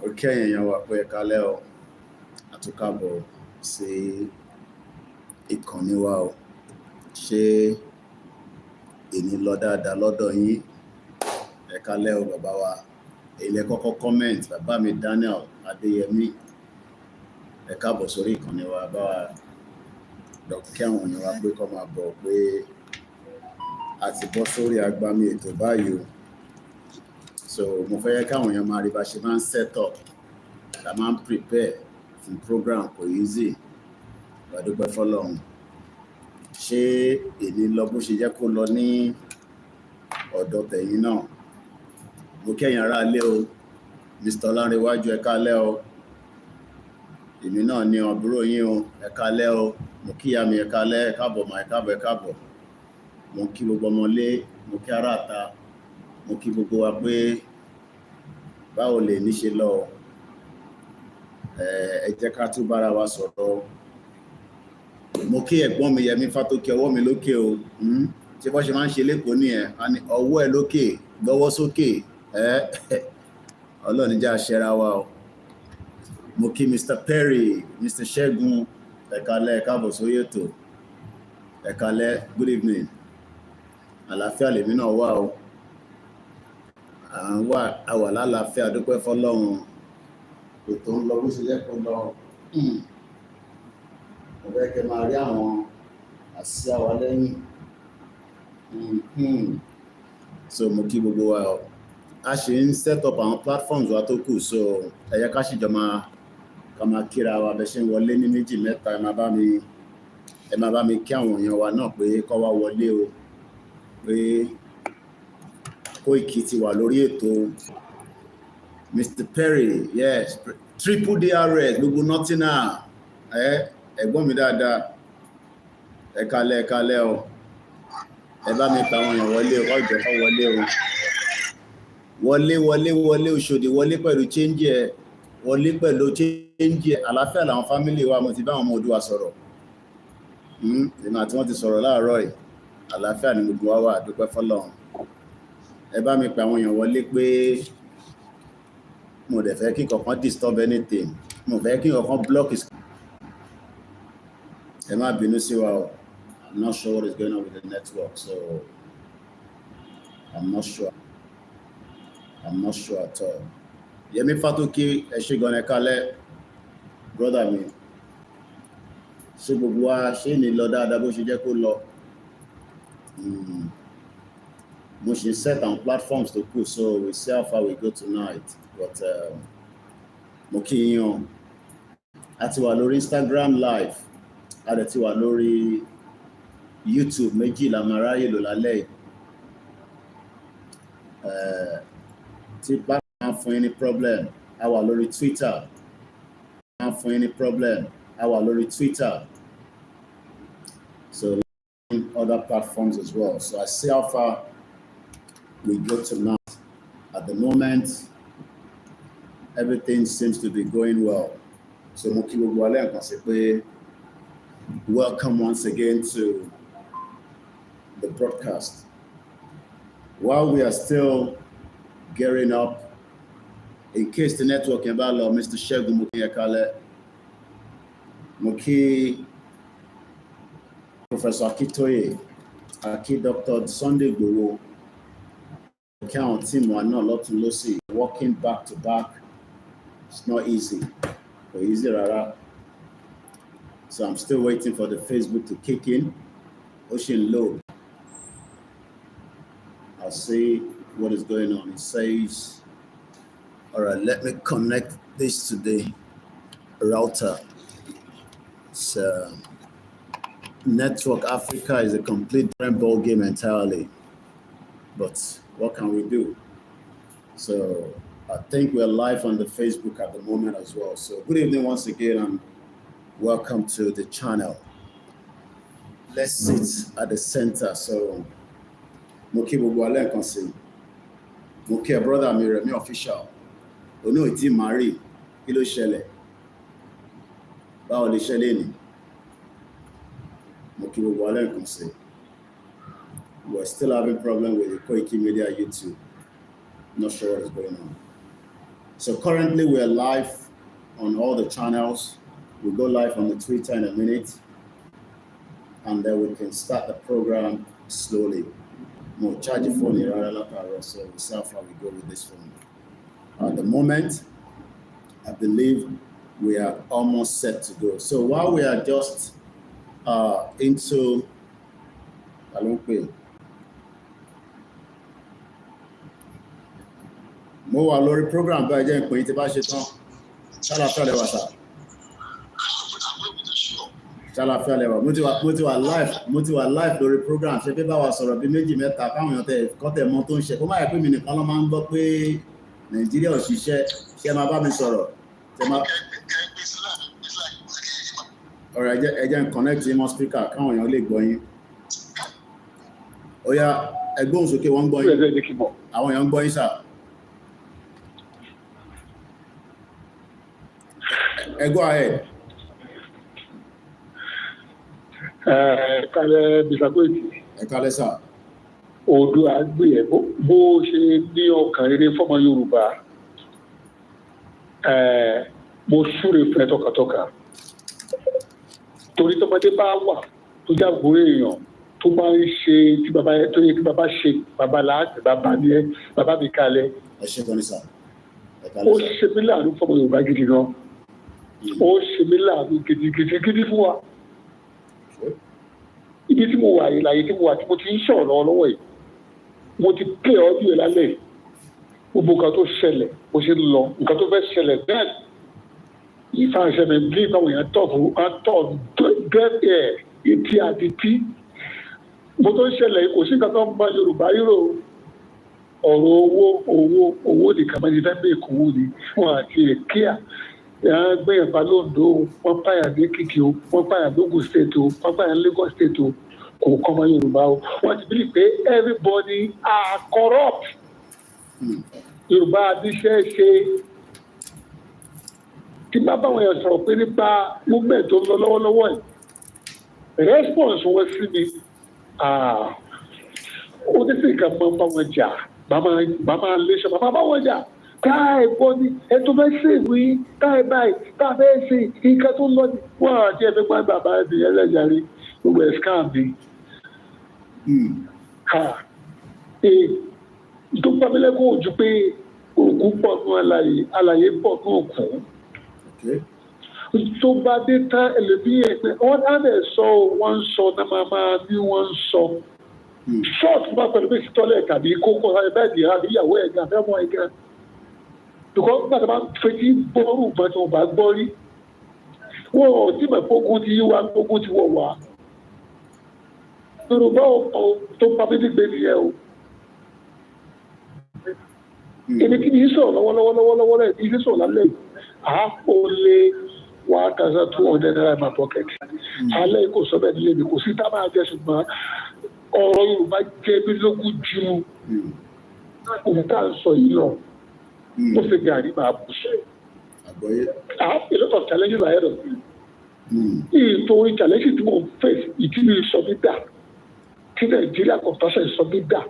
Okay, èèyàn wa pé ẹ kálẹ́ o, àtúnkàbọ̀ sí ìkànnì wa o. Ṣé èní lọ dáadáa lọ́dọ̀ yín? Ẹ kálẹ́ o bàbá wa. Ilé kọ́kọ́ comment bàbá mi Daniel Adéyẹmí. Ẹ káàbọ̀ sórí ìkànnì wa bá wa dọ̀kú kí àwọn èèyàn wa pé kọ́ máa bọ̀ pé a ti bọ́ sórí agbami ètò báyìí o. So mo fẹ́ káwọn èèyàn máa rí bá ṣe máa ń set up, la máa ń prepare fún program kò easy. Gbàdúpẹ́ fọ́lọ́run. Ṣé èní lọ bó ṣe jẹ́ kó lọ ní ọ̀dọ̀ tẹ̀yìn náà? Mo kẹ́yìn ará ilé o, Mr. Ọlárẹ̀wájú ẹ kálẹ́ o. Èmi náà ni àbúrò yín o, ẹ kálẹ́ o. Mo kí ìyá mi ẹ kálẹ́, ẹ káàbọ̀ mà, ẹ káàbọ̀ ẹ káàbọ̀. Mo kí gbogbo ọmọlé, mo kí ará ìta, mo kí gbogbo wa pé báwo lè ní ṣe lọ. Ẹ jẹ́ ká tún bára wa sọ̀rọ̀. Mo kí ẹ̀gbọ́n mi Yẹmí Fátókè ọwọ́ mi lókè o. Ṣé bọ́ ṣe máa ń ṣe lẹ́kọ̀ọ́ nìyẹn? A ní ọwọ́ ẹ lókè, gbọ́wọ́ sókè. Ọlọ́run ní jẹ́ a ṣẹ́ra wa o. Mo kí Mr. Perry, Mr. Ṣẹ́gun, ẹ kálẹ́, ẹ káàbọ̀ sórí ètò. Ẹ kálẹ́, good evening. Àlàáfíà lèmi náà wà o. A wà lálàáfíà, dúpẹ́ fọ́lọ́run. Ètò ń lọ bó ṣe yẹ kó lọ. Mo fẹ́ kẹ́ máa rí àwọn àsíá wa lẹ́yìn. So mo kí gbogbo wa o. A ṣe ń set up àwọn platforms wa tó kù, so ẹ yẹ ká sì jọ máa kíra wa bẹ́ ṣe ń wọlé ní méjì mẹ́ta. Ẹ máa bá mi kí àwọn èèyàn wa náà pé kó wá wọlé o. Pé Koiki ti wà lórí ètò. Mr. Perry, yes, triple DRS, gbogbo Nottingham. Ẹ̀gbọ́n mi dáadáa. Ẹ kálẹ́ o. Ẹ bá mi pa àwọn èèyàn wọlé o, ọjọ́ kó wọlé o. Wọlé Òṣòdì, wọlé pẹ̀lú change ẹ̀. Wọlé pẹ̀lú change ẹ̀. Àlàáfíà làwọn family wa, mo ti bá àwọn ọmọ Oòduà sọ̀rọ̀. Èmi àti wọ́n ti sọ̀rọ̀ láàárọ̀ yìí. Àlàáfíà ni gbogbo wa wà, dúpẹ́ fọ́lọ́run. Ẹ bá mi pa àwọn èèyàn wọlé pé mo dẹ̀ fẹ́ kí kankan disturb anything. Mo fẹ́ kí kankan block is. Ẹ má bínú sí wa o. I'm not sure what is going on with the network, so I'm not sure at all. Yẹmí Fátókè ẹ ṣé gan ẹ kálẹ́, brother mi. Ṣé gbogbo wa ṣé ní lọ dáadáa bó ṣe jẹ́ kó lọ? Mo ṣe set on platforms to kù, so we see how far we go tonight. But mo kí yín o. A ti wà lórí Instagram live, a dẹ̀ ti wà lórí YouTube, méjì la máa ráyè lò lálẹ́ yìí. Tí bá máa fún yín ní problem, a wà lórí Twitter. Máa fún yín ní problem, a wà lórí Twitter. So other platforms as well. So I see how far we go tonight. At the moment, everything seems to be going well. So mo kí gbogbo alẹ́ nǹkan sí pé welcome once again to the broadcast. While we are still gearing up, in case the network can allow, Mr. Ṣẹ́gun mo kí ẹ kálẹ́. Mo kí Professor Akitoye, Aki Dr. Sunday Igboho, kí àwọn team wa náà lọ́tún lósì, working back to back. It's not easy. Kò easy rárá. So I'm still waiting for the Facebook to kick in. Ocean load. I'll see what is going on. It says, all right, let me connect this to the router. So Network Africa is a complete different ball game entirely. But what can we do? So I think we're live on the Facebook at the moment as well. So good evening once again and welcome to the channel. Let's sit at the center. So mo kí gbogbo alẹ́ kan sí. Mo kí brother mi Rẹ̀mí official. Oní ò tí marry. Kí ló ṣẹlẹ̀? Báwo lè ṣẹlẹ̀ ni? Mo kí gbogbo alẹ́ kan sí. We're still having problem with the Koikimedia YouTube. Not sure what is going on. So currently we're live on all the channels. We'll go live on the Twitter in a minute, and then we can start the program slowly. More charge your phone here, so we'll see how far we go with this phone. At the moment, I believe we are almost set to go. So while we are just into mo wà lórí program bá jẹ́ ìpín tí bá ṣe tán ṣàlàfíà lẹ́wà sà ṣàlàfíà lẹ́wà mo ti wà live lórí program ṣe fẹ́ bá wa sọ̀rọ̀ bí méjì mẹ́ta káwọn èèyàn tẹ̀ kọ́tẹ̀ mọ́ tó ń ṣe kó má yẹ pé mi nìkan ló máa ń gbọ́ pé Nàìjíríà ò ṣiṣẹ́ ṣe máa bá mi sọ̀rọ̀ ṣe máa ọ̀rọ̀ ẹjẹ́ ń connect mọ́ speaker káwọn èèyàn lè gbọ́ yín ó yá ẹgbóhùn sókè wọ́n gbọ́ yín àwọn èèyàn gbọ́ yín sà. Go ahead. Kálẹ̀ Bisakoiti. Kálẹ̀ sà. Odò àgbẹ̀ bó ṣe ní ọkàn rere fọ́mọ Yorùbá. Mo súre fẹ́ tọkàntọkàn. Torí tọmọdé bá wà tó jágbóró èèyàn tó máa ń ṣe tí bàbá tó yẹ kí bàbá ṣe bàbá láti bàbá ní ẹ bàbá mi kalẹ̀. Ẹ ṣe gan ni sà. Ó ṣe mí láàánú fọ́mọ Yorùbá gidi gan. Ó ṣe mí láàánú gidigidi fún wa. Ibi tí mo wà yìí láyé tí mo wà tí mo ti ń sọ̀rọ̀ lọ́wọ́ yìí mo ti pè ọdún yìí lálẹ́ gbogbo nǹkan tó ṣẹlẹ̀ bó ṣe lọ nǹkan tó fẹ́ ṣẹlẹ̀ bẹ́ẹ̀ ìfàṣẹ̀mẹ̀ bí báwọn èèyàn tọ̀ gẹ́gẹ́ etí àti tí mo tó ń ṣẹlẹ̀ kò sí nǹkan tó ń bá Yorùbá rírò ọ̀rọ̀ owó nìkan máa ń fẹ́ bẹ́ẹ̀ kó wó ni wọn àti èkíà gbẹ̀yàn bá lóńdó wọ́n pààyàn ní Èkìtì o wọ́n pààyàn lógùn state o wọ́n pààyàn Lagos state o kò kọ́ ọmọ Yorùbá o wọ́n ti bí pé everybody are corrupt Yorùbá adíṣẹ́ ṣe tí bá báwọn èèyàn sọ̀rọ̀ pé nípa movement tó ń lọ lọ́wọ́lọ́wọ́ yìí response wọn sí mi ó ní sí nǹkan máa ń bá wọn jà bàmá léṣọ bàmá bá wọn jà káì bọ́ni ẹ tó fẹ́ ṣe ìwé káì báyìí káà fẹ́ ṣe nǹkan tó ń lọ ní wọ́n àti ẹ̀fẹ́ gbá bàbá ẹ̀bí ẹlẹ́jàre gbogbo ẹ̀ scam mi. Tó pàmílẹ́kùn ojú pé òkú pọ̀ ní àlàyé pọ̀ ní òkú. Tó bá dé tán ẹlẹ́bí ẹ̀ pé wọ́n á lè sọ wọ́n ń sọ náà máa ní wọ́n ń sọ. Ṣọ́ọ̀tù bá pẹ̀lú pé sítọ́lẹ̀ tàbí kókó ẹ̀bẹ́ẹ̀dì àbí ìyàwó ẹ̀gá fẹ́mọ́ ẹ̀gá. Because nígbà tó bá fetí bọ́ọ̀rù nǹkan tí wọ́n bá gbọ́ rí wọ́n ò tí mọ̀ fógun ti yíwa fógun ti wọ̀ wá. Yorùbá tó pa mí nígbè nìyẹn o. Èmi kí ni sọ̀rọ̀ lọ́wọ́lọ́wọ́ rẹ̀ kí ni sọ̀rọ̀ lálẹ́ àápò lé 1,200 naira in my pocket. Alẹ́ kò sọ bẹ́ẹ̀ nílé mi kò sí tá máa jẹ ṣùgbọ́n ọ̀rọ̀ Yorùbá jẹ́ mi lógún ju òun tá à ń sọ yìí lọ. Ó fi gàrí máa bù ṣe. I have a lot of challenges ahead of me. Ìtòrí challenges tí mo face ìdílé sọ mí dà kí Nàìjíríà constitution sọ mí dà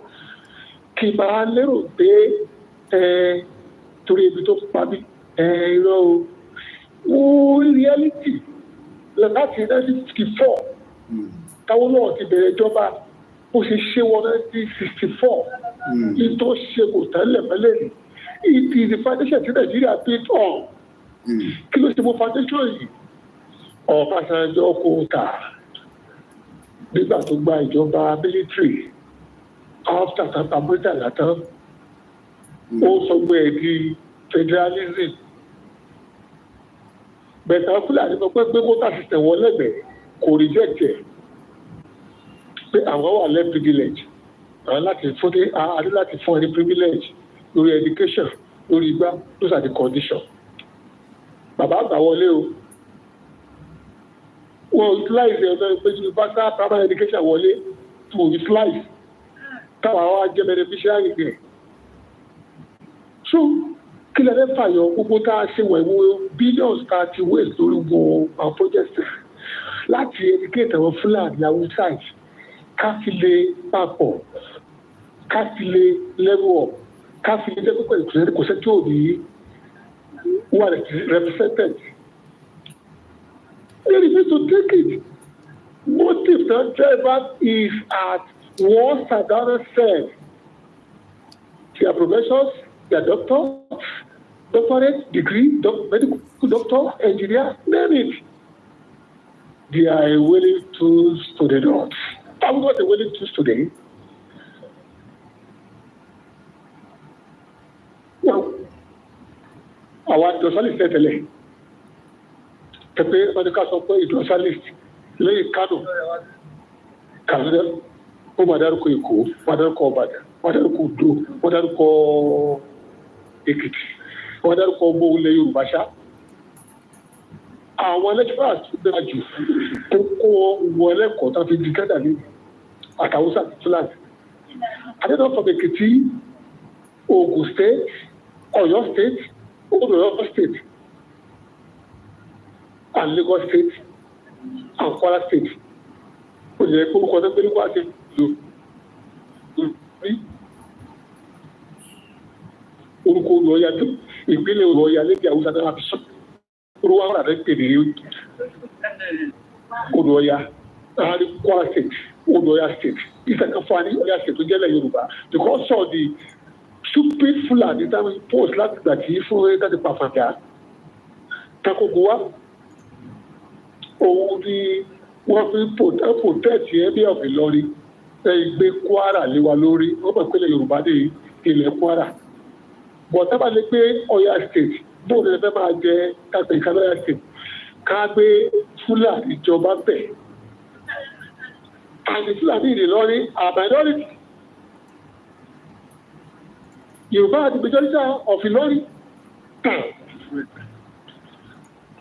kí máa lérò pé torí ibi tó pa mí irọ́ o. Wo reality láti 1954 táwọn náà ti bẹ̀rẹ̀ ìjọba bó ṣe ṣe wọ 1964 ní tó ṣe kò tẹ́lẹ̀ mẹ́lẹ̀ ni. It is the foundation tí Nàìjíríà built on. Kí ló ṣe mo foundation yìí? Ọbásanjọ́ kò tà nígbà tó gba ìjọba military after tata mọ́tàlá tán. Ó sọ pé ẹ̀ di federalism. Bẹ̀tà Fúlàní sọ pé quota system wọn lẹ́gbẹ̀ẹ́ kò reject ẹ̀ pé àwọn wà lẹ́ privilege àwọn láti fún ẹni privilege lórí education lórí igbá those are the conditions. Bàbá àgbà wọlé o wọ́n utilize ẹ̀rọ pé universal primary education wọlé to utilize káwọn àwọn ajẹ́ beneficiary rẹ̀. So kí lè fẹ́ fàyọ gbogbo tá a ṣe wẹ̀wò billions tá a ti waste lórí gbogbo àwọn projects láti educate àwọn Fúlàní Haúsá ká fi lè papọ̀ ká fi lè level up ká fi lè dẹ́kun pẹ̀lú kò sẹ́tí òní who are represented. They refuse to take it. Motive the driver is at what Sadara said. Their professors, their doctors, doctorate, degree, medical doctor, engineer, name it. They are a willing tools to the Lord. I'm not a willing tools today. Now, our dosalist tẹ́lẹ̀ pẹpẹ ọdún ká sọ pé ìdosalist lẹ́yìn Kánò kàlẹdẹ ó máa dárúkọ Èkó, máa dárúkọ Ìbàdàn, máa dárúkọ Oǹdó, máa dárúkọ Èkìtì, máa dárúkọ ọmọ ilẹ̀ Yorùbá ṣá. Àwọn lecturers tó dáa jù tó kó wọn ẹlẹ́kọ̀ọ́ tó fi di kẹ́dà ní àtàwùsà Fúlàní. Adédọ̀ from Èkìtì, Ògùn State, Ọ̀yọ́ State, Ondo State, and Lagos State, and Kwara State. Ó lè kó orúkọ tó gbélé wá sí orúkọ Olúọ̀yà tó ìpínlẹ̀ Olúọ̀yà lẹ́gbẹ̀ẹ́ Haúsá náà fi sọ. Olúwa wà rẹ̀ pè ní Olúọ̀yà, àárín Kwara State, Olúọ̀yà State. Ìsẹ̀kan fún wa ní Ọ̀yà State tó jẹ́lẹ̀ Yorùbá. Because of the stupid Fulani that we post láti gbà tí fún ẹ̀ láti pàfàjà. Takogo wa, òun ni wọ́n fi protect ẹbí of Ìlọrin gbé Kwara lé wa lórí. Wọ́n mọ̀ pé ilẹ̀ Yorùbá dé ilẹ̀ Kwara. But tábà lè gbé Ọ̀yà State, bóun ni ẹ fẹ́ máa jẹ kápẹ́ ìkànnì Ọ̀yà State, ká gbé Fúlàní ìjọba bẹ̀. And the Fulani in Ìlọrin are minority. Yorùbá are the majority of Ìlọrin.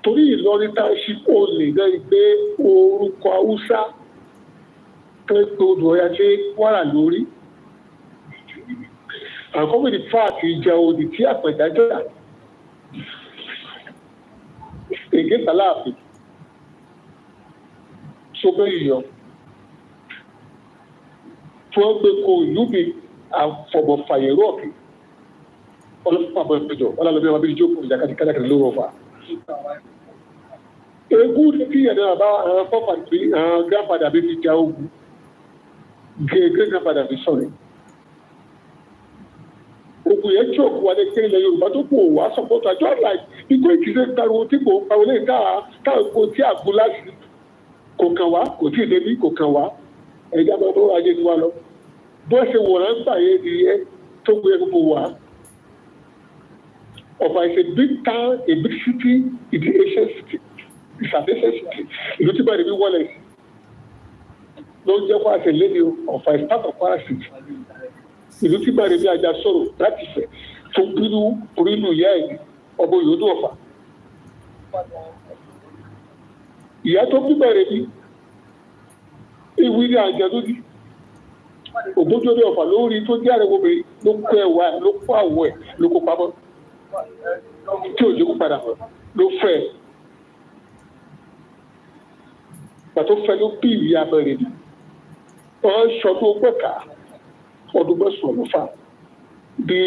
Torí Ìlọrin tá a ṣe olè lẹ́yìn pé orúkọ Haúsá tó ń pe Olúọ̀yà lé Kwara lórí. Àkọ́kọ́ ní fáàtì ìjà òdì tí àpẹ̀dá jọ̀dá. Ègé Tàláàfin. Sọ́bẹ̀ ìyọ̀. Tí wọ́n gbé ko ìlú mi àfọ̀bọ̀ fàyẹ̀rọ̀ ọ̀kì. Ọlọ́pàá àbọ̀ ìpẹjọ, ọlọ́lọ́bẹ̀ wọn bí jókòó ìjàkadì kádàkiri lóró ọ̀fà. Egún ní kí ẹ̀dá bá àwọn fọ́fà tí àwọn grandfather bí fi já ogun. Great grandfather bí sọ̀rọ̀. Ogun yẹn tí òkú wa lè kéré ilẹ̀ Yorùbá tó kò wá sọ̀pọ̀tù àjọ láì ikú ìkìlẹ̀ ìtariwo tí kò pariwo lè káàkó tí àgbo láti kò kàn wá, kò tí ì débi kò kàn wá. Ẹ̀dá máa bọ́ ajé ni wá lọ. Bó ṣe wòrán gbà yé ni ẹ tó gbé gbogbo wá. Ọ̀fà is a big town, a big city, it's the ancient city. It's an ancient city. Ìlú tí báyìí bí wọlé ló ń jẹ́ kó àṣẹ lédi Ọ̀fà is part of Kwara City. Ìlú tí báyìí bí ajá sọ̀rọ̀ láti fẹ̀ tó bínú orí inú ìyá ẹ̀ ọmọ Ìyódù Ọ̀fà. Ìyá tó bí báyìí bí ìwé ní àjẹ lódì. Ògbójú orí Ọ̀fà lórí tó jẹ́ àrẹ̀wò mi ló kó ẹ̀wà ló kó àwọ̀ ẹ̀ ló kó pamọ́. Tí òjò kó padà ló fẹ́. Pàtó fẹ́ ló bí ìyá abẹ́rẹ́ ni. Wọ́n ṣọdún pẹ̀ka ọdún mẹ́sàn-án ló fà. Bí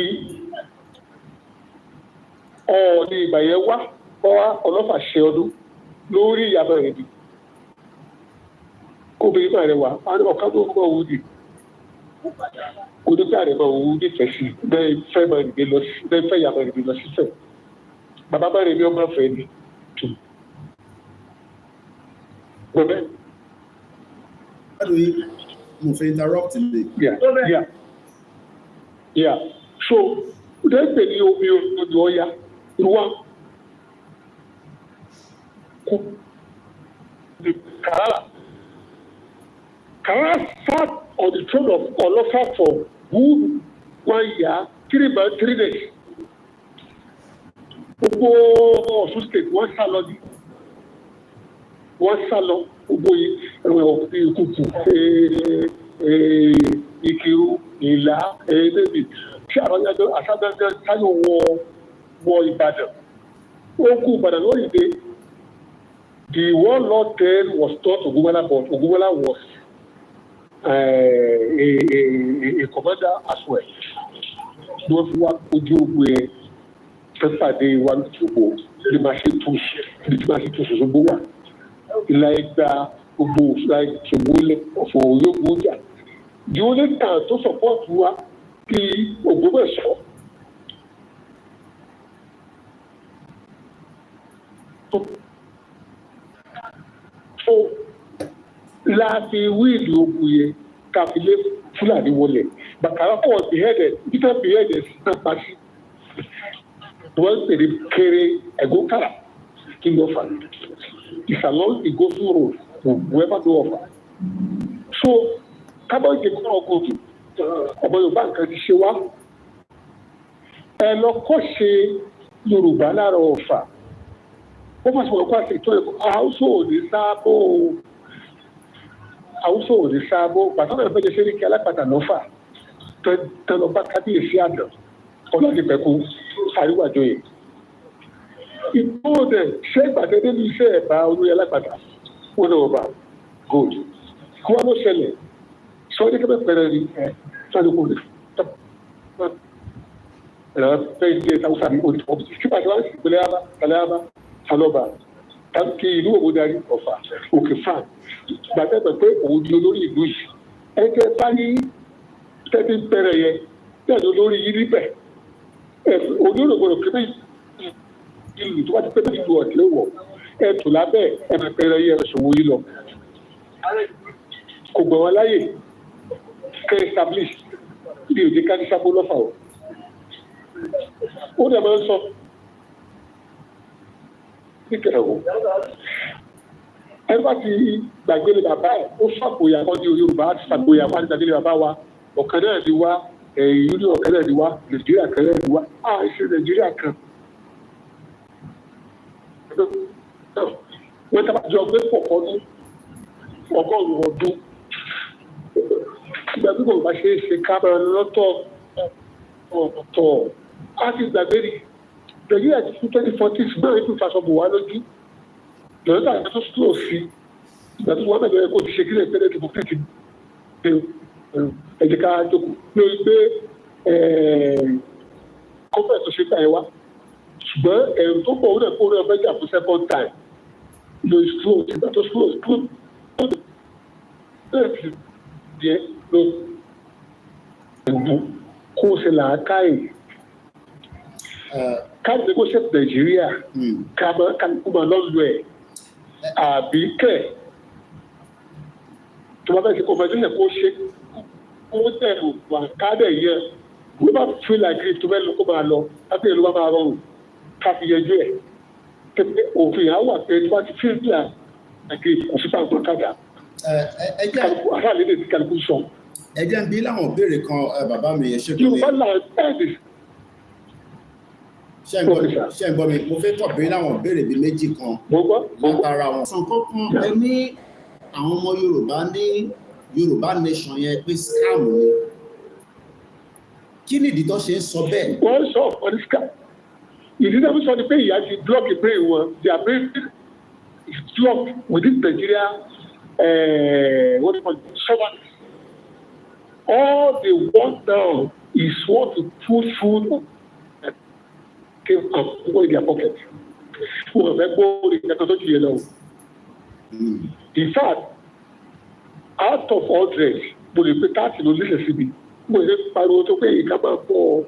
ọ̀ọ́ni ìgbà yẹn wá ọlọ́fà ṣe ọdún lórí ìyá abẹ́rẹ́ ni. Kóbìnrin náà rẹ̀ wá, ọ̀ká tó ń bọ̀ wù ní. Onígbà rẹ̀ máa wù nífẹ̀ẹ́ sí bẹ́ẹ̀ fẹ́ máa rìn lọ sí bẹ́ẹ̀ fẹ́ yà máa rìn lọ sísẹ̀. Bàbá bá rẹ̀ ní ọmọ ọ̀fẹ́ ni tù. Gbọ́dọ̀. Mo fẹ́ interrupt me. Yeah. So, lẹ́gbẹ̀ẹ́ ní omi odò Ọya, Ìrúwà, kú, Kàràlà. Kàràlà sat on the throne of Ọlọ́fà for good 1 year, 3 months, 3 days. Gbogbo Ọ̀ṣun state wọ́n sá lọ ní. Wọ́n sá lọ gbogbo ìkùkù Ìkirú Ìlá ẹ̀ẹ́dẹ́gbẹ̀ tí àwọn aṣáájú táyọ̀ wọ Ìbàdàn. Ó kú Ìbàdàn lórí ìdè. The warlord then was taught Ogunwala, but Ogunwala was a commander as well. Wọ́n fi wá ojú ogun ẹ̀ pàdé wa lóṣogbo ní máa ṣe tún ṣòṣogbo wà ìlà ẹgbà gbogbo ìṣòwò ọ̀fọ̀ ológun ọjà di ó lè tàn tó sọpọ́ọ̀tù wa kí Ògbómọ̀ṣọ́ tó láti wíìlì ogun yẹn káfílẹ̀ Fúlàní wọlé bàkàrà pọ̀ beheaded peter beheaded náà pa sí wọ́n ń pèrè kéré ẹ̀gọ́kàrà kí ló fà it's along the Gosùn road to whoever do offer so kábọ̀jẹ̀ kọ́ ọkọ̀ ọmọ Yorùbá nǹkan ti ṣe wá ẹ lọ kọ́ ṣe Yorùbá lára Ọ̀fà wọ́n fà sọ̀rọ̀ kó àti ìtọ́ ẹ̀kọ́ àwùsọ òní sáàbò pàtàkì ẹ̀fẹ́ jẹ́ sẹ́ríkì alápàtà lọ́fà tẹ́lọ́bá kábíyèsí àná ọlọ́dìpẹ̀kú àríwájọyè ìgbóòdẹ̀ ṣé ìgbàdédé ní iṣẹ́ ẹ̀bá olóyè alápàtà wọn náà bá gold kí wọ́n ló ṣẹlẹ̀ sọ́ọ́dí kẹ́bẹ̀ pẹ̀rẹ̀ rí sọ́dọ̀kọ̀ rẹ̀ ẹ̀rọ fẹ́ ilé ìtàwùsà ní orí ọ̀bùsì kí pàtàkì wọ́n sì pẹ̀lẹ́ àbá tàlẹ́ àbá sálọ́bà kí ìlú òwò darí Ọ̀fà òkè fáàn gbàgbẹ́ pé òun di olórí ìlú yìí ẹgbẹ́ bá ní tẹ́tí bẹ̀rẹ̀ yẹn bẹ́ẹ̀ ló lórí yìí níbẹ̀ onírògbòrò pé ìlú tó bá ti pẹ́ ìlú ọ̀tẹ́ wọ̀ ẹ̀tù lábẹ́ ẹ̀mẹ̀ bẹ̀rẹ̀ yẹn ṣòwò yìí lọ kò gbọ́ wọn láyè kẹ́ establish bí òde ká ní sábó lọ́fà o ó dẹ̀ máa ń sọ níkẹ̀rẹ̀ o ẹ bá ti gbàgbélé bàbá ẹ ó ṣàpòyà kan ní Yorùbá ti ṣàpòyà wá ní gbàgbélé bàbá wa ọ̀kan náà ni wá ìlú ọ̀kan náà ni wá Nàìjíríà kan náà ni wá ṣe Nàìjíríà kan wọ́n tábà jọ gbé pọ̀ kan ní ọgọ́rùn-ún ọdún ìgbà tí kò bá ṣe é ṣe kábàá lọ́tọ̀ ọ̀tọ̀ á ti gbàgbélé Nàìjíríà ti fún 2014 ṣùgbọ́n ètò ìfàsọ̀bù wá lójú lọ́dọ̀ àti tó sùúrù sí ìgbà tó wọ́n bẹ̀rẹ̀ kó ti ṣe kílẹ̀ ìpínlẹ̀ tó fẹ́ ti ẹ̀jẹ̀ ká jókòó lórí pé kọ́fẹ́ tó ṣe gbà yẹn wá ṣùgbọ́n ẹ̀rù tó pọ̀ ó kó rẹ̀ fẹ́ jà fún second time lórí sùúrù ìgbà tó sùúrù bẹ́ẹ̀ ti jẹ́ ló kó o ṣe làákàyè káàdì kó ṣe Nàìjíríà kálukú máa lọ́lù ẹ̀ àbí kẹ̀ tó bá bẹ́ẹ̀ ṣe kó fẹ́ sílẹ̀ kó ṣe kó tẹ̀ wà káàdì yẹ wọ́n bá fi làgìrì tó bẹ́ẹ̀ lọ kó máa lọ láti ìlú bá máa rọrùn ká fi yẹjú ẹ̀ pé òfin yà wà pé tó bá ti fi làgìrì kò sí pàǹpọ̀ kájà kálukú aráàlú lè ti kálukú sọ. ẹ jẹ́ ń bí láwọn ìbéèrè kan bàbá mi yẹn ṣe kí Yorùbá là ń ṣé ń gbọ́ mi mo fẹ́ tọ̀ bí láwọn ìbéèrè bíi méjì kan látara wọn. sàn kankan ẹ ní àwọn ọmọ Yorùbá ní Yorùbá nation yẹn pé scam ni kí nìdí tó ṣe ń sọ bẹ́ẹ̀. wọ́n sọ ọ̀pọ̀ ní scam ìdí náà sọ ni pé ìyá ti block brain wọn their brain is blocked within Nigeria what do you call it sovereignty. All they want now is what to put food came up in their pocket. Wọ́n fẹ́ gbọ́ ìyàtọ̀ tó jù yẹn lọ. In fact, out of 100, mo lè pe 30 ló nílẹ̀ síbi. Mo lè pariwo tó pé ìka máa bọ̀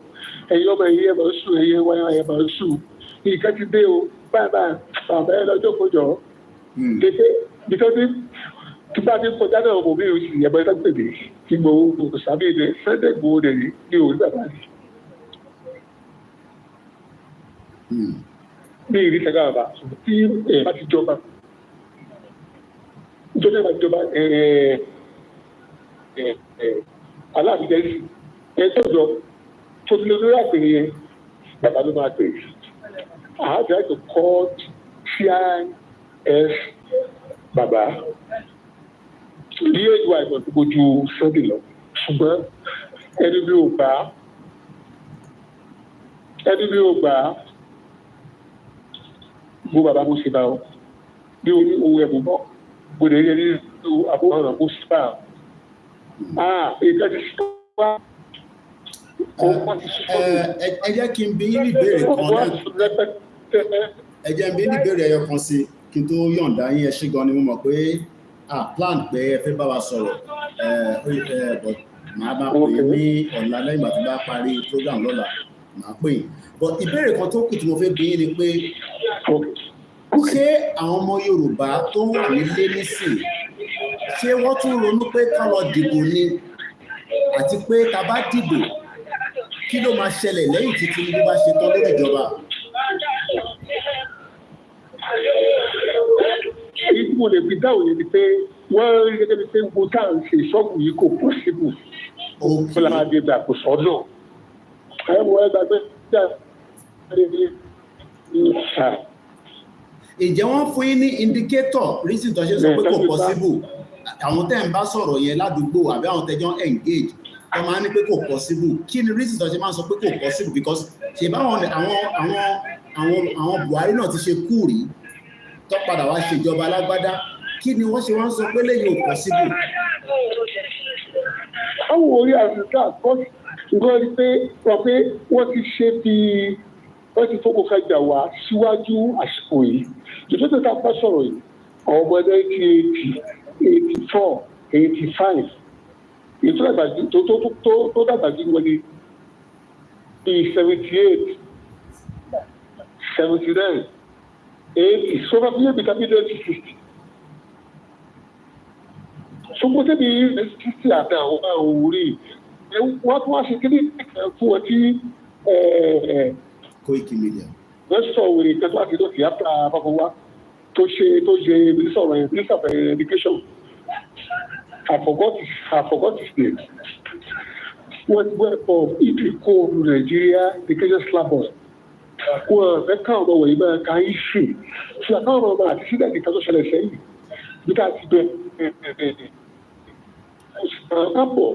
ẹ̀yin ọmọ ẹ̀yìn ẹ̀ máa ń sùn ẹ̀yìn wáyà ẹ̀ máa ń sùn. Ìka ti dé o, báyìí bàbá ẹ̀ lọ́jọ́ kọjọ́. Kété nítorí tí bá ti kọjá náà kò bí o sì yẹ bọ́ ẹ̀ sẹ́gbẹ̀dẹ̀ kí mo sábẹ́ ilẹ̀ Sunday gbowó dẹ̀ ní òun bàbá mi. Ní ìrí tẹ́gà bàbá tí ẹ̀ bá ti jọba ìjọba ìbá ìjọba aláàbíjẹ́sì ẹ̀ẹ́dọ́jọ́ tó ti lé lórí àpèrè yẹn bàbá ló máa pè I have tried to call CIS bàbá ní èdè àìmọ̀ tó bójú Sunday lọ ṣùgbọ́n ẹni bí ò gbà bó bàbá bó ṣe bá ọ bí o ní owó ẹ̀bùn bọ́ gbọdọ̀ yẹ ní àbúrò bó ṣe bá ọ. Ìgbà tí wá ẹ jẹ́ kí n bi yín ìbéèrè kan náà. Ẹ jẹ́ n bi yín ìbéèrè ẹyọ kan sí kí n tó yọ̀ǹda yín. Ẹ ṣé gan ni mo mọ̀ pé plan pé ẹ fẹ́ bá wa sọ̀rọ̀ but màá bá pè é ní ọ̀la lẹ́yìn ìgbà tí bá parí program lọ́la màá pè é. But ìbéèrè kan tó kù tí mo fẹ́ bi yín ni pé ṣé àwọn ọmọ Yorùbá tó wà nílé nísìn ṣé wọ́n tún ronú pé ká lọ dìbò ni àti pé tá bá dìbò kí ló máa ṣẹlẹ̀ lẹ́yìn tí Tinubu bá ṣe tán lórí ìjọba? Èyí tí mo lè fi dáhùn yẹn ni pé wọ́n rí gẹ́gẹ́ bí pé gbogbo tá à ń ṣe ìṣọ́gun yìí kò pọ́sibù fún láàdé ìgbà kò sọ́nà. Ẹ̀wọ̀n ẹgbàgbé ǹjẹ́ wọ́n fún yín ní indicator reason tó ṣe sọ pé kò possible? Àwọn tẹ́ ń bá sọ̀rọ̀ yẹn ládùúgbò àbí àwọn tẹ́jọ́ engage tó máa ń ní pé kò possible. Kí ni reason tó ṣe máa ń sọ pé kò possible? Because ṣe báwọn àwọn Buhari náà ti ṣe kú rí tó padà wá ṣèjọba alágbádá. Kí ni wọ́n ṣe wá ń sọ pé lẹ́yìn ò possible? Àwọn orí àṣìṣà kọ́ ṣùgbọ́n rí pé wọ́n ti ṣe bí wọ́n ti fọ́kọ̀ kájà wá síwájú àsìkò yìí. Ìjọba tá a bá sọ̀rọ̀ yìí àwọn ọmọ 1980, 84, 85 ètò àgbàjú tó dàgbàjú wọn ni bíi 78, 79, 80 sọ́fà fún yẹ́bi tàbí 60. Ṣùgbọ́n tẹ́bi 60 àti àwọn orí wọ́n tún wá ṣe kí ní fún wọn tí Koikimedia. Wọ́n sọ òwe ìtẹ́tọ́ àti ìdọ̀tí àpá àpapọ̀ wa tó ṣe Minister of Education. I forgot his name. What of Itriko Nigeria education syllabus? Wọ́n fẹ́ káwọn ọmọ wọ̀nyí máa ka history. Ṣé àkáwọn ọmọ àti sílẹ̀ nìkan tó ṣẹlẹ̀ sẹ́yìn? Bí ká ti bẹ̀ kápọ̀.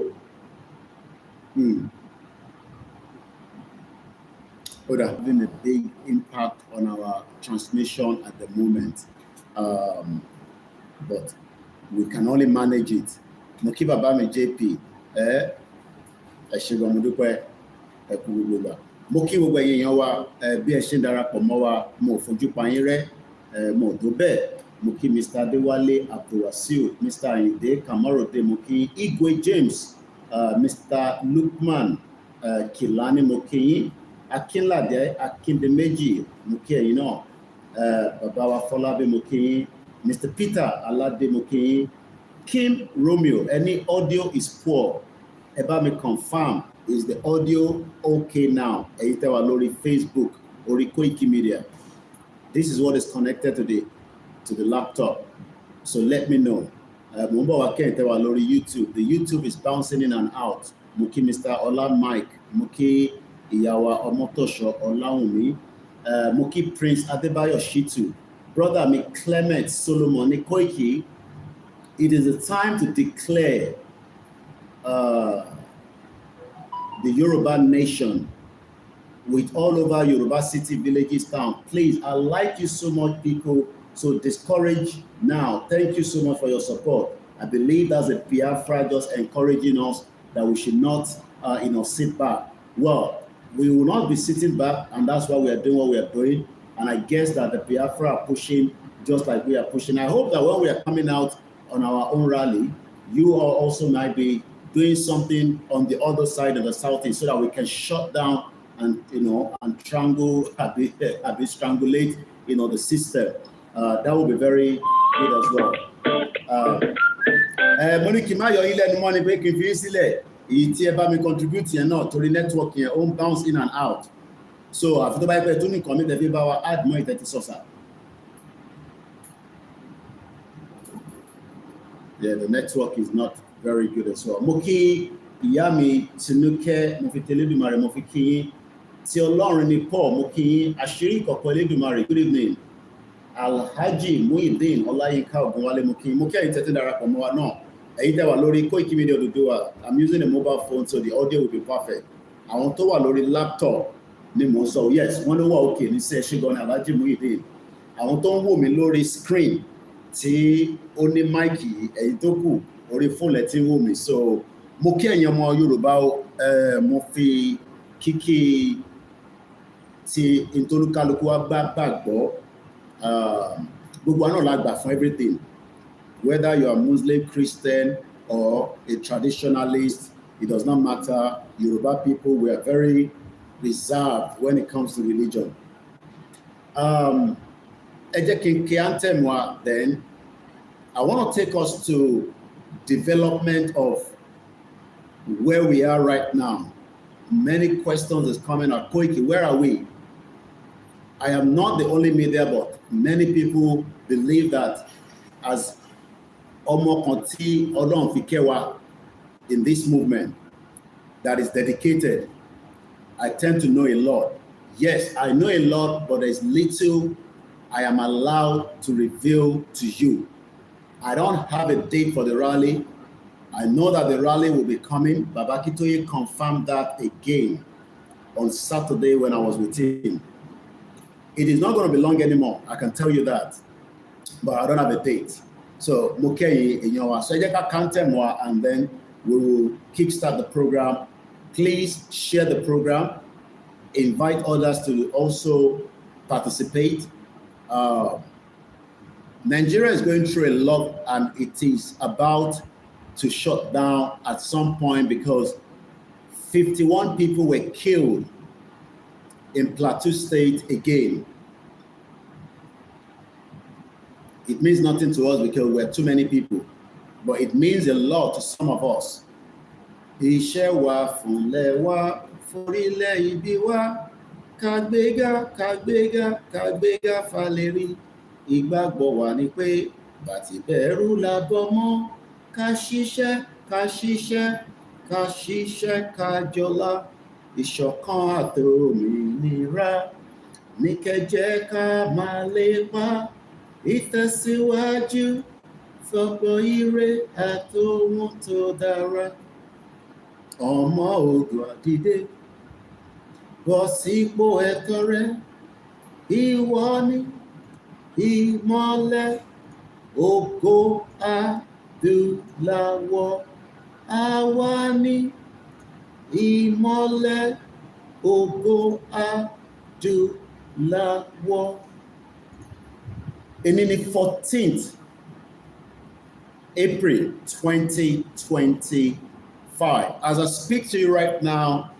Would have been a big impact on our transmission at the moment, but we can only manage it. Mo kí bàbá mi JP ẹ ṣé gan mo dúpẹ́ ẹ kú gbogbo gbà. Mo kí gbogbo ẹ̀yin èèyàn wa bí ẹ ṣe ń darapọ̀ mọ́ wa mo fojú pa yín rẹ́ mo tó bẹ́ẹ̀. Mo kí Mr. Adéwálé Abdulwasiu, Mr. Ayinde Kamorode, mo kí Igwe James, Mr. Lukman Kilani, mo kí yín. Akínládé Akíndeméjì, mo kí ẹ̀yin náà. Bàbá wa Fọlábí, mo kí yín. Mr. Peter Aládé, mo kí yín. Kim Romeo, any audio is poor. Ẹ bá mi confirm, is the audio okay now? Ẹ̀yin tẹ́ wà lórí Facebook, orí Koikimedia. This is what is connected to the laptop. So let me know. Mo ń bọ̀ wá kẹ́yìn tẹ́ wà lórí YouTube. The YouTube is bouncing in and out. Mo kí Mr. Ọlá Mike, mo kí ìyàwó Ọmọtọ́ṣọ́ Ọláwùnmí, mo kí Prince Adébáyọ̀ Shitu, brother mi Clement Solomon ní Koiki. It is a time to declare the Yoruba nation with all over Yoruba city, villages, town. Please, I like you so much, people. So discourage now. Thank you so much for your support. I believe that's a Biafra just encouraging us that we should not, sit back. Well, we will not be sitting back, and that's why we are doing what we are doing. And I guess that the Biafra are pushing just like we are pushing. I hope that when we are coming out on our own rally, you all also might be doing something on the other side of the Southeast so that we can shut down and and strangulate the system. That will be very good as well. Monique Mayo ilẹ̀ ni mo ní pé kí n fi sílẹ̀ èyí tí ẹ bá mi contribute yẹn náà torí network yẹn ó ń bounce in and out. So àfi tó bá yẹ pé tó ní nǹkan mi tẹ̀ fi bá wa add mọ́ ìtẹ́tí sọ́sà. Yeah, the network is not very good as well. Mo kí ìyá mi Tinúkẹ́, mo fi tẹlẹ́dùmarè, mo fi kí yín. Tí Ọlọ́run ni Paul, mo kí yín. Àṣírí ìkọ̀kọ̀ Elédùmarè, good evening. Alhaji Muhyiddin Ọláyínká Ògúnwálé, mo kí yín. Mo kí ẹ̀yin tẹ́tí darapọ̀ mọ́ wa náà. Ẹ̀yin tẹ́ wà lórí Koikimedia Odùduwà. I'm using a mobile phone so the audio will be perfect. Àwọn tó wà lórí laptop ni mo sọ, yes, wọ́n ló wà òkè ní sí ẹṣin gan ni Alhaji Muhyiddin. Àwọn tó ń wò mí lórí screen tí ó ní máìkì, ẹ̀yin tó kù orí fóònù ẹ̀ tí ń wò mí. So mo kí ẹ̀yin ọmọ Yorùbá o, mo fi kíkí tí ìtolúkálukú wa bá gbàgbọ́ gbogbo àná la gbà fún everything, whether you are Muslim, Christian, or a traditionalist, it does not matter. Yoruba people, we are very reserved when it comes to religion. Then I want to take us to development of where we are right now. Many questions is coming up. Koiki, where are we? I am not the only media, but many people believe that as Omo Konti Odon Fikewa in this movement that is dedicated, I tend to know a lot. Yes, I know a lot, but there's little I am allowed to reveal to you. I don't have a date for the rally. I know that the rally will be coming. Baba Akintoye confirmed that again on Saturday when I was with him. It is not going to be long anymore, I can tell you that, but I don't have a date. So, Mokei, and then we will kickstart the program. Please share the program. Invite others to also participate. Nigeria is going through a lot, and it is about to shut down at some point because 51 people were killed in Plateau State again. It means nothing to us because we're too many people, but it means a lot to some of us. Iṣẹ́ wa fúnlẹ̀ wa forílẹ̀ ibi wa kàgbéga kàgbéga kàgbéga falérí ìgbàgbọ́ wa ni pé bàtì bẹ̀rù la bọ́ mọ́ ká ṣiṣẹ́ ká ṣiṣẹ́ ká ṣiṣẹ́ ká jọlá ìṣọ̀kan àtòmìnira ní kẹjẹ ká máa lépa ìtẹ̀síwájú fọ́pọ̀ ire àtòhun tó dára. Ọmọ Oòduà dìde bọ́ sípò ẹ̀tọ́ rẹ, ìwọ ni ìmọ́lẹ̀ ògo adúláwọ̀, àwa ni ìmọ́lẹ̀ ògo adúláwọ̀. Èní ni 14th April 2025. As I speak to you right now,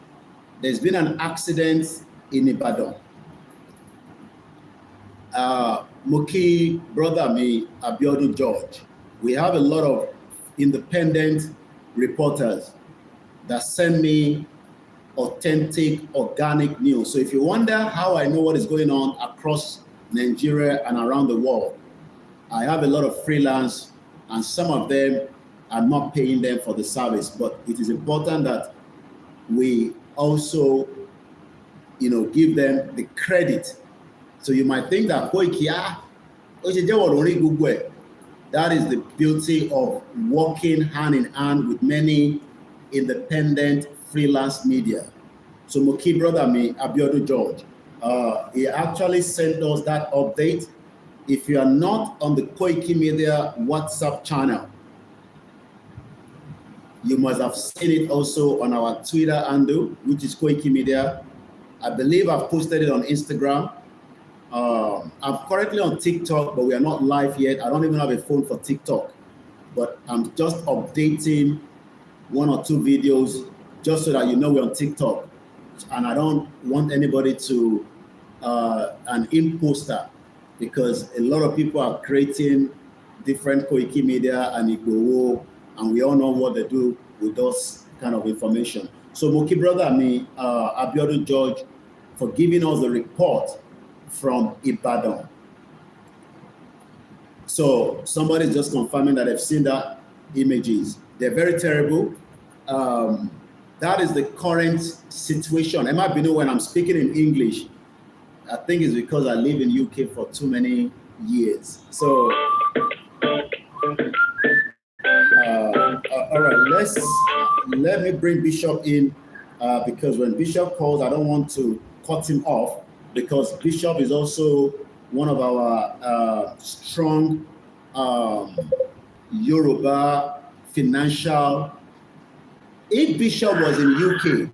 there's been an accident in Ibadan. Moki, brother me, Abiodun George. We have a lot of independent reporters that send me authentic, organic news. So if you wonder how I know what is going on across Nigeria and around the world, I have a lot of freelance, and some of them I'm not paying them for the service, but it is important that we also, give them the credit. So you might think that that is the beauty of working hand in hand with many independent freelance media. So Moki brother me, Abiodun George, he actually sent us that update. If you are not on the Koikimedia WhatsApp channel, you must have seen it also on our Twitter handle, which is Koikimedia. I believe I've posted it on Instagram. I'm currently on TikTok, but we are not live yet. I don't even have a phone for TikTok, but I'm just updating 1 or 2 videos just so that you know we're on TikTok. And I don't want anybody to an imposter, because a lot of people are creating different Koikimedia and Igbowo, and we all know what they do with those kind of information. So Moki brother me, Abiodun George, for giving us the report from Ibadan. So somebody's just confirming that they've seen that images. They're very terrible. That is the current situation. Emma Bino, when I'm speaking in English, I think it's because I live in UK for too many years. So, all right, let me bring Bishop in because when Bishop calls, I don't want to cut him off, because Bishop is also one of our strong Yoruba financial If Bishop was in UK,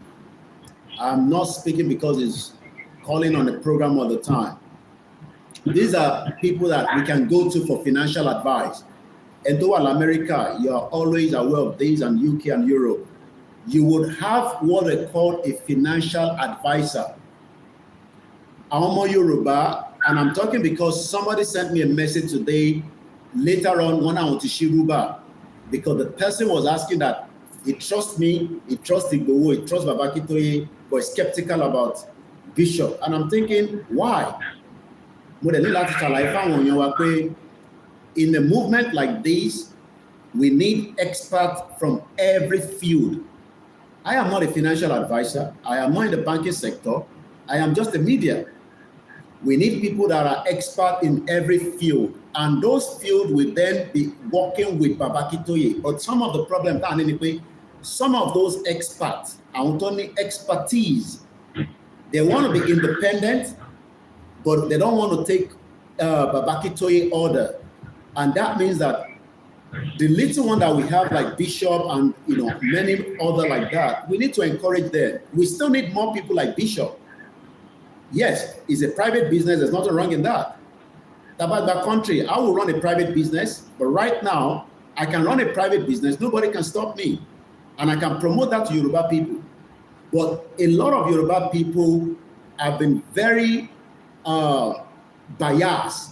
I'm not speaking because he's calling on the program all the time. These are people that we can go to for financial advice. And though in America, you are always aware of these, and UK and Europe, you would have what they call a financial advisor. I'm Yoruba, and I'm talking because somebody sent me a message today, later on when I went to Shiruba, because the person was asking that he trusts me, he trusts Igboho, he trusts Babakitoye, but is skeptical about Bishop. And I'm thinking, why? In a movement like this, we need experts from every field. I am not a financial advisor. I am not in the banking sector. I am just a media. We need people that are expert in every field, and those fields will then be working with Babakitoye. But some of the problems, some of those experts, only expertise, they want to be independent, but they don't want to take Babakitoye order. And that means that the little one that we have, like Bishop and many other like that, we need to encourage them. We still need more people like Bishop. Yes, it's a private business. There's nothing wrong in that. About that country, I will run a private business, but right now, I can run a private business. Nobody can stop me. And I can promote that to Yoruba people. But a lot of Yoruba people have been very biased,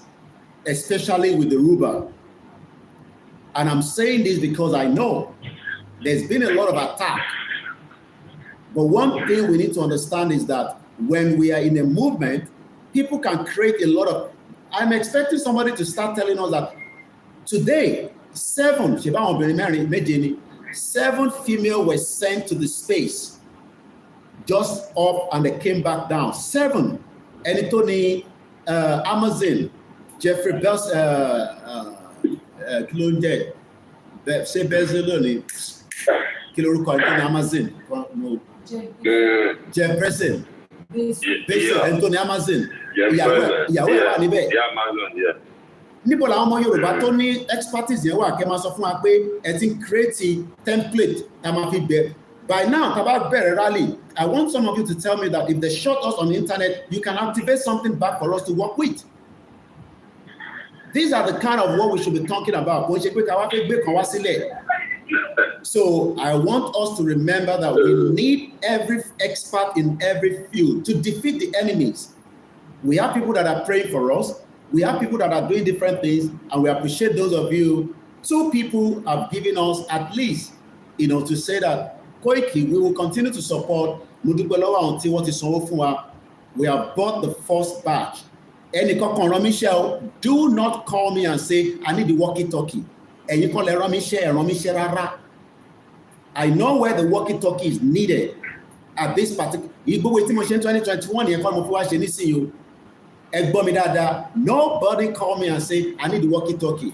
especially with the Yoruba. And I'm saying this because I know there's been a lot of attack. But one thing we need to understand is that when we are in a movement, people can create a lot of... I'm expecting somebody to start telling us that today, 7 females were sent to the space, just up and they came back down. 7. And Tony Amazon, Jeffrey Bells, Kilonde, say Bezzeloni, Kilorukon Amazon, Jefferson, Anthony Amazon. Níbo làwọn ọmọ Yorùbá tó ní expertise yẹn wà kẹ́ máa sọ fún wa pé ẹ ti create template tá máa fi bẹ̀rẹ̀. By now, tá bá bẹ̀rẹ̀ rally, I want some of you to tell me that if they shot us on the internet, you can activate something back for us to work with. These are the kind of what we should be talking about. So I want us to remember that we need every expert in every field to defeat the enemies. We have people that are praying for us. We have people that are doing different things, and we appreciate those of you. 2 people have given us at least, to say that Koiki, we will continue to support. We have bought the first batch. Michelle, do not call me and say, I need the walkie-talkie. And you call it Michelle. I know where the walkie-talkie is needed at this particular... 2021, nobody call me and say, I need the walkie-talkie.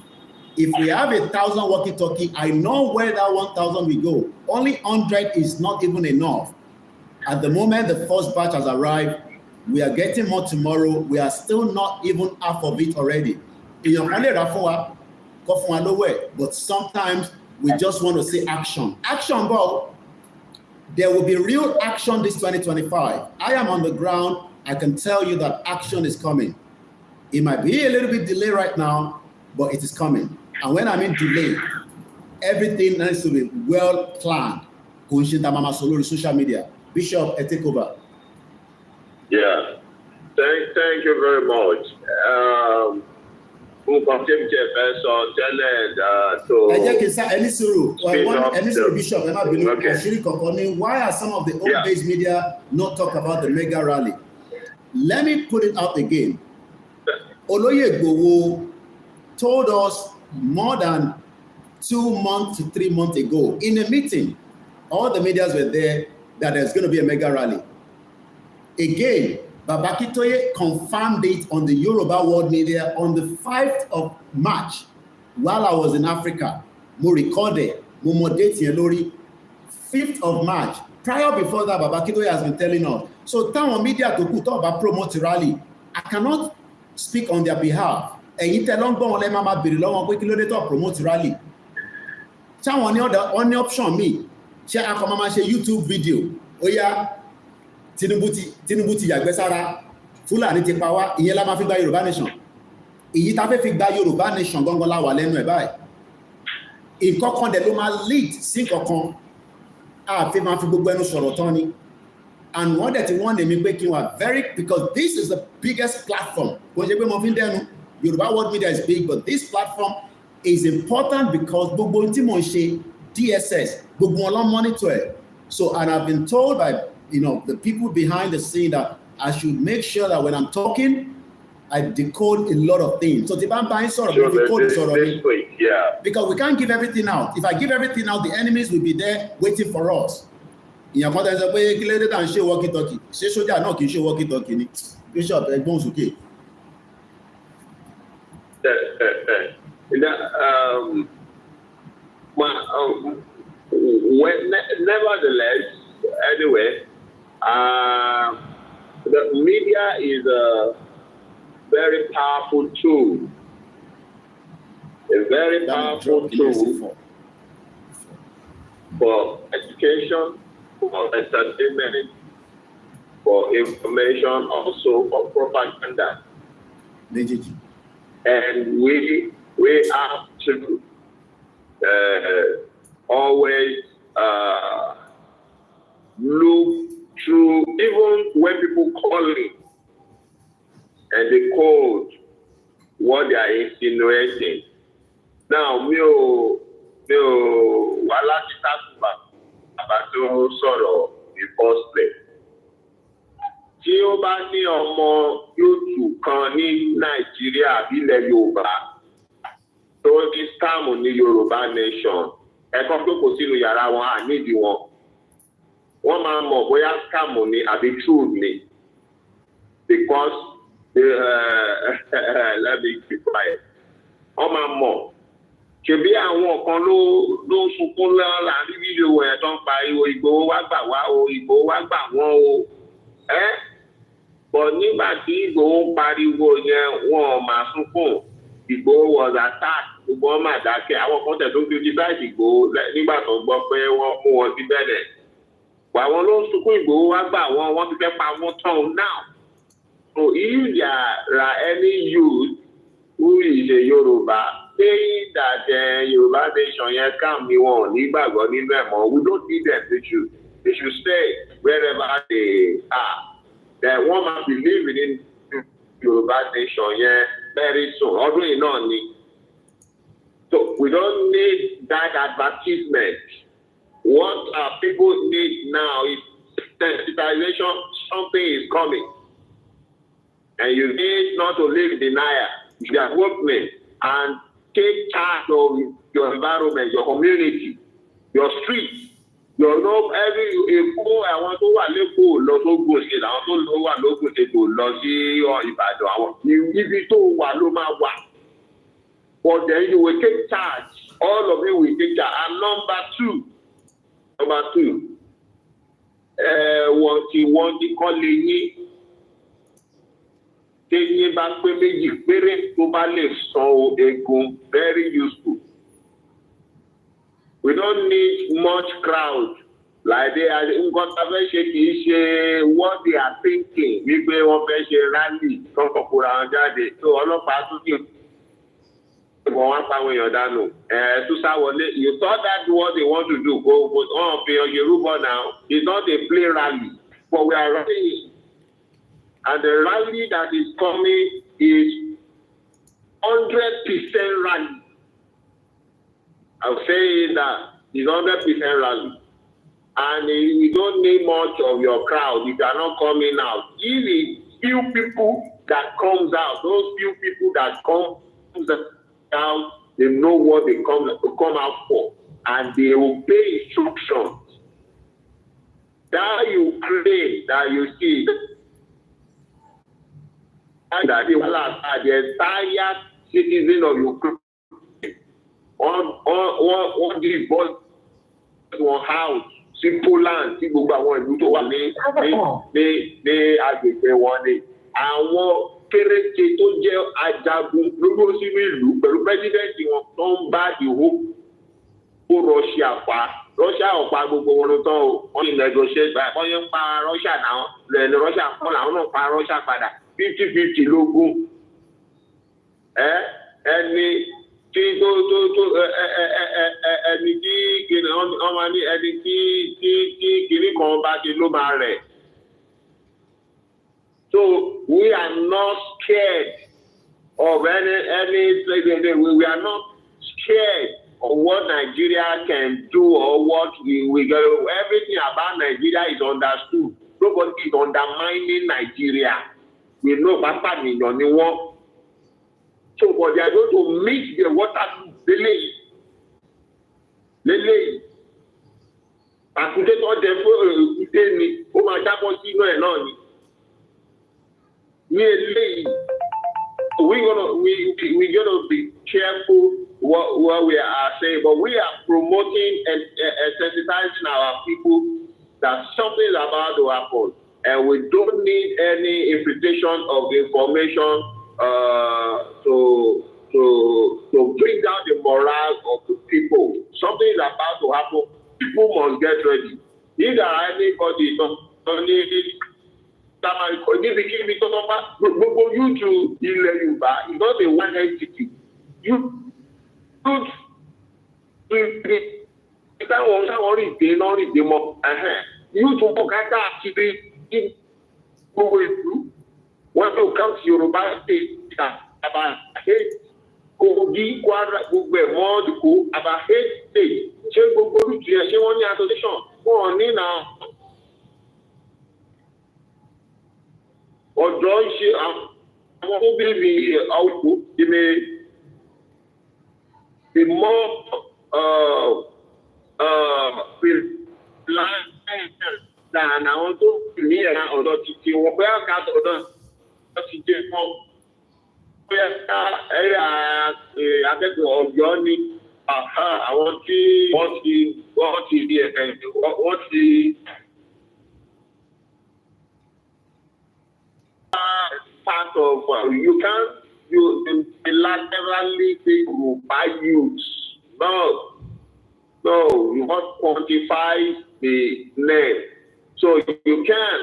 If we have 1,000 walkie-talkie, I know where that 1,000 will go. Only 100 is not even enough. At the moment, the first batch has arrived. We are getting more tomorrow. We are still not even half of it already. But sometimes we just want to say action. Action, bro. There will be real action this 2025. I am on the ground. I can tell you that action is coming. It might be a little bit delayed right now, but it is coming. And when I mean delay, everything needs to be well planned. Social media. Bishop, take over. Yeah. Thank you very much. Bishop, why are some of the old-based media not talk about the mega rally? Let me put it out again. Oloyegbowo told us more than 2 months to 3 months ago in a meeting, all the medias were there, that there's going to be a mega rally. Again, Babakitoye confirmed it on the Yoruba world media on the 5th of March while I was in Africa. Mo recorded, mo modate lórí 5th of March. Prior before that, Babakitoye has been telling us. So táwọn media tó kù tó bá promote rally, I cannot speak on their behalf. Ẹ̀yin tẹ́ lọ ń gbọ́ wọn lẹ́ máa béèrè lọ́wọ́ pé kí ló dé tó promote rally. Táwọn ní option mi, ṣé akọ máa ṣe YouTube video ó yá Tinubu ti yàgbẹ́ sára Fúlàní ti pa wá, ìyẹn la máa fi gba Yorùbá nation. Èyí tá fẹ́ fi gba Yorùbá nation gangan la wà lẹ́nu ẹ̀ báyìí. Nǹkan kan dẹ̀ ló máa lead sí nǹkan kan, àfi máa fi gbogbo ẹnu sọ̀rọ̀ tán ni. And wọ́n dẹ̀ ti wọ́n ní mi pé kí n wà very, because this is the biggest platform. Kò ṣe pé mo fi ń dẹnu, Yorùbá world media is big, but this platform is important because gbogbo tí mo ń ṣe DSS, gbogbo wọn ló monitor ẹ̀. So, and I've been told by, you know, the people behind the scene that I should make sure that when I'm talking, I decode a lot of things. So the because we can't give everything out. If I give everything out, the enemies will be there waiting for us. In your context, and show walkie-talkie. Say soldier no can show walkie-talkie. Bishop, okay. Nevertheless, anyway, the media is a very powerful tool. A very powerful tool for education, for entertainment, for information, also for propaganda. And we have to always look through, even when people call it and they code what they are insinuating. Now, wala kita about to sọ̀rọ̀ in first place. Tí ó bá ní ọmọ YouTube kan ní Nàìjíríà bílẹ̀ Yorùbá tó ní scam ní Yorùbá nation, ẹ̀kọ́ pé kò sínú yàrá wọn à nídìí wọn. Wọ́n máa mọ̀ bóyá scam ní àbí truth ní. Because let me keep quiet. Wọ́n máa mọ̀. Ṣebí àwọn kan ló sunkún láàrin fídíò ẹ̀ tó ń pariwo Ìgbòho wá gbà wá o, Ìgbòho wá gbà wọ́n o. But nígbà tí Ìgbòho ń pariwo yẹn, wọn ò máa sunkún. Ìgbòho was attacked, gbogbo wọn máa dákẹ́. Àwọn kan tẹ̀ tó criticize Ìgbòho nígbà tó gbọ́ pé wọ́n mú wọn sí bẹ̀rẹ̀. Àwọn ló ń sunkún Ìgbòho wá gbà wọ́n ti fẹ́ pa wọ́n tán now. So if there are any youth who is a Yoruba saying that Yoruba nation yẹn calm ni wọn nígbàgbọ́ nínú ẹ̀ mọ́, we don't need them. They should stay wherever they are. Then one must believe in Yoruba nation yẹn very soon. Ọdún yìí náà ni. So we don't need that advertisement. What our people need now is sensitization. Something is coming. And you need not to live in denial. You are working and take charge of your environment, your community, your streets. You know, àwọn tó wà lẹ́kọ̀ọ́ lọ sógun ṣe àwọn tó wà lógun ṣe kò lọ sí Ìbàdàn àwọn ibi tó wà ló máa wà. But then you will take charge. All of you will take charge. And number two, wọ́n ti kọ́ lé yín. Téyín bá pé méjì péré tó bá lè san egun, very useful. We don't need much crowd. Like they are nǹkan tá fẹ́ ṣe kì í ṣe what they are thinking. Wípé wọ́n fẹ́ ṣe rally tó kọ̀kúra wọn jáde. So ọlọ́pàá tún kì í wọ́n pa àwọn èèyàn dànù. Túsá wọlé. You thought that's what they want to do. Go on for your Yoruba now. It's not a play rally. But we are rallying. And the rally that is coming is 100% rally. I'm saying that it's 100% rally. And you don't need much of your crowd if you are not coming out. If it's few people that comes out, those few people that comes out, they know what they come out for. And they obey instructions. That you claim, that you see, and that the entire citizen of Ukraine on the board one house, simple land, tí gbogbo àwọn ìlú tó wà ní agbègbè wọn ni. Àwọn kéréje tó jẹ́ ajagun lórí sínú ìlú pẹ̀lú pẹ́sidẹ́ntì wọn tó ń bá ìhó Russia pa Russia ò pa gbogbo wọn tán o wọ́n ní negotiate báyìí wọ́n yẹn pa Russia náà lẹ́nu Russia kọ́ làwọn náà pa Russia padà 50-50 lógún ẹni tí tó ẹni tí ọmọ ní ẹni tí kìnnì kan bá ti ló máa rẹ̀. So we are not scared of any we are not scared of what Nigeria can do or what we get. Everything about Nigeria is understood. Nobody is undermining Nigeria. We know Papa Nìyàn ni wọ́n. So but they are going to mix the water lélẹ́yìí. Àkùdé tó jẹ fún ìdè ni ó máa jábọ́ sínú ẹ̀ náà ni. We're gonna be careful what we are saying, but we are promoting and sensitizing our people that something is about to happen, and we don't need any infiltration of information to bring down the morale of the people. Something is about to happen. People must get ready. If there are anybody níbikíbi tó tọ́ bá gbogbo YouTube ilẹ̀ Yorùbá is not a one entity. Táwọn rí ìdè náà rí ìdè mọ́ YouTube mọ̀ káàkiri àkiri gbogbo ìlú wọ́n tó count Yorùbá state about 8 Kogi Kwara gbogbo ẹ̀ wọ́n dìkó about 8 states ṣé gbogbo olùtú yẹn ṣé wọ́n ní association wọ́n ní náà. Ọ̀dọ́ ṣe àwọn obìnrin àwùjọ ìmẹ̀ ìmọ̀ than àwọn tó ní ẹ̀ka ọ̀dọ́ títí wọn pé àká ọ̀dọ́ ti jẹ́ fún pé ẹ̀yà akẹ́kọ̀ọ́ Ọ̀yọ́ ni àwọn tí wọ́n ti di ẹ̀ka wọ́n ti. Part of you can't unilaterally say you buy youth. No, you must quantify the name. So you can.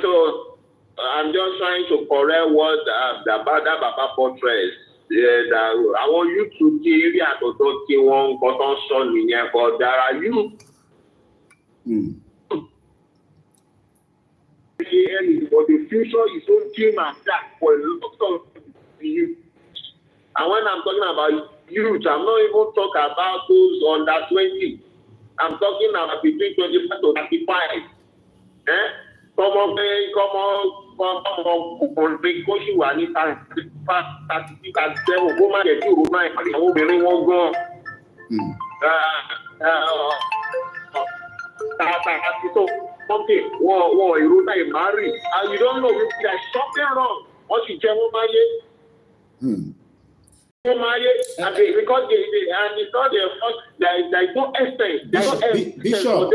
So I'm just trying to correct what the Baba portrays. Àwọn youth to the area àtọ̀tọ̀ tí wọ́n gbọ́dọ̀ sọ nìyẹn, but there are youth. But the future is so dim and dark for a lot of youth. And when I'm talking about youth, I'm not even talking about those under 20. I'm talking about between 25 to 35. Come on, kó sì wà ní 37 kó má jẹ́ kí òun máa ìpàdé àwọn obìnrin wọn gan. Something Yoruba marry and you don't know if there's something wrong. What you tell them, and because and it's not their fault. There's no essence. Bishop,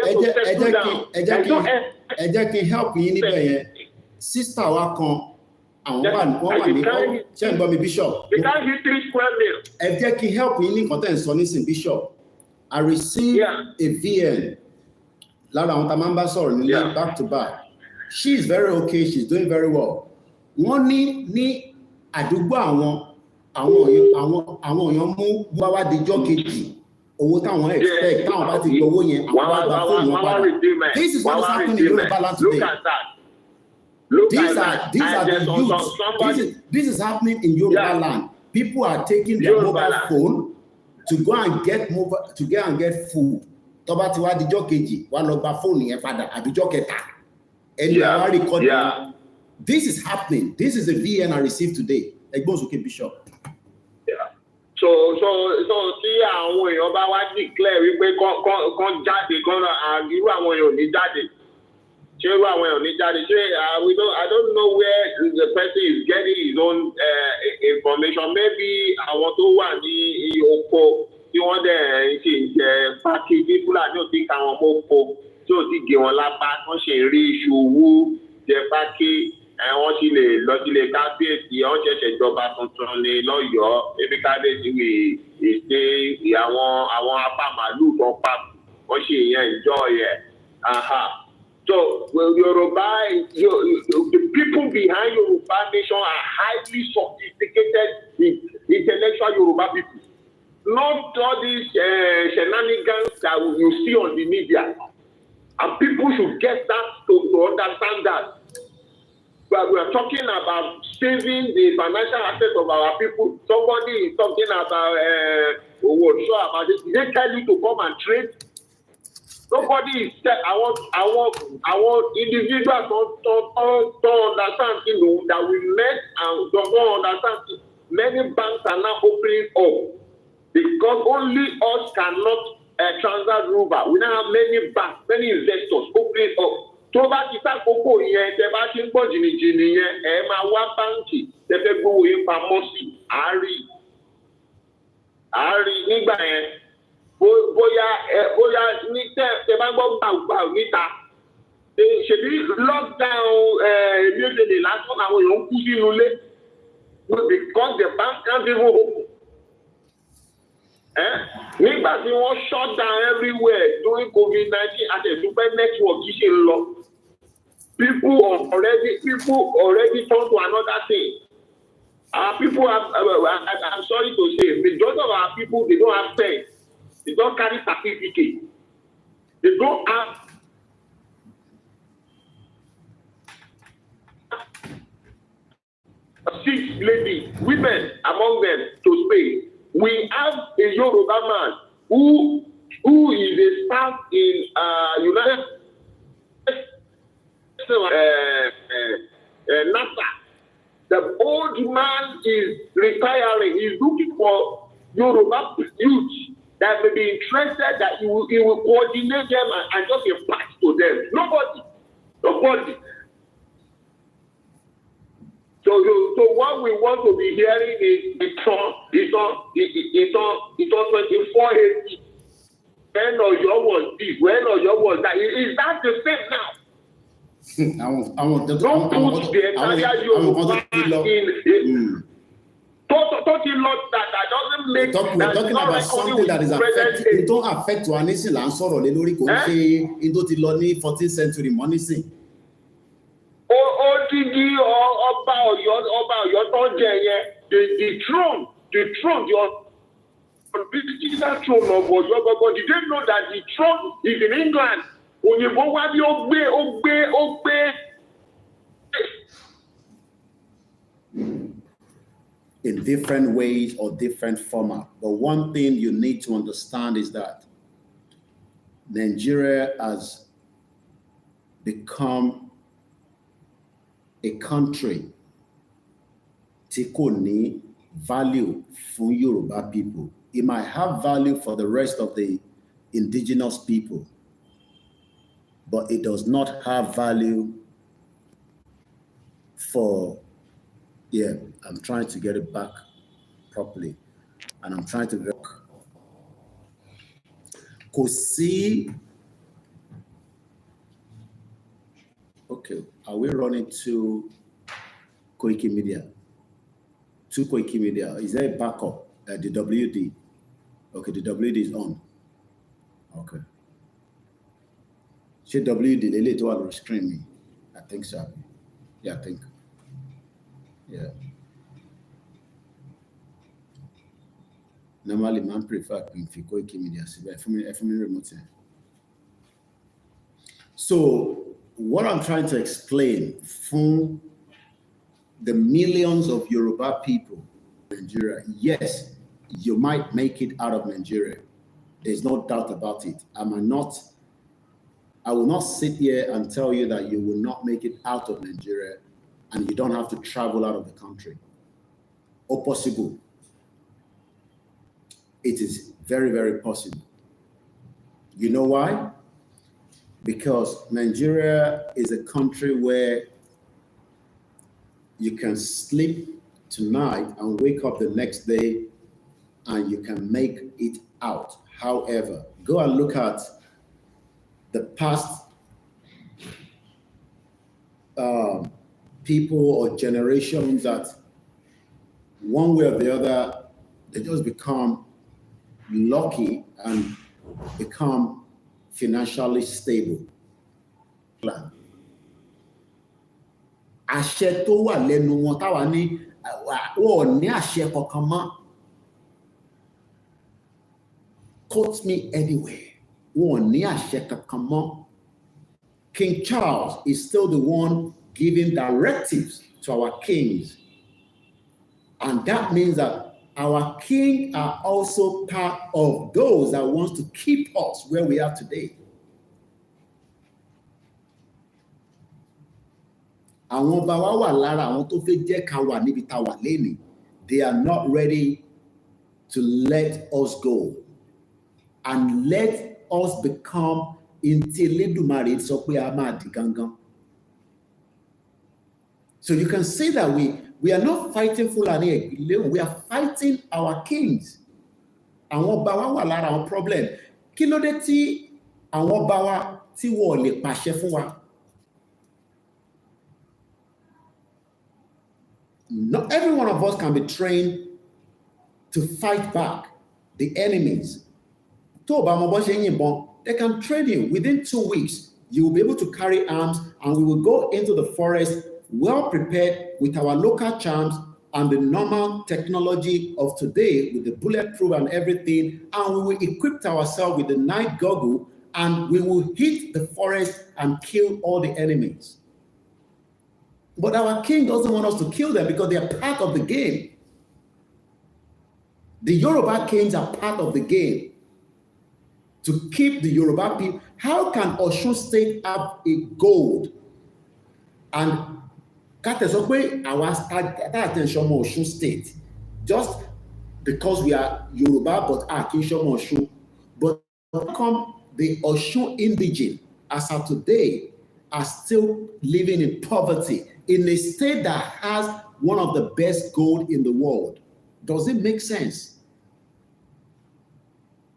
ẹ jẹ́ kí help yín níbẹ̀ yẹn. Sister wa kan àwọn wà ní ṣé ń gbọ́ mi Bishop. They can't hit 3 square meals. Ẹ jẹ́ kí help yín ní nǹkan tẹ́ ń sọ nísìn Bishop. I received a VN. Lára àwọn tá máa ń bá sọ̀rọ̀ nílé back to back. She is very okay, she's doing very well. Wọ́n ní àdúgbò àwọn èèyàn mú wá dijọ́ kejì owó táwọn expect táwọn bá ti gbowó yẹn àwọn bá gba fóònù wọn padà. This is what is happening in Yoruba land today. These are the youth. This is happening in Yoruba land. People are taking their mobile phone to go and get food. Tó bá ti wá dijọ́ kejì wá lọ gba fóònù yẹn padà àbíjọ́ kẹta ẹni àwọn record yẹn. This is happening. This is a VN I received today. Ẹgbọ́n sókè Bishop. So tí àwọn èèyàn bá wá declare wípé kán jáde kán irú àwọn èèyàn ò ní jáde ṣé irú àwọn èèyàn ò ní jáde ṣé I don't know where the person is getting his own information. Maybe àwọn tó wà ní oko tí wọ́n dẹ̀ ṣe ìjẹ́ pákéjì Fúlàní ò ti ka wọn mọ́kò tí ò ti gé wọn lápá wọ́n ṣe rí iṣu owó jẹ páké wọ́n sì lè lọ sílé kábíyèsí wọ́n ṣẹ̀ṣẹ̀ ìjọba tuntun ní lọ́yọ̀ọ́ ebi kábíyèsí wì èsè àwọn apá màálùú kan pa wọ́n ṣe yẹn enjoy ẹ̀. So Yoruba, the people behind Yoruba nation are highly sophisticated, intellectual Yoruba people. Not all these shenanigans that you see on the media. And people should get that to understand that. But we are talking about saving the financial assets of our people. Somebody is talking about this. They tell you to come and trade. Nobody is said. I want individuals don't understand that we met and don't understand. Many banks are now opening up because only us cannot transact Yoruba. We now have many banks, many investors opening up. Tó bá ti sá kókó yẹn, tẹ́ bá ti ń gbọ́ jìnnìjìnnì yẹn, ẹ máa wá báńkì, tẹ́ fẹ́ gbówó yín pamọ́ sí, àárí nígbà yẹn. Bóyá ní tẹ́ bá gbọ́ gbàgbà níta. Ṣèbí lockdown immediately lásán àwọn èèyàn ń kú sínú ilé because the bank can't even open. Nígbà tí wọ́n shut down everywhere during COVID-19 àtẹ̀dúpẹ́ network yìí ṣe ń lọ. People already turn to another thing. Our people have, I'm sorry to say, majority of our people, they don't have sense. They don't carry certificate. They don't have six ladies, women among them to speak. We have a Yoruba man who is a staff in United NASA. The old man is retiring. He's looking for Yoruba youth that may be interested, that he will coordinate them and just impart to them. Nobody. So what we want to be hearing is it's on 2480. When Oyo was this, when Oyo was that. Is that the same now? Don't put the entire Yoruba in talking lot that doesn't make we're talking about something that is affecting. It don't affect to anything and sorrow le lórí kò ṣe into ti lọ ní 14th century money sin. Odidi ọba Ọ̀yọ́ tó jẹ yẹn, the throne, the original throne of Ọ̀yọ́ gbogbo. Did they know that the throne is in England? Òyìnbó wá bí ó gbé. In different ways or different format. But one thing you need to understand is that Nigeria has become a country tí kò ní value for Yoruba people. It might have value for the rest of the indigenous people, but it does not have value for, I'm trying to get it back properly, and I'm trying to work. Kò sí. Okay, are we running to Koikimedia? To Koikimedia, is there a backup? The WD. Okay, the WD is on. Okay. Should WD lele to all screen me? I think so. Yeah, I think. Yeah. Normally, man prefer Koikimedia. So, what I'm trying to explain from the millions of Yoruba people in Nigeria, yes, you might make it out of Nigeria. There's no doubt about it. I will not sit here and tell you that you will not make it out of Nigeria and you don't have to travel out of the country. Or possible. It is very, very possible. You know why? Because Nigeria is a country where you can sleep tonight and wake up the next day and you can make it out. However, go and look at the past people or generations that one way or the other, they just become lucky and become financially stable. Àṣẹ tó wà lẹ́nu wọn táwa ní wọ́n ní àṣẹ kankan mọ́. Quote me anywhere. Wọ́n ní àṣẹ kankan mọ́. King Charles is still the one giving directives to our kings. And that means that our king are also part of those that wants to keep us where we are today. Àwọn ọba wa wà lára àwọn tó fẹ́ jẹ́ ká wà níbi tá wà lénìí. They are not ready to let us go and let us become until Elédùmarè sọ pé a máa di gangan. So you can see that we are not fighting Fulani Egile, we are fighting our kings. Àwọn ọba wa wà lára àwọn problem. Kí ló dé tí àwọn ọba wa tí wọ́n lè pàṣẹ fún wa? Not every one of us can be trained to fight back the enemies. Tó bá mọ bó ṣe yìnbọn, they can train you. Within 2 weeks, you will be able to carry arms, and we will go into the forest well prepared with our local charms and the normal technology of today with the bulletproof and everything, and we will equip ourselves with the night goggle, and we will hit the forest and kill all the enemies. But our king doesn't want us to kill them because they are part of the game. The Yoruba kings are part of the game. To keep the Yoruba people, how can Osun State have a gold? And our Osun State, just because we are Yoruba, but Osun. But how come the Osun indigene, as of today, are still living in poverty in a state that has one of the best gold in the world? Does it make sense?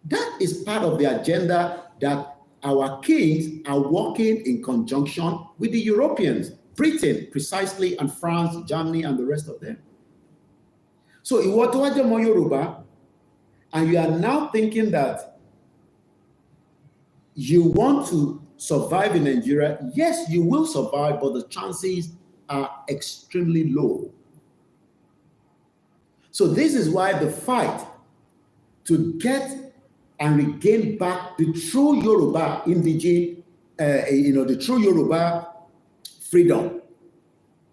That is part of the agenda that our kings are working in conjunction with the Europeans, Britain precisely, and France, Germany, and the rest of them. So ìwọ tó wá jẹ́ ọmọ Yorùbá, and you are now thinking that you want to survive in Nigeria. Yes, you will survive, but the chances are extremely low. So this is why the fight to get and regain back the true Yoruba indigene, the true Yoruba freedom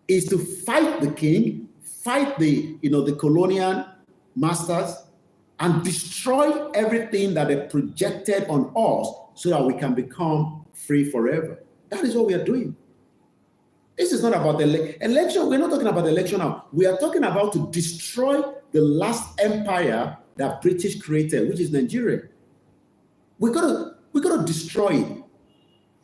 is to fight the king, fight the colonial masters, and destroy everything that they projected on us so that we can become free forever. That is what we are doing. This is not about the election. We're not talking about the election now. We are talking about to destroy the last empire that British created, which is Nigeria. We gotta destroy it.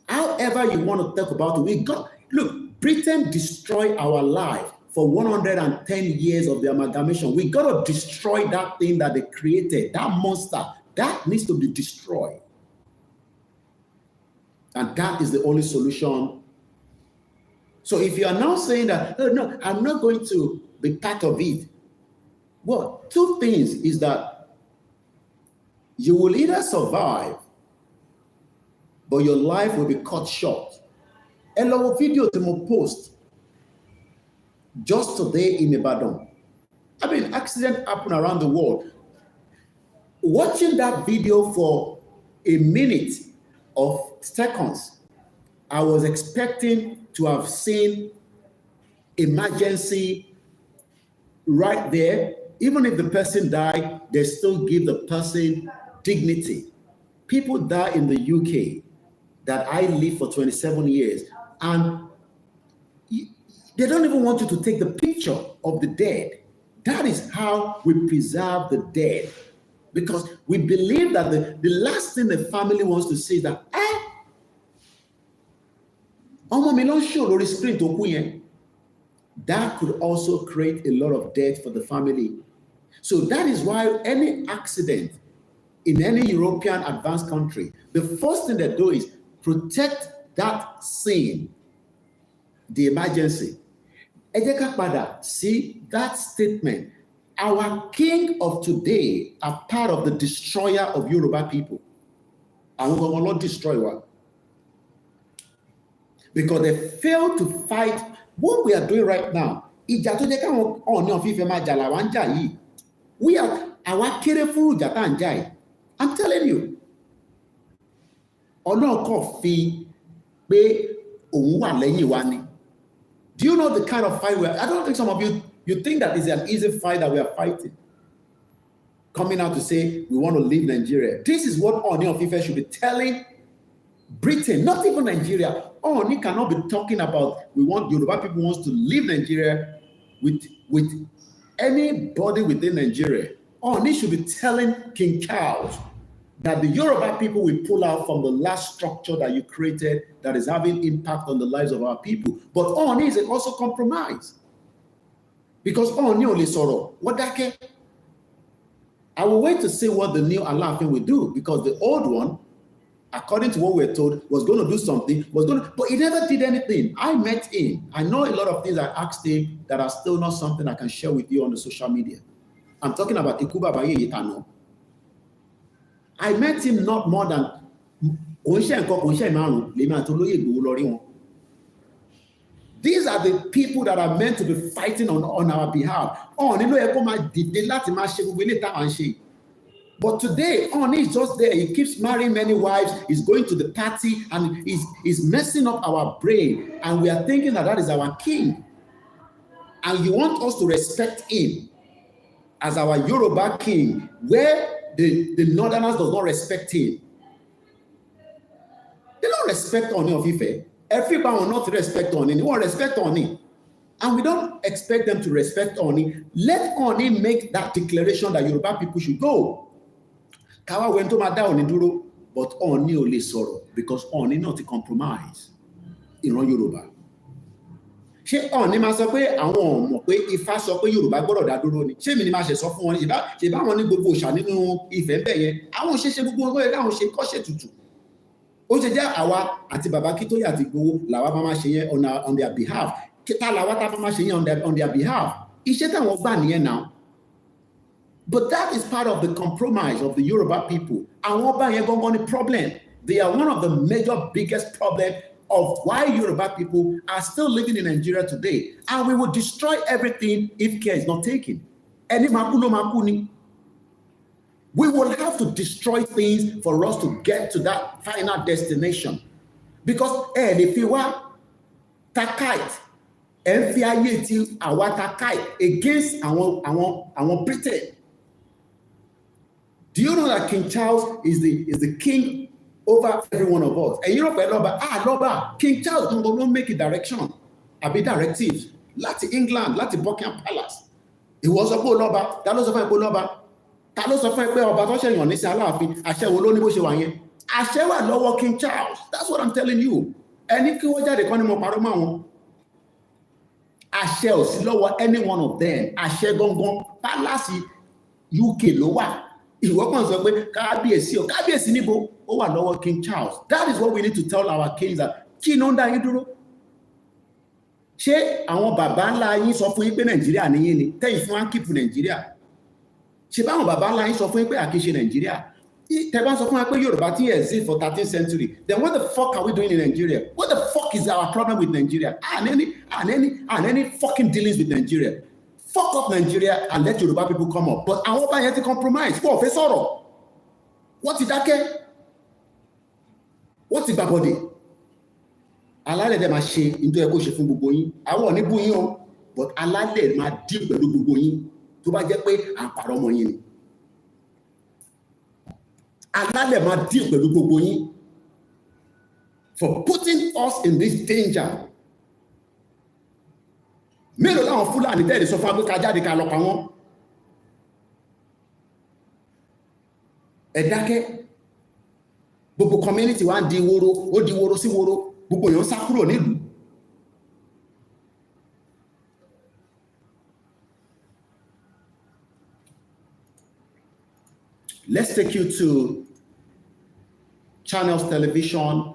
However you want to talk about it, look, Britain destroyed our life for 110 years of the amalgamation. We gotta destroy that thing that they created, that monster, that needs to be destroyed. And that is the only solution. So if you are now saying that, oh, no, I'm not going to be part of it. Well, two things is that you will either survive, but your life will be cut short. A lot of video to post just today in Ibadan. I mean, accident happen around the world. Watching that video for a minute of seconds, I was expecting to have seen emergency right there. Even if the person died, they still give the person dignity. People die in the UK that I lived for 27 years, and they don't even want you to take the picture of the dead. That is how we preserve the dead, because we believe that the last thing the family wants to see is that, that could also create a lot of death for the family. So that is why any accident in any European advanced country, the first thing they do is protect that scene, the emergency. See that statement. Our king of today are part of the destroyer of Yoruba people. àwọn gangan ló destroy wa. Because they fail to fight what we are doing right now. Ìjà tó jẹ́ káwọn Ọọ̀ni of Ifẹ̀ máa jà làwa ń jà yìí. Àwa kéré fún ìjà tá à ń jà yìí. I'm telling you. Ọlọ́run kàn fi pé òun wà lẹ́yìn wa ni. Do you know the kind of fight we are? I don't think some of you think that is an easy fight that we are fighting. Coming out to say we want to leave Nigeria. This is what Ọọ̀ni of Ifẹ̀ should be telling Britain, not even Nigeria. Ọọ̀ni cannot be talking about Yoruba people wants to leave Nigeria with anybody within Nigeria. Ọọ̀ni should be telling King Charles that the Yoruba people will pull out from the last structure that you created that is having impact on the lives of our people. But Ọọ̀ni is also compromised. Because Ọọ̀ni only sorrow. What that can? I will wait to see what the new Aláàfin will do, because the old one, according to what we're told, was going to do something, but he never did anything. I met him. I know a lot of things I asked him that are still not something I can share with you on the social media. I'm talking about Ikuba Baye Yitano. I met him not more than these are the people that are meant to be fighting on our behalf. But today, Ọọ̀ni is just there. He keeps marrying many wives. He's going to the party and he's messing up our brain. And we are thinking that is our king. And you want us to respect him as our Yoruba king, where the Northerners does not respect him. They don't respect Ọọ̀ni of Ifẹ̀. Everybody will not respect Ọọ̀ni. They won't respect Ọọ̀ni. And we don't expect them to respect Ọọ̀ni. Let Ọọ̀ni make that declaration that Yoruba people should go. Kawa went to Mada Ọọ̀ni dúró, but Ọọ̀ni ò lè sọ̀rọ̀ because Ọọ̀ni not to compromise. Ìran Yoruba. Ṣé Ọọ̀ni máa sọ pé àwọn mọ̀ pé Ifá sọ pé Yorùbá gbọ́dọ̀ dá dúró ni? Ṣé mi ni máa ṣe sọ fún wọn? Ṣé bá wọn ní gbogbo òòṣà nínú Ifẹ̀ bẹ́ẹ̀ yẹn? Àwọn òṣèṣe gbogbo ọgbọ́n yẹn káwọn ṣe kọ́ṣẹ́ tutù. Ó ṣe jẹ́ àwa àti bàbá Akíntóyè àti Ìgbòho làwa máa ṣe yẹn on their behalf. Kíta làwa tá a máa ṣe yẹn on their behalf. Iṣẹ́ táwọn gbà nìyẹn náà. But that is part of the compromise of the Yoruba people. Àwọn ọba yẹn gangan ni problem. They are one of the major biggest problems of why Yoruba people are still living in Nigeria today. And we will destroy everything if care is not taken. Ẹni máa kú ló máa kú ni. We will have to destroy things for us to get to that final destination. Because if you are takite, if you are takite against our Britain. Do you know that King Charles is the king over every one of us? And you know, Loba, King Charles don't make a direction, a bit directives. Láti England, láti Buckingham Palace. It was a good Loba, that was a good Loba. Ta ló sọ fún ẹ pé ọba tó ṣẹ̀yàn ní sí Aláàfin àṣẹ wo ló ní bó ṣe wà yẹn? Àṣẹ wà lọ́wọ́ King Charles. That's what I'm telling you. Ẹni kí wọ́n jáde kan ní mo parọ́ mọ́ wọn. Àṣẹ ò sí lọ́wọ́ any one of them. Àṣẹ gangan pálásì UK ló wà. Ìwọ kàn sọ pé kábíyèsí níbo ó wà lọ́wọ́ King Charles. That is what we need to tell our kings that kí ló ń dá yín dúró. Ṣé àwọn bàbá ńlá yín sọ fún yín pé Nàìjíríà níyín ni? Tẹ́yìn fún wa ń kíìpù Nàìjíríà. Ṣé báwọn bàbá ńlá yín sọ fún yín pé àkíṣe Nàìjíríà? Tẹ́ bá sọ fún wa pé Yorùbá ti exist for 13th century, then what the fuck are we doing in Nigeria? What the fuck is our problem with Nigeria? And any fucking dealings with Nigeria? Fuck up Nigeria and let Yoruba people come up. But àwọn ọba yẹn ti compromise. Wọ́n fẹ́ sọ̀rọ̀. Wọ́n ti dákẹ́. Wọ́n ti gbàbọ̀dẹ̀. Alálẹ̀ dẹ̀ máa ṣe nítorí ẹ kó ṣe fún gbogbo yín. Àwọn ò ní bú yín o, but alálẹ̀ máa dí pẹ̀lú gbogbo yín. Tó bá jẹ́ pé àpàrọ̀ ọmọ yín ni. Alálẹ̀ máa deal pẹ̀lú gbogbo yín for putting us in this danger. Mélòó láwọn Fúlàní tẹ́lẹ̀ sọ fún agbéka jáde ká lọ pa wọ́n. Ẹ dákẹ́. Gbogbo community wa ń di woro, ó di woro sí woro. Gbogbo èèyàn sá kúrò nílùú. Let's take you to Channels Television,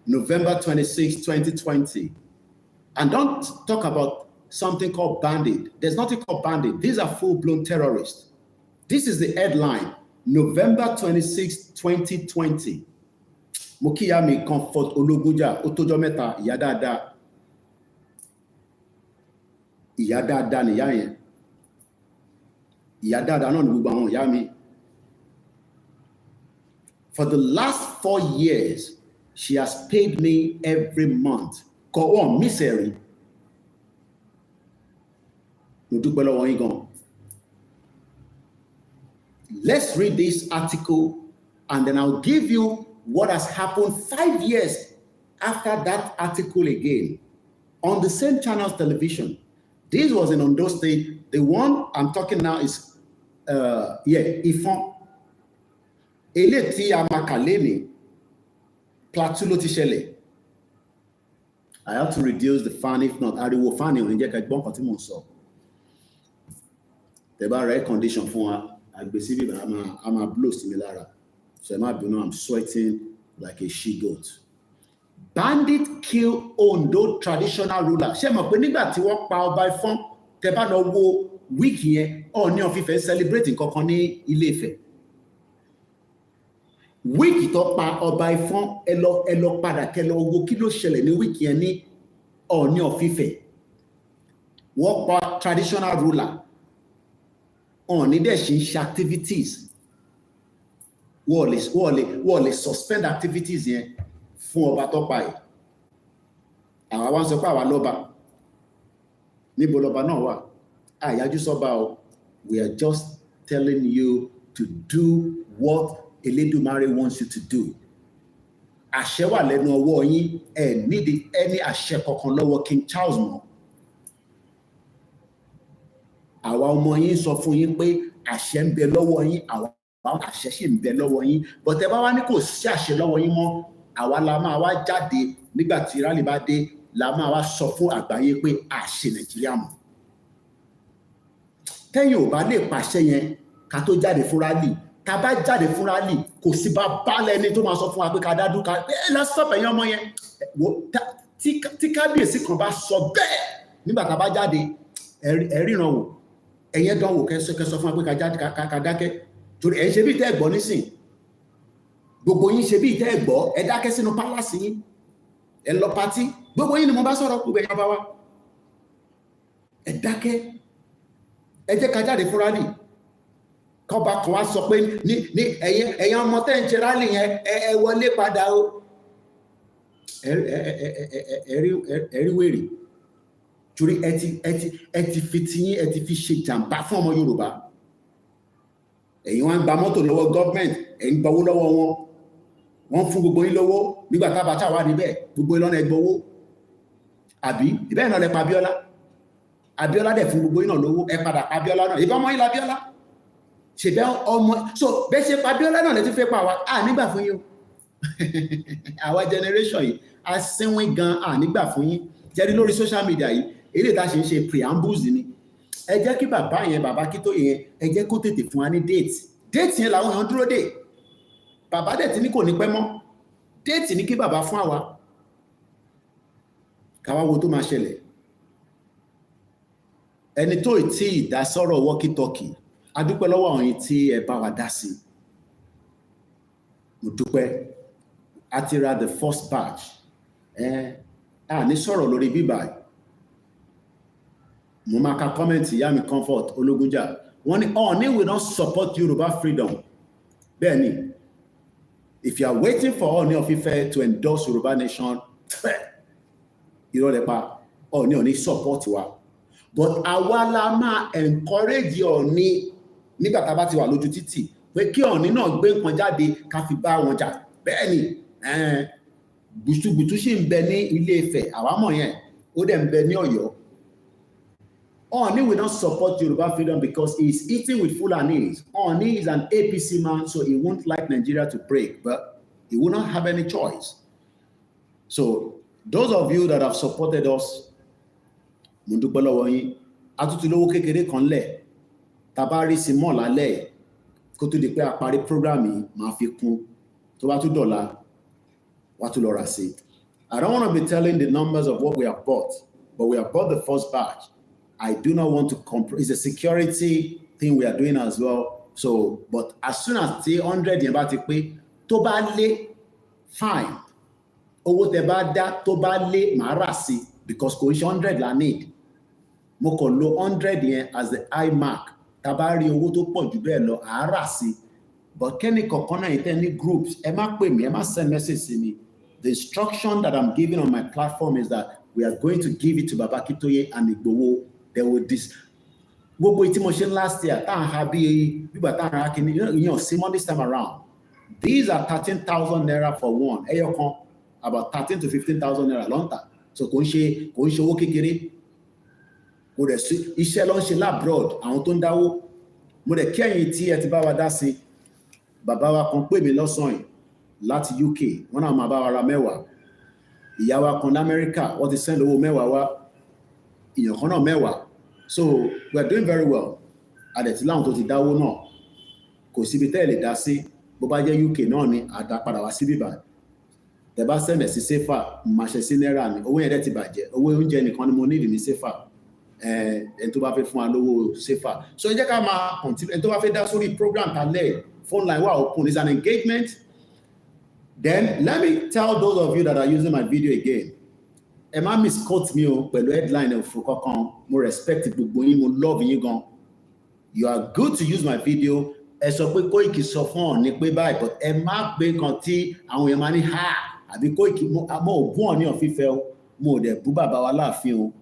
November 26, 2020. And don't talk about something called bandit. There's nothing called bandit. These are full-blown terrorists. This is the headline, November 26, 2020. mo kí ìyá mi Comfort Ológunjà ó tójọ́ mẹ́ta, ìyá dáadáa nìyá yẹn, ìyá dáadáa náà ní gbogbo àwọn ìyá mi. For the last 4 years she has paid me every month. Kò wọ́n mísẹ̀rì. Mo dúpẹ́ lọ́wọ́ yín gan. Let's read this article and then I'll give you what has happened 5 years after that article again on the same channel's television. This was in Ondo State. The one I'm talking now is Ifon. Ele tí a máa kà lénìí, Plateau ló ti ṣẹlẹ̀. I have to reduce the fan, if not ariwo fan ò ní jẹ́ ká gbọ́ nǹkan tí mò ń sọ. Tẹ́ bá air condition fún wa, àgbèsí bíbá a máa blow sí mi lára. So ẹ má bínú, I'm sweating like a she-goat. Bandit kill Ondo traditional ruler. Ṣé mọ̀ pé nígbà tí wọ́n pa ọba Ifọ̀n, tẹ́ bá lọ wo wíìkì yẹn, Ọọ̀ni of Ifẹ̀ celebrate nǹkan kan ní Ilé Ifẹ̀. Wíìkì tó pa ọba Ifọ̀n, ẹ lọ padà kẹ́ lọ wo kí ló ṣẹlẹ̀ ní wíìkì yẹn ní Ọọ̀ni of Ifẹ̀. Wọ́n pa traditional ruler. Ọọ̀ni dẹ̀ ṣe ń ṣe activities. Wọ́n lè suspend activities yẹn fún ọba tó pa yìí. Àwa wá ń sọ pé àwa lọ́ba. Níbo lọ́ba náà wà? Àyájú sọ́ba o. We are just telling you to do what Elédùmarè wants you to do. Àṣẹ wà lẹ́nu ọwọ́ yín, ẹ nídìí ẹni àṣẹ kankan lọ́wọ́ King Charles mọ́. Àwa ọmọ yín sọ fún yín pé àṣẹ ń bẹ lọ́wọ́ yín, àwa àṣẹ sì ń bẹ lọ́wọ́ yín. But ẹ bá wá ní kò sí àṣẹ lọ́wọ́ yín mọ́, àwa la máa wá jáde nígbà tí rally bá dé, la máa wá sọ fún àgbáyé pé àṣẹ Nàìjíríà mọ́. Tẹ́yìn ò bá lè pàṣẹ yẹn ká tó jáde fún rally, ká bá jáde fún rally kò sí bá bálẹ̀ ẹni tó máa sọ fún wa pé ká dádú ká lọ stop ẹ̀yìn ọmọ yẹn. Tí kábíyèsí kan bá sọ bẹ́ẹ̀ nígbà tá bá jáde, ẹ ríran wò, ẹ̀yẹn dán wò kẹ́ sọ fún wa pé ká jáde ká dákẹ́. Torí ẹ̀ ń ṣe bí ìtẹ́ ẹ̀gbọ́ nísìn, gbogbo yín ṣe bí ìtẹ́ ẹ̀gbọ́, ẹ dákẹ́ sínú pálásì yín, ẹ lọ pátí, gbogbo yín ni mo bá sọ̀rọ̀ gbogbo ẹ̀yà bá wá, ẹ dákẹ́, ẹ jẹ́ ká jáde fún rally. Kọ́ba kan wá sọ pé ní ẹ̀yin ọmọ tẹ́ ń ṣe rally yẹn ẹ wọlé padà o. Ẹ̀rí wèrè. Torí ẹ ti fi tiyín, ẹ ti fi ṣe jàǹbá fún ọmọ Yorùbá. Ẹ̀yin wá ń gba mọ́tò lọ́wọ́ government, ẹ̀ ń gbowó lọ́wọ́ wọn. Wọ́n fún gbogbo yín lówó nígbà tá a bá ṣà wá níbẹ̀, gbogbo yín lọ́nà ẹ gbowó. Àbí ìbẹ́ẹ̀ náà lẹ pa Abíọ́lá. Abíọ́lá dẹ̀ fún gbogbo yín náà lówó, ẹ padà pa Abíọ́lá náà. Ìbá ọmọ yín la Abíọ́lá. Ṣèbẹ́ ọmọ, so bẹ́ẹ̀ ṣe pa Abíọ́lá náà lẹ ti fẹ́ pa àwa, nígbà fún yín o. Àwa generation yìí, a sínwín gan, nígbà fún yín. Jẹ́rí lórí social media yìí, èyí tá ṣe ń ṣe preambles ni. Ẹ jẹ́ kí bàbá yẹn, bàbá Akíntóyè yẹn, ẹ jẹ́ kó tètè fún wa ní date yẹn làwọn èèyàn dúró dè. Bàbá dẹ̀ ti ní kò ní pẹ́ mọ́, date ní kí bàbá fún àwa, káwá wo tó máa ṣẹlẹ̀. Ẹni tó tí ìdásọ́rọ̀ walkie-talkie, a dúpẹ́ lọ́wọ́ àwọn yìí tí ẹ bá wa dá sí. Mo dúpẹ́, a ti ra the first batch. Ní sọ̀rọ̀ lórí bíbá. Mo máa ka comment ìyá mi Comfort Ológunjà. Wọ́n ní Ọọ̀ni will not support Yoruba freedom. Bẹ́ẹ̀ni, if you are waiting for Ọọ̀ni of Ife to endorse Yoruba nation, ìrọ̀lẹ́pa Ọọ̀ni ò ní support wa. But àwa la máa encourage Ọọ̀ni nígbà tá a bá ti wà lójú títì pé kí Ọọ̀ni náà gbé nǹkan jáde ká fi bá wọn jà. Bẹ́ẹ̀ni, gbùtùgbùtù sì ń bẹ ní Ilé Ifẹ̀, àwa mọ̀ yẹn, ó dẹ̀ ń bẹ ní Ọ̀yọ́. Ọọ̀ni will not support Yoruba freedom because he is eating with Fulanis. Ọọ̀ni is an APC man, so he won't like Nigeria to break, but he will not have any choice. So those of you that have supported us, mo dúpẹ́ lọ́wọ́ yín. A tún ti lówó kékeré kan lẹ̀, tá bá rí sí mọ́ lálẹ́ kó tó di pé a parí program yìí, máa fi kún. Tó bá tún dọ̀la, wá tún lọ rà sí. I don't want to be telling the numbers of what we have bought, but we have bought the first batch. I do not want to compromise. It's a security thing we are doing as well. So, but as soon as the 100 yẹn bá ti pé, tó bá lé fine. Owó tẹ́ bá dá tó bá lé màá rà sí because kò ń ṣe 100 la need. Mo kàn lo 100 yẹn as the high mark. Tá bá rí owó tó pọ̀ jù bẹ́ẹ̀ lọ, à á rà sí. But kẹ́ni kọ̀ọ̀kan náà yìí ní groups, ẹ má pè mí, ẹ má send message sí mi. The instruction that I'm giving on my platform is that we are going to give it to Baba Akintoye and Igboho. They will gbogbo tí mo ṣe last year, tá à ń ha bí bíbà tá à ń ha kí ni, you know, same on this time around. These are 13,000 naira for one. Ẹyọ kan, about 13 to 15,000 naira lọ́ntà. So kò ń ṣe owó kékeré. Mo dẹ̀ sí iṣẹ́ ló ń ṣe labroad, àwọn tó ń dáwó. Mo dẹ̀ kẹ́yìn tí ẹ ti bá wa dá sí. Bàbá wa kan pè mí lọ́sàn-án yìí láti UK, wọ́n náà máa bá wa ra mẹ́wàá. Ìyá wa kan ní Amẹ́ríkà, wọ́n ti send owó mẹ́wàá wá. Ìyàn kan náà mẹ́wàá. So we are doing very well. Àdẹ̀tí láwọn tó ti dáwó náà. Kò síbi tẹ́ ẹ lè dá sí. Bó bá jẹ́ UK náà ni àdá padà wá sí bíbá. Tẹ́ bá send ẹ̀ sí SEFA, máa ṣe sí náírà ni. Owó yẹn dẹ̀ ti bàjẹ́. Owó oúnjẹ nìkan ni mo need ní SEFA. Ẹni tó bá fẹ́ fún wa lówó SEFA. So ẹ jẹ́ ká máa continue. Ẹni tó bá fẹ́ dá sórí program tálẹ̀, phone line wà open. It's an engagement. Then let me tell those of you that are using my video again. Ẹ má misquote mi o pẹ̀lú headline òfò kankan. Mo respect gbogbo yín, mo love yín gan. You are good to use my video. Ẹ sọ pé Koiki sọ fún ọ ní pé báyìí, but ẹ má gbé kan tí àwọn èèyàn máa ní ha àbí Koiki mo ò bú ọ ní ọ̀fífẹ́ o, mo ò dẹ̀ bú bàbá wa láàfin o.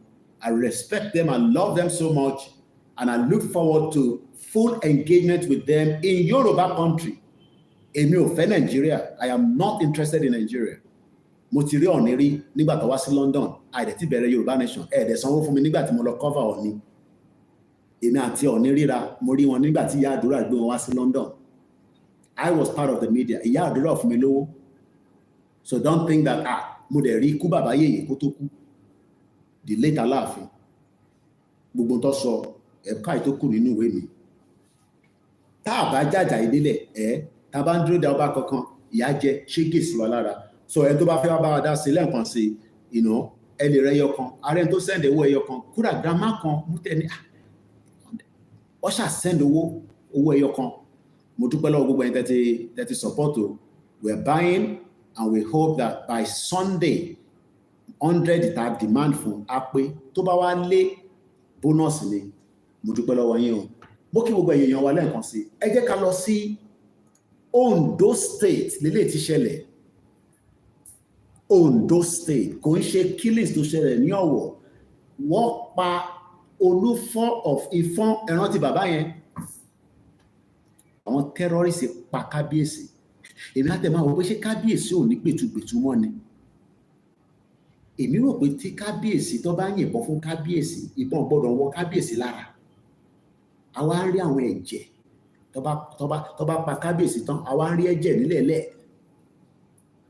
I respect them, I love them so much, and I look forward to full engagement with them in Yoruba country. Èmi ò fẹ́ Nigeria. I am not interested in Nigeria. Mo ti rí Ọ̀ọ̀ni rí nígbà tó wá sí London. Àìdẹ̀ ti bẹ̀rẹ̀ Yorùbá nation. Ẹ̀ẹ́dẹ̀ sanwó fún mi nígbà tí mo lọ cover Ọ̀ọ̀ni. Èmi àti Ọ̀ọ̀ni ríra, mo rí wọn nígbà tí Ìyá Àdúrà gbé wọn wá sí London. I was part of the media. Ìyá Àdúrà fún mi lówó. So don't think that mo dẹ̀ rí ikú bàbá yèyè kó tó kú. The late Aláàfin. Gbogbo tó sọ ẹ̀ka ètò kù nínú ìwé mi. Tá a bá jàjà ìdílẹ̀ tá a bá ń dúró de ọba kankan, ìyá jẹ ṣégè sí wa lára. So ẹni tó bá fẹ́ wá bá wa dá sí lẹ́ẹ̀kan sí, ẹ lè rẹ ẹyọ kan. Ààrẹ tó send owó ẹyọ kan, kúrà grandma kan mú tẹ́ ní ọ ṣà send owó ẹyọ kan. Mo dúpẹ́ lọ́wọ́ gbogbo ẹni tẹ́tí support o. We are buying and we hope that by Sunday 100 tá demand fún apé tó bá wá lé bonus ni. Mo dúpẹ́ lọ́wọ́ yín o. Mo kí gbogbo èèyàn wa lẹ́ẹ̀kan sí. Ẹ jẹ́ ká lọ sí Ondo State lélẹ̀ tí ṣẹlẹ̀. Ondo State kò ń ṣe killings tó ṣẹlẹ̀ ní Ọ̀wọ̀. Wọ́n pa Olúfọ́n of Ifọ̀n, ẹran ti bàbá yẹn. Àwọn terrorists pa kábíyèsí. Èmi láti máa wọ pé ṣé kábíyèsí ò ní gbẹ̀tugbẹ̀tu mọ́ ni. Èmi rò pé tí kábíyèsí tó bá yìnbọn fún kábíyèsí, ìbọn gbọ́dọ̀ wọ kábíyèsí lára. Àwa ń rí àwọn ẹ̀jẹ̀ tó bá pa kábíyèsí tán, àwa ń rí ẹ̀jẹ̀ nílẹ̀ẹ́lẹ̀.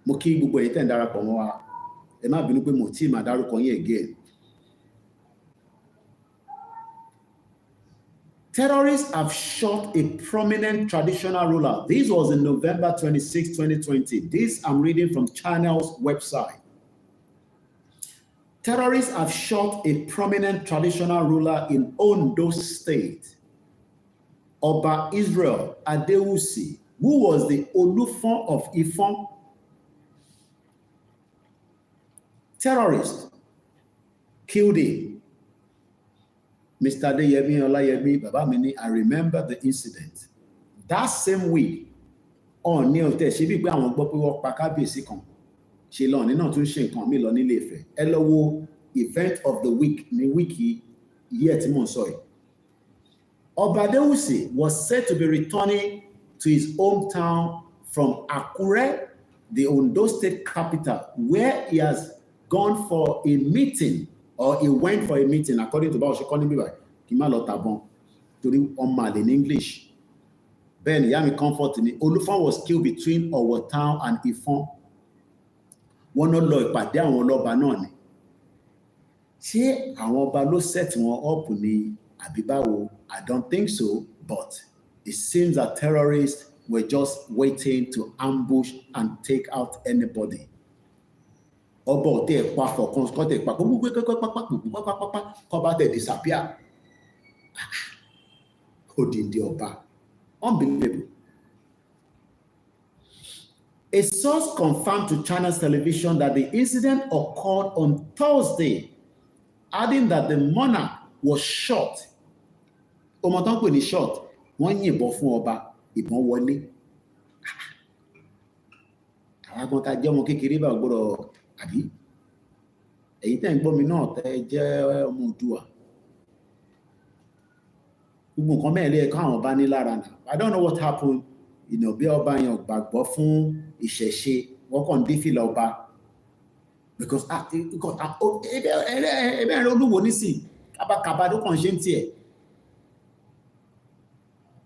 Mo kí gbogbo ẹ̀yin tẹ́ ń darapọ̀ mọ́ wa. Ẹ má bínú pé mo tí máa dárúkọ yín again. Terrorists have shot a prominent traditional ruler. This was in November 26, 2020. This I'm reading from Channel's website. Terrorists have shot a prominent traditional ruler in Ondo State, Oba Israel Adewusi, who was the Olúfọ́n of Ifọ̀n. Terrorists killed him. Mr. Adeyemi Olayemi, Baba Mini, I remember the incident. That same week, Ọọ̀ni ọ̀tẹ̀ ṣe bí pé àwọn gbọ́ pé wọ́n pa kábíyèsí kan. Ṣe lọ́ọ̀ni náà tún ṣe nǹkan mi lọ nílé Ifẹ̀. Ẹ lọ wo event of the week ní wíìkì yìí tí mò ń sọ yìí. Oba Adewusi was said to be returning to his hometown from Akure, the Ondo State capital, where he has gone for a meeting, or he went for a meeting, according to Bawo Shekoni Bibai. Kima lo tabon, torí ọmọ àlè in English. Ben Yami Comfort ni Olúfọ́n was killed between Ọ̀wọ̀ town and Ifọ̀n. Wọ́n náà lọ ìpàdé àwọn ọlọ́ba náà ni. Ṣé àwọn ọba ló set wọn up ni àbí báwo? I don't think so, but it seems that terrorists were just waiting to ambush and take out anybody. Ọba ọ̀tẹ̀ pa fọ̀kan kọ́tẹ̀ pa gbogbo kọ́ba tẹ̀ disappear. Odindi ọba. Unbelievable. A source confirmed to China's television that the incident occurred on Thursday, adding that the monarch was shot. Ọmọ tán pè ní shot, wọ́n yìnbọn fún ọba, ìbọn wọlé. Àwọn agbọn ta jẹ́ ọmọ kékeré bá gbọ́dọ̀ àbí. Èyí tẹ́ ń gbọ́ mi náà tẹ́ jẹ́ ọmọ Oòduà. Gbogbo nǹkan mẹ́rin ẹ̀ka àwọn ọba ní lára náà. I don't know what happened. Bí ọba yẹn gbàgbọ́ fún ìṣẹ̀ṣe, wọ́n kàn dé fìlà ọba. Because ẹ̀rẹ́ olúwo nísìn, kábàkàbà ló kàn ṣe ń tiẹ̀.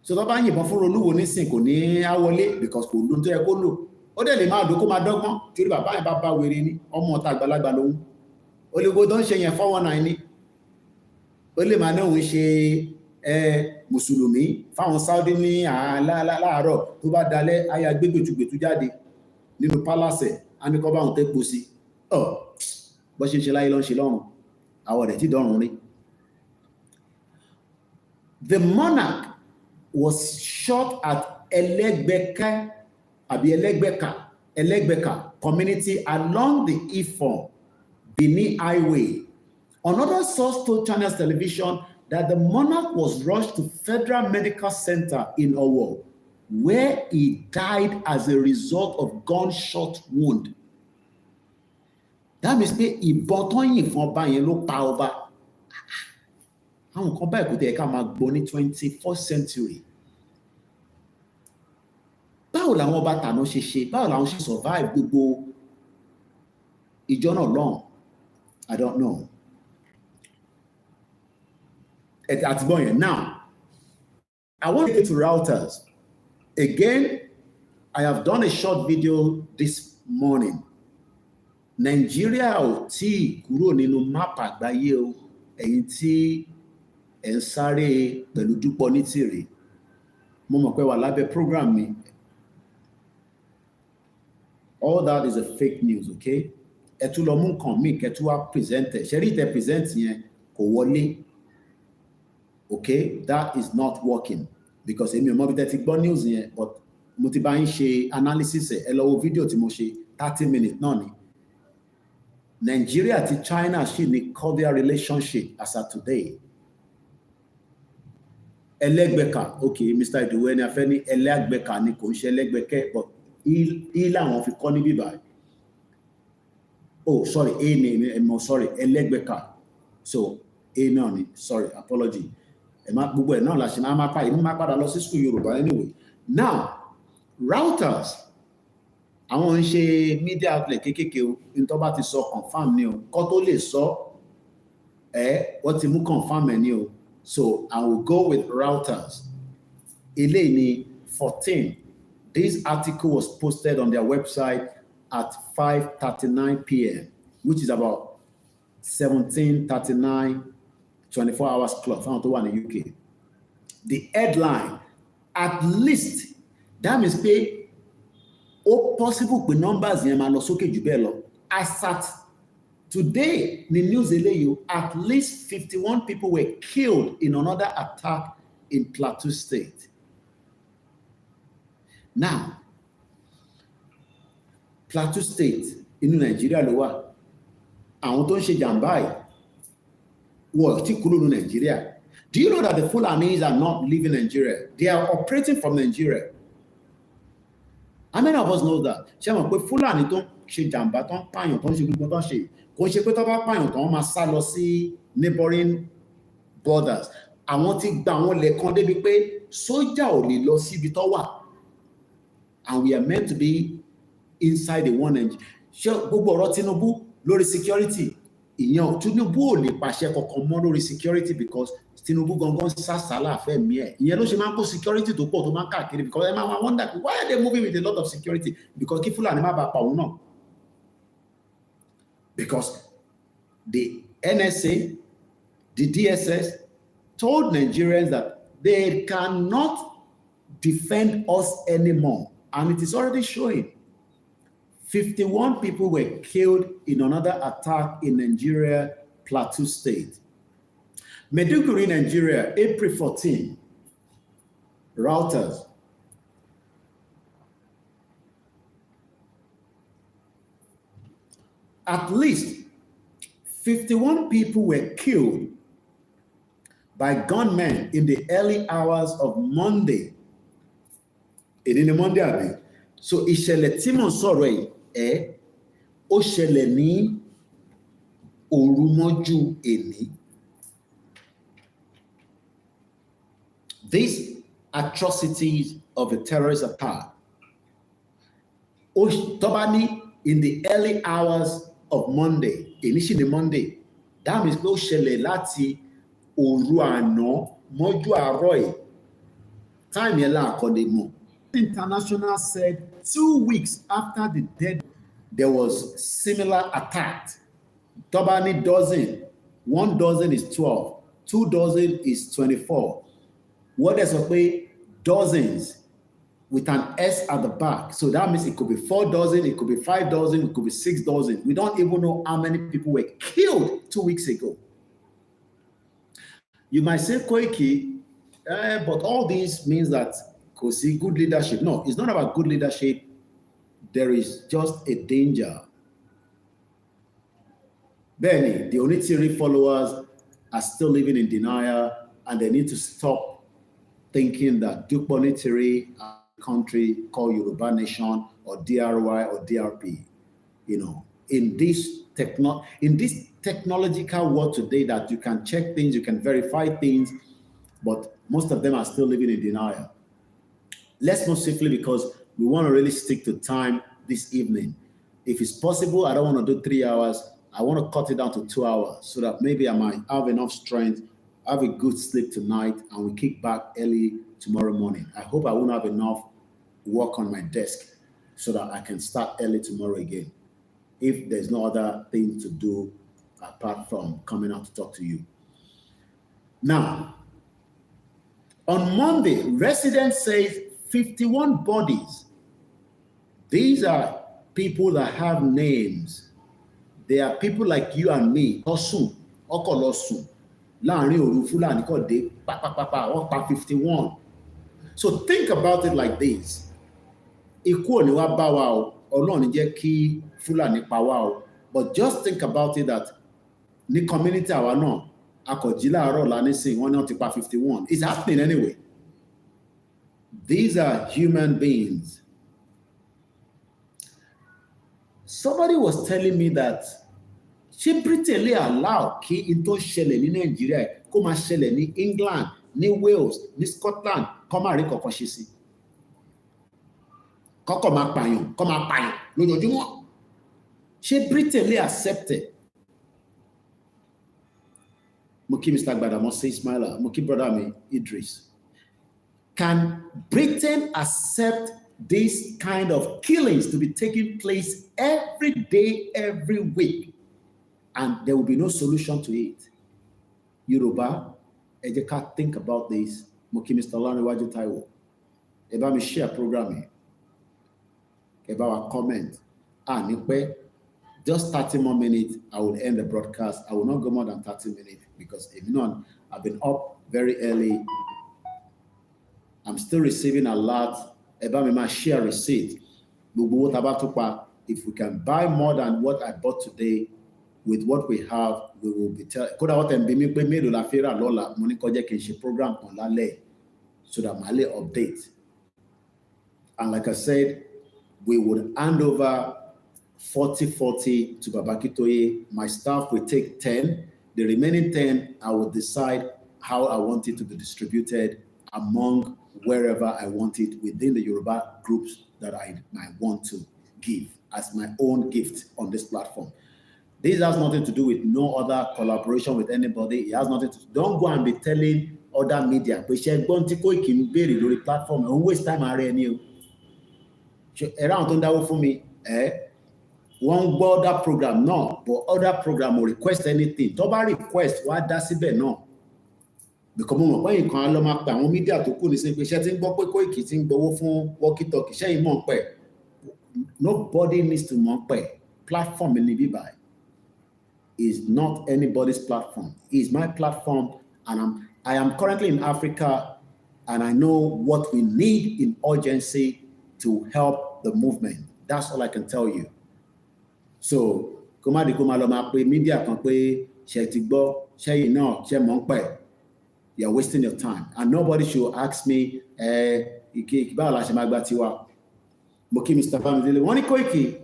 So tó bá yìnbọn fún olúwo nísìn kò ní á wọlé because kò lóun tó yẹ kó lò. Ó dẹ̀ lè máa dùn kó máa dọ́gbọ́n torí bàbá yẹn bá wèrè ní ọmọ ọ̀tá àgbàlagbà lòun. Olùgbò tó ń ṣe yẹn 419 ní. Ó lè máa náà ń ṣe mùsùlùmí fáwọn Saudi ní láàárọ̀ tó bá dalẹ̀ aya gbégbètúgbètú jáde nínú pálásẹ̀ á ní kọ́ bá wọn tẹ́pọ̀ sí bọ́ ṣe ń ṣe láyé lọ́n ṣe lọ́run àwọn ọ̀rẹ́ tí dọ́rùn rí. The monarch was shot at Elegbeka community along the Ifon-Benin Highway. Another source told China's television that the monarch was rushed to Federal Medical Center in Owo, where he died as a result of gunshot wound. That means pé ìbọn tó yìn fún ọba yẹn ló pa ọba. Àwọn kan báyìí kò tẹ̀ ká máa gbọ́ ní 21st century. Báwo làwọn ọba tàná ṣe ṣe? Báwo làwọn ṣe survive gbogbo ìjọ náà lọ́hùn? I don't know. Now, I want to get to routers. Again, I have done a short video this morning. Nigeria ò tí kúrò nínú map àgbáyé o, ẹ̀yin tí ẹ̀ ń sáré pẹ̀lú Dúpọ̀ Nítìrì. Mo mọ̀ pé wà lábẹ́ program mi. All that is a fake news, okay? Ẹ tún lọ mú nǹkan míì kẹ́ tún wá present ẹ̀. Ṣé rí tẹ present yẹn kò wọlé? Okay, that is not working because èmi ò mọ̀ bí tẹ́ ti gbọ́ news yẹn, but mo ti bá yín ṣe analysis ẹ̀ lọ wo fídíò tí mo ṣe 30 minutes náà ni. Nigeria àti China ṣì ní cordial relationship as of today. Ẹlẹ́gbẹ̀ka, okay, Mr. Idowu ẹni afẹ́ ní ẹlẹ́gbẹ̀ka ni kò ń ṣe ẹlẹ́gbẹ̀kẹ́, but làwọn fi kọ́ ní bíbá. Oh, sorry, sorry, ẹlẹ́gbẹ̀ka. So, náà ni, sorry, apology. Gbogbo ẹ̀ náà la ṣe máa pa ìlú máa padà lọ sí school Yorùbá anyway. Now, routers, àwọn ń ṣe media outlet kéékèèké o, ní tó bá ti sọ confirm ni o, kó tó lè sọ wọ́n ti mú confirm ẹ̀ ni o. So I will go with routers. Eléyìí ni 14. This article was posted on their website at 5:39 p.m., which is about 17:39, 24 hours clock. Found to one in the UK. The headline, at least, that means pé ó possible pé numbers yẹn máa lọ sókè jù bẹ́ẹ̀ lọ. As at today, the news eléyìí, at least 51 people were killed in another attack in Plateau State. Now, Plateau State inú Nàìjíríà ló wà. Àwọn tó ń ṣe jàǹbá yìí wọ́n ti kúrò ní Nàìjíríà. Do you know that the Fulanis are not leaving Nigeria? They are operating from Nigeria. How many of us know that? Ṣé mọ̀ pé Fulani tó ń ṣe jàǹbá tó ń pààyàn tó ń ṣe gbogbo tó ń ṣe kò ń ṣe pé tó bá pààyàn tó ń máa sá lọ sí neighboring borders. Àwọn ti gba àwọn lẹ́ẹ̀kan débi pé sójà ò lè lọ síbi tó wà. And we are meant to be inside the one Nigeria. Ṣé gbogbo ọ̀rọ̀ Tinubu lórí security? Ìyẹn Tinubu ò lè pàṣẹ kankan mọ́ lórí security because Tinubu gangan sásàlà fẹ́mi ẹ̀. Ìyẹn ló ṣe máa ń kó security tó pọ̀ tó máa ń káàkiri because ẹ máa wonder why are they moving with a lot of security? Because kí Fúlàní má bàa pa òun náà. Because the NSA, the DSS told Nigerians that they cannot defend us anymore. And it is already showing. 51 people were killed in another attack in Nigeria, Plateau State. Maiduguri, Nigeria, April 14. Reuters. at least 51 people were killed by gunmen in the early hours of Monday. In the Monday, abi. So ìṣẹ̀lẹ̀ tí mo sọ̀rọ̀ yìí, ó ṣẹlẹ̀ ní òru mọ́jú èní. These atrocities of a terrorist attack, Tobani, in the early hours of Monday, initially Monday, that means pé ó ṣẹlẹ̀ láti òru àná mọ́jú àárọ̀ yìí. Time yẹn la àkọ́dé mọ̀. International said 2 weeks after the death, there was similar attack. Tobani dozen, 1 dozen is 12, 2 dozen is 24. What is a dozens with an S at the back. So that means it could be 4 dozen, it could be 5 dozen, it could be 6 dozen. We don't even know how many people were killed 2 weeks ago. You might say, Koiki, but all this means that Kosi, good leadership. No, it's not about good leadership. There is just a danger. Benny, the Onitiri followers are still living in denial, and they need to stop thinking that Duke Onitiri, a country called Yoruba Nation or DRY or DRP, in this technological world today that you can check things, you can verify things, but most of them are still living in denial. Let's move swiftly because we want to really stick to time this evening. If it's possible, I don't want to do 3 hours. I want to cut it down to 2 hours so that maybe I might have enough strength, have a good sleep tonight, and we kick back early tomorrow morning. I hope I won't have enough work on my desk so that I can start early tomorrow again, if there's no other thing to do apart from coming out to talk to you. Now, on Monday, residents say 51 bodies. These are people that have names. They are people like you and me. Osun, Okolosun, láàrin òru Fúlàní kò dé, wọ́n pa 51. So think about it like this. Ikú ò ní wá bá wa o, Ọlọ́run ní jẹ́ kí Fúlàní pa wá o. But just think about it that ní community àwa náà, akọ̀jí láàárọ̀ lánìsìn, wọ́n náà ti pa 51. It's happening anyway. These are human beings. Somebody was telling me that ṣé Britain lè allow kí n tó ṣẹlẹ̀ ní Nàìjíríà kó máa ṣẹlẹ̀ ní England, ní Wales, ní Scotland, kó máa rí kọ̀ọ̀kan ṣe sí. Kọ́kọ́ máa pààyàn, kó máa pààyàn lójoojúmọ́. Ṣé Britain lè accept it? Mo kí Mr. Gbadamosi Ismaila, mo kí brother mi Idris. Can Britain accept this kind of killings to be taking place every day, every week, and there will be no solution to it? Yoruba, ẹ jẹ́ ká think about this. Mo kí Mr. Olaniwaju Taiwo. Ẹ bá mi share program. Ẹ bá wa comment. Ní pẹ́, just 30 more minutes, I will end the broadcast. I will not go more than 30 minutes because if not, I've been up very early. I'm still receiving a lot. Eba mi ma share receipt. If we can buy more than what I bought today, with what we have, we will be telling. Koda what I'm being made la fira lola money koje kinshi program on la lay so that my update. And like I said, we would hand over 40-40 to Babakitoye. My staff will take 10. The remaining 10, I will decide how I want it to be distributed among wherever I want it within the Yoruba groups that I might want to give as my own gift on this platform. This has nothing to do with no other collaboration with anybody. It has nothing to do. Don't go and be telling other media, but she going to Koikimedia on the platform and waste time around you. Around that for me, one other program, no, but other program will request anything. Toba request, what does it be? No. Because when you can look at media to cool, say, Koiki ting go phone, walkie-talkie, share mon pe. Nobody needs to mon pe. Platform in the is not anybody's platform. It's my platform, and I am currently in Africa, and I know what we need in urgency to help the movement. That's all I can tell you. So kó má di kó má lọ máa pe media kan pé ṣe ti gbọ́ ṣẹ́yìn náà ṣe mọ̀ ń pẹ̀. You are wasting your time, and nobody should ask me báwo la ṣe máa gba tiwa. Mo kí Mr. Bamidele wọ́n ní Koiki.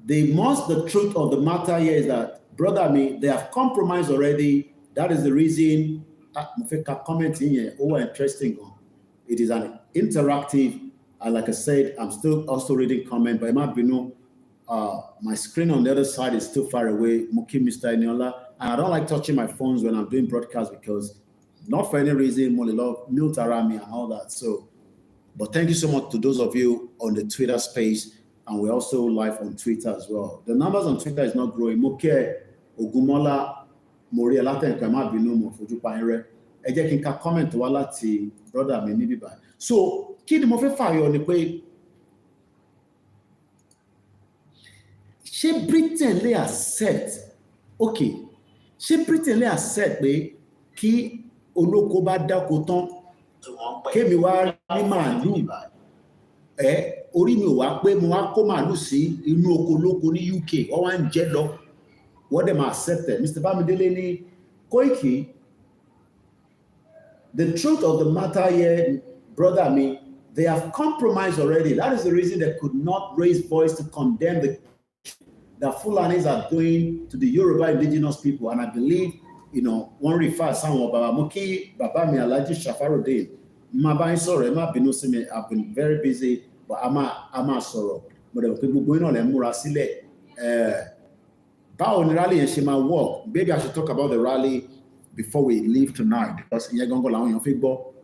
The truth of the matter here is that, brother me, they have compromised already. That is the reason. Mo fẹ́ ka comment here. Oh, interesting. It is an interactive, and like I said, I'm still also reading comment, but it might be my screen on the other side is still far away. Mo kí Mr. Eniola. And I don't like touching my phones when I'm doing broadcasts because, not for any reason, more love, mute around me and all that. So, but thank you so much to those of you on the Twitter space, and we're also live on Twitter as well. The numbers on Twitter is not growing. Moke Ogumola Mori Alatenka ma binu mo fojú pa ire. Ẹ jẹ́ kí n ka comment wá láti brother mi níbí báyìí. So, kí ni mo fẹ́ fàyọ ni pé ṣé Britain lè accept, okay, ṣé Britain lè accept pé kí olóko bá dáko tán kémi wá ní màálù orí mi ò wá pé mo wá kó màálù sí inú oko lóko ní UK wọ́n wá ń jẹ lọ wọ́n dẹ̀ máa accept it. Mr. Bamidele ní Koiki, the truth of the matter here, brother me, they have compromised already. That is the reason they could not raise voice to condemn that Fulanis are doing to the Yoruba indigenous people. And I believe, one refers someone Baba Moki, Baba mi Alhaji Shafarudin. Sorry, I've been very busy, but I'm a sorrow. But going on and Murasile. Bao ni rally and Shema walk. Maybe I should talk about the rally before we leave tonight, because you're going to go on football.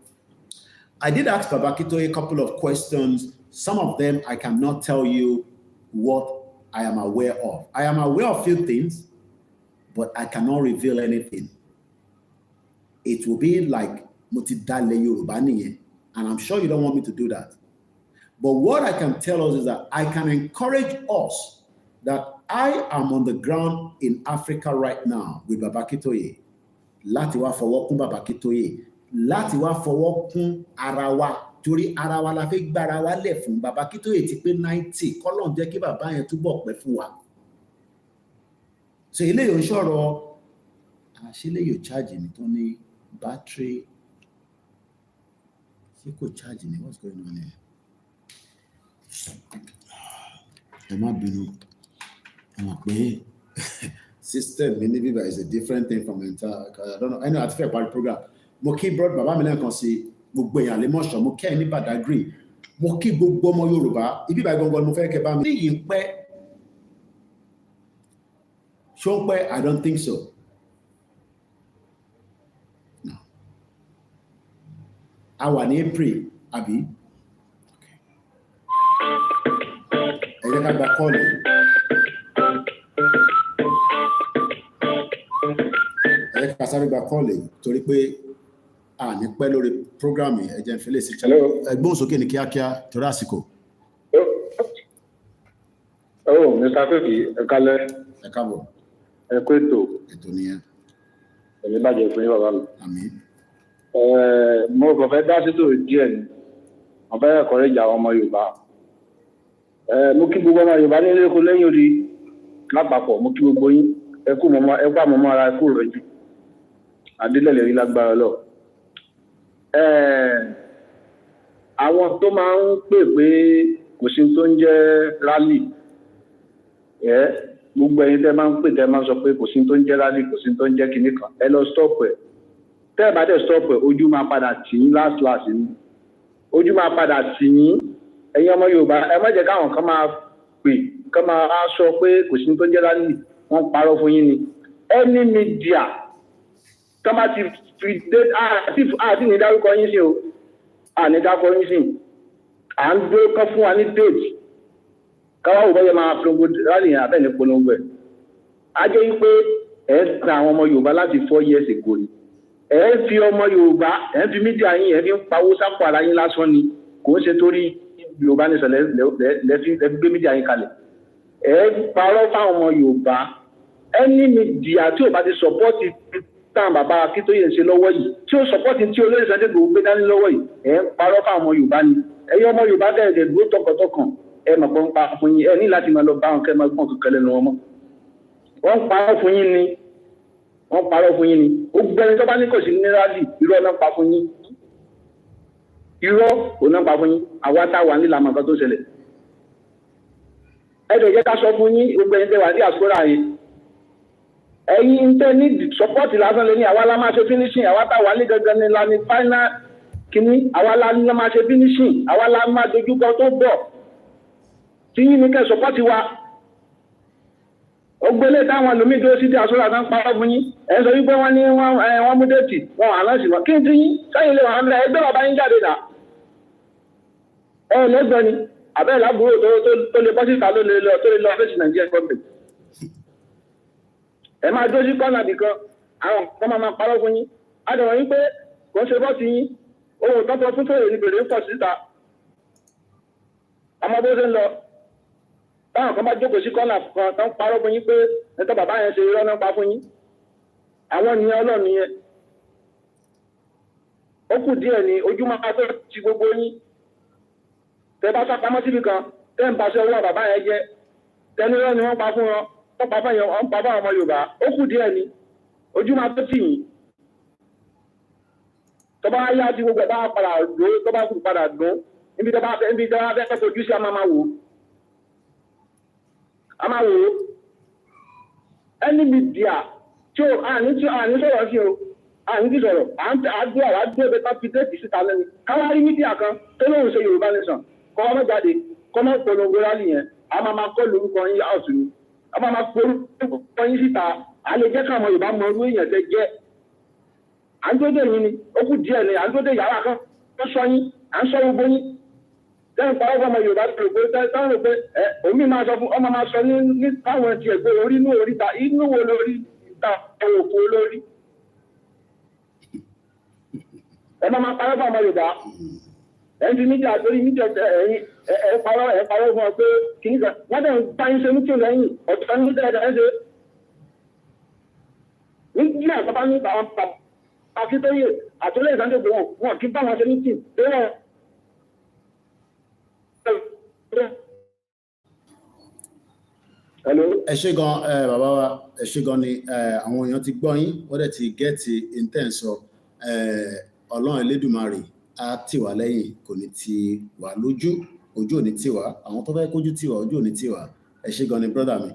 I did ask Baba Kito a couple of questions. Some of them I cannot tell you what I am aware of. I am aware of few things, but I cannot reveal anything. It will be like Mutidale Yoruba, and I'm sure you don't want me to do that. But what I can tell us is that I can encourage us that I am on the ground in Africa right now with Baba Kitoye. Láti wá fọwọ́ kún Baba Kitoye. Láti wá fọwọ́ kún ara wa. Torí ara wa la fẹ́ gbára wa lẹ̀ fún. Baba Kitoye ti pé 90. Kọ́lọ́n jẹ́ kí bàbá yẹn túbọ̀ pẹ́ fún wa. So eléyìí ń sọ̀rọ̀ àṣìlẹ̀ yóò charge ní tó ní battery. Ṣé kò charge ní? What's going on here? Ẹ má bínú. Ẹ mọ̀ pé system in Viva is a different thing from entire. I don't know. I know at fair party program. Mo kí broad bàbá mi lẹ́ẹ̀kan sí gbogbo èèyàn lè mọ̀ṣọ́. Mo kẹ́ ẹ ní Badagry. Mo kí gbogbo ọmọ Yorùbá. Ibi ìbá gangan mo fẹ́ kẹ́ bá mi. Ní yìí pẹ́. Ṣó pẹ́? I don't think so. No. A wà ní April, àbí? Ẹ jẹ́ ká gba kọ́ọ̀lù. Ẹ ká sáré gba kọ́ọ̀lù torí pé a ní pẹ́ lórí prógrámì ẹ̀jẹ̀ ìfẹ́lẹ̀ sí channel. Ẹgbọ́n sókè ní kíákíá torí àsìkò. Mr. Koiki, ẹ kálẹ́. Ẹ káàbọ̀. Ẹ kú ètò. Ètò nìyẹn. Èmi bàjẹ́ fún yín bàbá mi. Àmín. Mo kàn fẹ́ dá sítò díẹ̀ ni. Mo fẹ́ encourage àwọn ọmọ Yorùbá. Mo kí gbogbo ọmọ Yorùbá ní eréko lẹ́yìn odi lápapọ̀. Mo kí gbogbo yín. Ẹ kú àmọ́mọ́ ara ẹ kú rọ̀jú. Adélẹ̀lẹ̀ rí lágbára lọ. Àwọn tó máa ń pè pé kò sí tó ń jẹ́ rally. Gbogbo ẹ̀yin tẹ́ máa ń pè tẹ́ máa ń sọ pé kò sí tó ń jẹ́ rally, kò sí tó ń jẹ́ kinní kan. Ẹ lọ stop ẹ̀. Tẹ́ ẹ bá dẹ̀ stop ẹ̀, ojú máa padà tì yín last ni. Ojú máa padà tì yín. Ẹ̀yin ọmọ Yorùbá, ẹ má jẹ́ káwọn kan máa pè, kan máa sọ pé kò sí tó ń jẹ́ rally. Wọ́n parọ́ fún yín ni. Any media tó bá ti fi dé àti ní dárúkọ yín sí o. Àní dárúkọ yín sí. À ń gbé kán fún wa ní date. Káwá ò bọ́yẹ máa polongo rally yẹn abẹ́ ní polongo ẹ̀. A jẹ́ wípé ẹ̀ ń tan àwọn ọmọ Yorùbá láti 4 years ago ni. Ẹ̀ ń fi ọmọ Yorùbá, ẹ̀ ń fi mídíà yín, ẹ̀ fi ń pawó sápò ara yín lásán ni. Kò ń ṣe torí Yorùbá ní sọ̀lẹ̀ lẹ́fi gbé mídíà yín kalẹ̀. Ẹ̀ ń parọ́ fáwọn ọmọ Yorùbá. Ẹni mídíà tí ò bá ti sọ̀pọ́ọ̀tì táwọn bàbá Akíntóyè ń ṣe lọ́wọ́ yìí, tí ó sọ̀pọ́ọ̀tì tí olóyè Sunday Igboho gbé dání lọ́wọ́ yìí, ẹ̀ ń parọ́ fáwọn ọmọ Yorùbá ni. Ẹ̀yin ọmọ Yorùbá bẹ̀rẹ̀ dúró tọkàntọkàn. Ẹ mọ̀ pé ń pa fún yín. Ẹ ní láti máa lọ bá wọn kẹ́ máa gbọ́n kankan lẹ́nu wọn mọ́. wọ́n parọ́ fún yín ni wọ́n parọ́ fún yín ni ó gbẹ́ni tó bá ní kò sí ní rálì irọ́ náà pa fún yín irọ́ ò náà pa fún yín àwa tá a wà nílà mọ̀ nǹkan tó ṣẹlẹ̀ ẹ̀dẹ̀ jẹ́ ká sọ fún yín gbẹ́ni tẹ́ wà ní àsúrà yìí ẹ̀yin tẹ́ ní support lásán lé ní àwa la máa ṣe finishing àwa tá a wà ní gangan ní la ní final kìíní àwa la máa ṣe finishing àwa la máa dojúkọ tó bọ̀ tí yín ní kẹ́ support wa ògbélé táwọn ẹlòmíì dúró sí ti àsúrà náà ń parọ́ fún yín ẹ̀ sọ wípé wọ́n ní wọ́n mú déètì wọn àlọ́ sí wọn kí n ti yín sẹ́yìn lè wà ń bẹ ẹgbẹ́ bàbá yín jáde dà lẹ́gbẹ̀ẹ́ ni àbẹ́rẹ́ lábúrò tó lè bọ́ síta tó lè lọ fèsì nàìjíríà gọ́ọ̀mẹ̀ntì ẹ máa dúró sí kọ́nà nìkan àwọn kan máa parọ́ fún yín adọ̀rọ̀ yín pé kò ń ṣe bọ́ sí yín ohun tọ́tọ́ fún fèrè ní bèrè ń pọ̀ síta àmọ́ bó ṣe ń lọ táwọn kan bá jókòó sí kọ́nà kan tó ń parọ́ fún yín pé ẹ̀tọ́ bàbá yẹn ṣe irọ́ náà pa fún yín àwọn nìyẹn ọlọ́run nìyẹn ó kù díẹ̀ ní ojú máa tó ti gbogbo yín tẹ bá sápamọ́ síbi kan tẹ́ ń baṣẹ́ owó bàbá yẹn jẹ́ tẹnu irọ́ ni wọ́n pa fún wọn wọ́n pa fún yẹn wọ́n pa fún àwọn ọmọ Yorùbá ó kù díẹ̀ ní ojú máa tó tì yín tó bá yá tí gbogbo ẹ̀ bá padà lò tó bá kù padà dùn níbi tó bá fẹ́ fojú sí a máa wò ẹni mídíà tí ó àní sọ̀rọ̀ sí o àní ti sọ̀rọ̀ àdúrà ẹgbẹ́ ká fi déètì síta lẹ́nu káwárí mídíà kan tó lóun ṣe Yorùbá nation kọ́ ọmọ jáde kọ́ ọmọ polongo rálì yẹn a máa kọ́ lórúkọ yín áùtù ni a máa polongo yín síta a lè jẹ́ káwọn Yorùbá mọ orú èèyàn tẹ́ jẹ́ à ń tó dé yín ni ó kù díẹ̀ ni à ń tó dé yàrá kan tó sọ yín à ń sọ gbogbo yín tẹ́yìn pa ọgbọ́n ọmọ Yorùbá tó rò pé táwọn rò pé omi máa sọ fún ọmọ máa sọ ní káwọn ti ẹ̀gbẹ́ orí inú oríta inú wo lórí ìta òkú olórí ẹ máa parọ́ fún ọmọ Yorùbá ẹ̀yìn ti mídíà torí mídíà ẹ̀yìn ẹ̀ parọ́ fún ọ pé kìíní kan wọ́n tẹ̀ ń bá yín ṣe mítí lẹ́yìn ọ̀tọ̀ ní mídíà ẹ̀ ṣe mídíà tó bá ní àwọn Akíntóyè àtúnlẹ̀ ìdájọ́ wọn kí bá wọn ṣe mítí bẹ́ẹ̀ ẹ ṣé gan bàbá wa ẹ ṣé gan ni àwọn èèyàn ti gbọ́ yín wọ́n dẹ̀ ti gẹ́ẹ̀tì intenso Ọlọ́run Elédùmarè á tì wá lẹ́yìn kò ní ti wà lójú ojú ò ní tì wá àwọn tó fẹ́ kójú tì wá ojú ò ní tì wá ẹ ṣé gan ni brother mi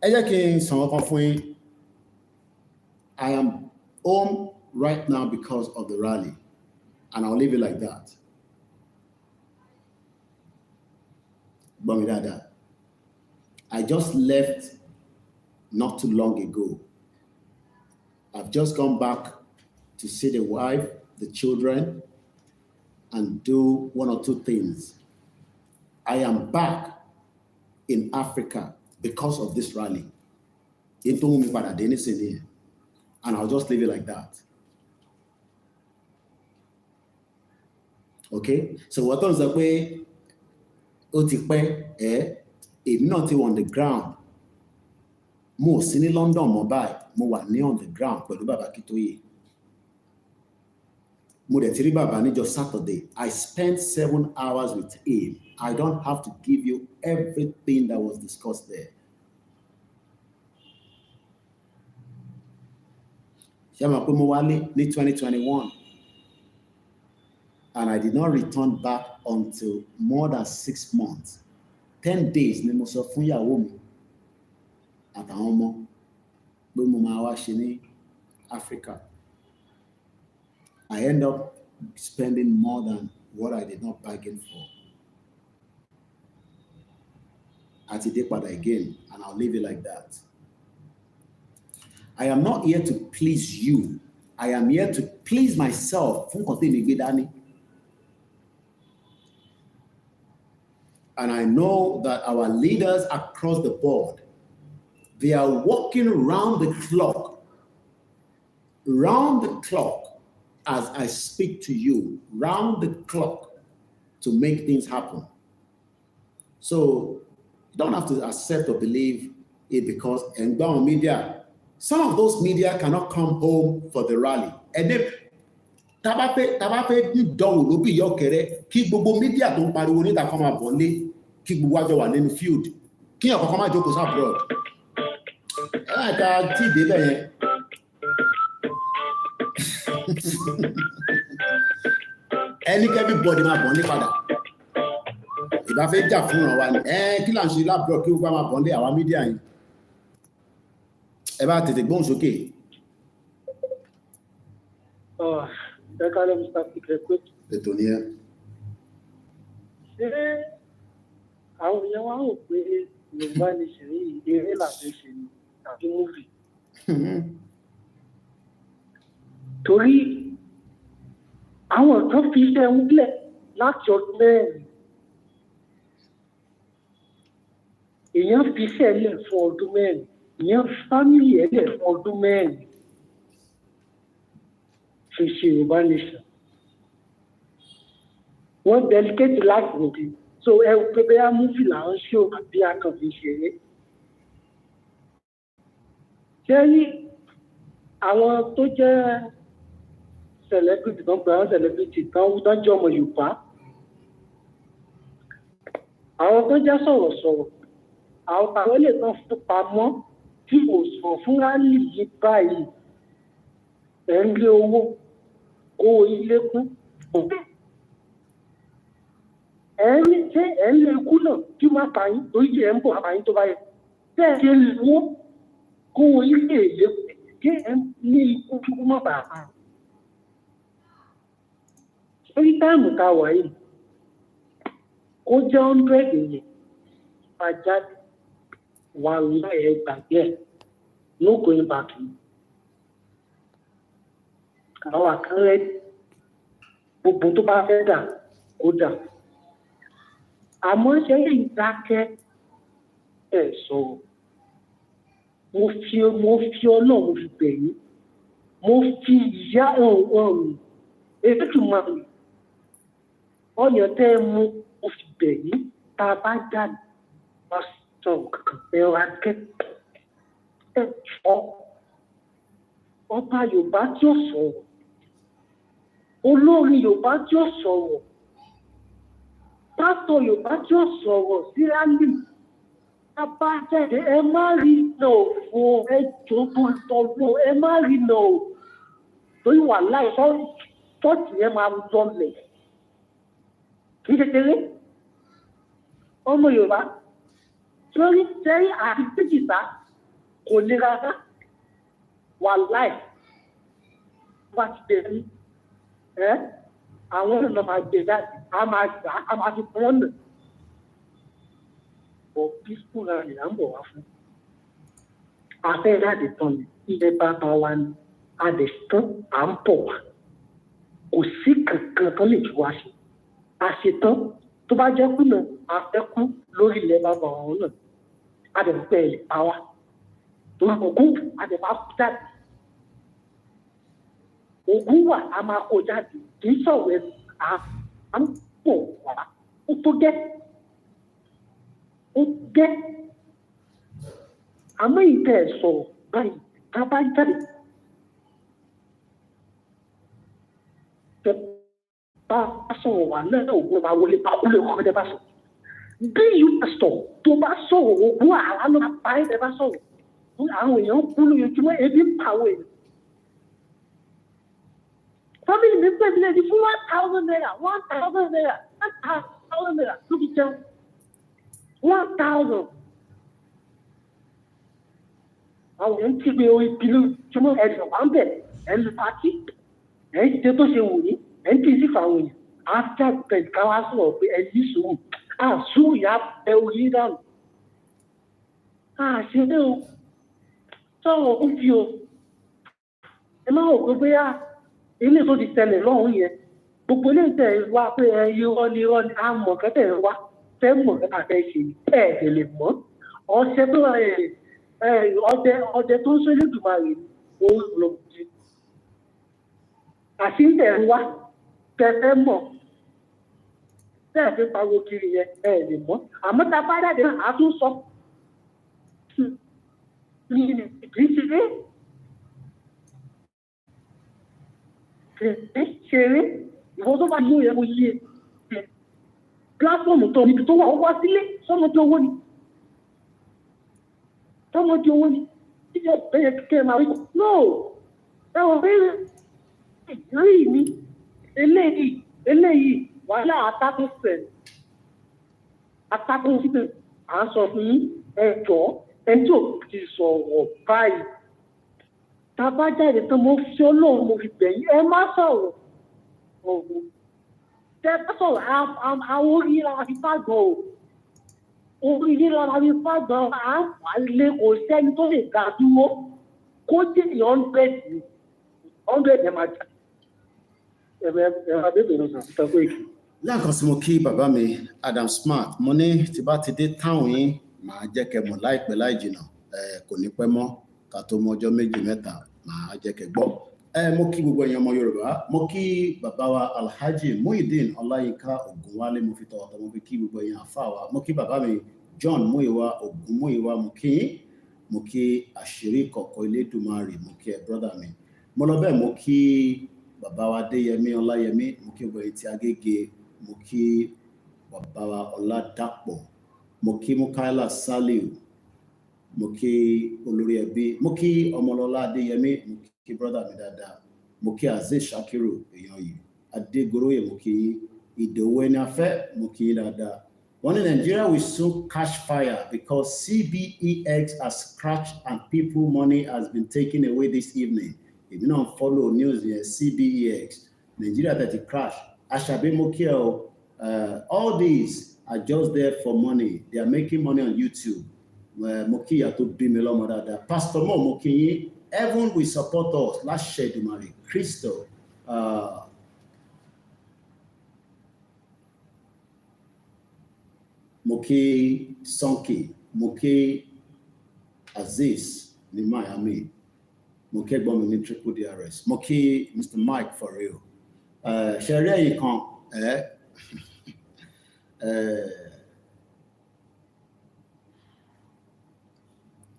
ẹ jẹ́ kí n sàn ọkàn fún yín I am home right now because of the rally and I'll leave it like that. Gbọ́ mi dáadáa. I just left not too long ago. I've just come back to see the wife, the children, and do one or two things. I am back in Africa because of this rally. And I'll just leave it like that. Okay? So what comes up way? Ó ti pẹ́ èmi náà ti on the ground mo sí ní London mo báyìí mo wà ní on the ground pẹ̀lú bàbá Akíntóyè mo dẹ̀ ti rí bàbá níjọ́ Saturday I spent 7 hours with him. I don't have to give you everything that was discussed there. Ṣé mo pé mo wálé ní 2021 and I did not return back until more than 6 months. 10 days ni mo sọ fún ìyàwó mi àtàwọn ọmọ pé mo máa wá ṣe ní Africa. I end up spending more than what I did not bargain for. Àti dé padà again, and I'll leave it like that. I am not here to please you. I am here to please myself. Fún kàn tèmi gbé dání. And I know that our leaders across the board, they are working round the clock as I speak to you, round the clock to make things happen. So you don't have to accept or believe it because Engbaon media, some of those media cannot come home for the rally. And then tabafe ní dánwò ló bí ìyá ọ̀kẹ́rẹ́ kí gbogbo mídíà tó ń pariwo níta kan máa bọ̀ lé kí gbogbo àjọ wà nínú field kí ọ̀kan kan máa jókòó sí abroad. Àìka tí ìdébẹ̀ yẹn. Ẹni kẹ́bí bọ́ọ̀dì máa bọ̀ ní padà. Ìbá fẹ́ jà fún ọ̀rọ̀ wa ni. Kí là ń ṣe lábúrò kí ó bá máa bọ̀ ní àwa mídíà yìí. Ẹ bá tètè gbóhùn sókè. Ẹ kálẹ̀ Mr. Fikrekwet. Ètò ni ẹ. Ṣé àwọn èèyàn wá rò pé Yorùbá ní ṣèrí eré làbẹ́ ṣe ni tàbí múvì? Torí àwọn kan fi iṣẹ́ ń lẹ̀ láti ọdún mẹ́rin. Èèyàn fi iṣẹ́ lẹ̀ fún ọdún mẹ́rin. Èèyàn fámìlì ẹ̀ lẹ̀ fún ọdún mẹ́rin. Fi ṣe Yorùbá nation. Wọ́n delicate láti nìdí. So ẹ wò pé bẹ́ẹ̀ múfì là ń ṣó àbí akànfi ṣeré. Ṣé rí àwọn tó jẹ́ celebrity kan pé àwọn celebrity kan wúdán jẹ́ ọmọ Yorùbá? Àwọn tó jẹ́ sọ̀rọ̀sọ̀rọ̀, àwọn tàwọn lè tán fún pamọ́ tí kò sọ fún rálì yìí báyìí. Ẹ̀ ń lé owó ilé kún. Ẹ̀rí ṣé ẹ̀ ń lé ikú náà kí má pa yín torí jẹ́ ẹ̀ ń bọ̀ àpá yín tó bá yẹ. Bẹ́ẹ̀ ṣe lè wó kówó ilé èlé kí ẹ̀ ní ikú kíkú má bàa pa. Lórí táìmù tá a wà yìí, ó jẹ́ 100 èèyàn máa jáde wà láyé gbàgbé ẹ̀ no going back. Àwọn àkànlẹ̀ gbogbo tó bá fẹ́ dà kó dà. Àmọ́ ṣe lè dákẹ́ ẹ̀ sọ̀rọ̀. Mo fi Ọlọ́run mo fi bẹ̀ yín. Mo fi ìyá Èdùmàrè ọyàn tẹ́ ẹ mú mo fi bẹ̀ yín. Tá a bá jáde wá sọ̀rọ̀ kankan ẹ̀rọ akẹ́kọ̀ọ́ ẹ̀ fọ́. Ọba Yorùbá tí ó sọ̀rọ̀. Olórin Yorùbá tí ó sọ̀rọ̀. Pásítọ̀ Yorùbá tí ó sọ̀rọ̀ sí rálì. Bàbá jáde ẹ má rí nà ó fún ẹjọ́ tó ń tọ́jú ẹ má rí nà ó. Torí wà láì ṣọ́ọ̀ṣì yẹn máa ń lọlẹ̀. Kì í kékeré. Ọmọ Yorùbá torí tẹ́rí àti tẹ́jìta kò ní rárá. Wà láì bá ti tẹ̀lé. Àwọn ọ̀nà máa gbé jáde a máa fi pọ́n nà ọ̀ peaceful rally à ń bọ̀ wá fún afẹ́ jáde tán ní ilẹ̀ bàbá wa ní adẹ̀sítán à ń bọ̀ wá kò sí kankan tán lè fi wá ṣe àṣetán tó bá jẹ́ kùnà afẹ́kú lórí ilẹ̀ bàbá wọn náà adẹ̀mọ́pẹ́ ẹ̀ lè pa wá torí ogún adẹ̀mọ́ jáde. Ògùn wà a máa kó jáde kì í sọ̀rọ̀ ẹ̀ à ń pọ̀ wá ó tó gẹ́ àmọ́ ìtẹ̀ ẹ̀ sọ̀rọ̀ báyìí ká bá jáde tẹ bá sọ̀rọ̀ wà náà ògùn máa wọlé bá kúlẹ̀ ọkọ̀ tẹ bá sọ̀rọ̀ bí yóò pásítọ̀ tó bá sọ̀rọ̀ ògùn àrà ló máa pa ẹ̀ tẹ bá sọ̀rọ̀ àwọn èèyàn kú lójoojúmọ́ ebi ń pa àwọn èèyàn. Family mi pè mí lẹ́ni fún 1,000 naira 1,000 naira 1,000 naira ló fi jẹun 1,000. Àwọn èèyàn ti gbé orí pílù tí wọ́n ẹ̀sìn wà ń bẹ̀ ẹ̀ ń lu pátí ẹ̀ ń ṣe tó ṣe wù yín ẹ̀ ń tì sí fàwọn èèyàn after ten káwá sọ̀rọ̀ pé ẹ̀ ní sùúrù sùúrù yà ẹ̀ orí dànù. Ṣe é o sọ̀rọ̀ ó fi o ẹ má wò pé bóyá ilé tó ti tẹ̀lé lọ́hùn yẹn gbogbo ilé tẹ̀ wá pé irọ́ ni àmọ̀ kẹ́tẹ̀ wá fẹ́ mọ̀ kẹ́tà fẹ́ ṣe ẹ̀ lè mọ́ ọ̀sẹ̀ tó ọdẹ tó ń sọ Elédùmarè ó lọ sí àti tẹ̀ wá kẹ́tẹ́ mọ̀ tẹ̀ fi pariwo kiri yẹn lè mọ́ àmọ́ tá a bá jáde náà a tún sọ kì í ṣeré ìwọ tó bá ní òye mo yí ẹ pílátọ́ọ̀mù tó níbi tó wà ó wá sílé sọ́mọ tí owó ni No, ẹ wọ pé rí mi eléyìí wàhálà atákùn síbẹ̀ à ń sọ fún yín ẹjọ́ ẹni tí ò ti sọ̀rọ̀ báyìí tá a bá jáde tán mo fi Ọlọ́run mo fi bẹ̀yìn ẹ má sọ̀rọ̀ ọ̀hún tẹ bá sọ̀rọ̀ àwọn orí lára fi fàgbọ́n o orí lára fi fàgbọ́n à ń wà lé kò sẹ́ni tó lè ga dúró kó jẹ́ 100 ẹ̀ máa jà ẹ̀rọ abébèrè ló sàn síta Koiki. Lẹ́ẹ̀kan sí mo kí bàbá mi Adam Smart mo ní tí bá ti dé táwọn yín màá jẹ́ kẹ́ mọ̀ láìpẹ́ láì jìnnà kò ní pẹ́ mọ́ ká tó mọ ọjọ́ méjì mẹ́ta màá jẹ́ kẹ́ gbọ́. Mo kí gbogbo èèyàn ọmọ Yorùbá mo kí bàbá wa Alhaji Muhyiddin Ọláyínká Ògúnwálé mo fi tọwọ́tọwọ́ mo fi kí gbogbo èèyàn àfáà wa mo kí bàbá mi John Múyìwá Ògúnmúyìwá mo kí àṣírí kọ̀kọ̀ Elédùmarè mo kí ẹ brọ́dà mi mo lọ bẹ́ẹ̀ mo kí bàbá wa Adéyẹmí Ọláyẹmí mo kí gbogbo etí Agége mo kí bàbá wa Ọládàpọ̀ mo kí Mukaila Saliu mo kí olórí ẹbí mo kí Ọmọlọ́lá Adéyẹmí mo kí brọ́dà mi dáadáa mo kí Azeez Shakiru èèyàn yìí Adégoróyè mo kí Ìdòwú ẹni afẹ́ mo kí dáadáa. One in Nigeria will soon catch fire because CBEX has crashed and people money has been taken away this evening. If you don't follow news here, CBEX, Nigeria that it crashed. Ashabe Mokiel, all these are just there for money. They are making money on YouTube. Mokia to Bimelo Madada. Pastor Mo Moki, everyone will support us. Last share Dumari, Crystal. Moki Sonki, Moki Aziz, ni Miami, Moki Bomi Triple DRS, Moki Mr. Mike for real. Sharia you can't,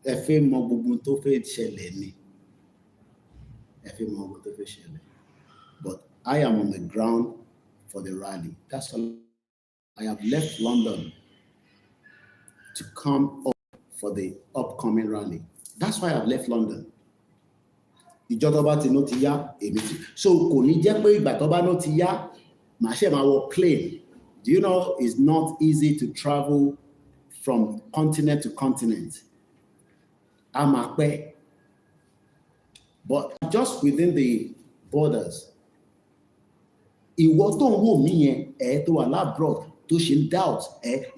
ẹ fẹ́ mọ gbogbo tó fẹ́ ṣẹlẹ̀ ni, ẹ fẹ́ mọ gbogbo tó fẹ́ ṣẹlẹ̀. But I am on the ground for the rally. That's all. I have left London to come up for the upcoming rally. That's why I've left London. Ìjọba ti no ti yá èmi ti. So kò ní jẹ́ pé ìgbà tó bá no ti yá màá ṣe máa wọ plane. Do you know it's not easy to travel from continent to continent? I'm a pẹ́. But just within the borders, ìwọ tó ń wò mí yẹn tó wà labroad tó ṣe ń doubt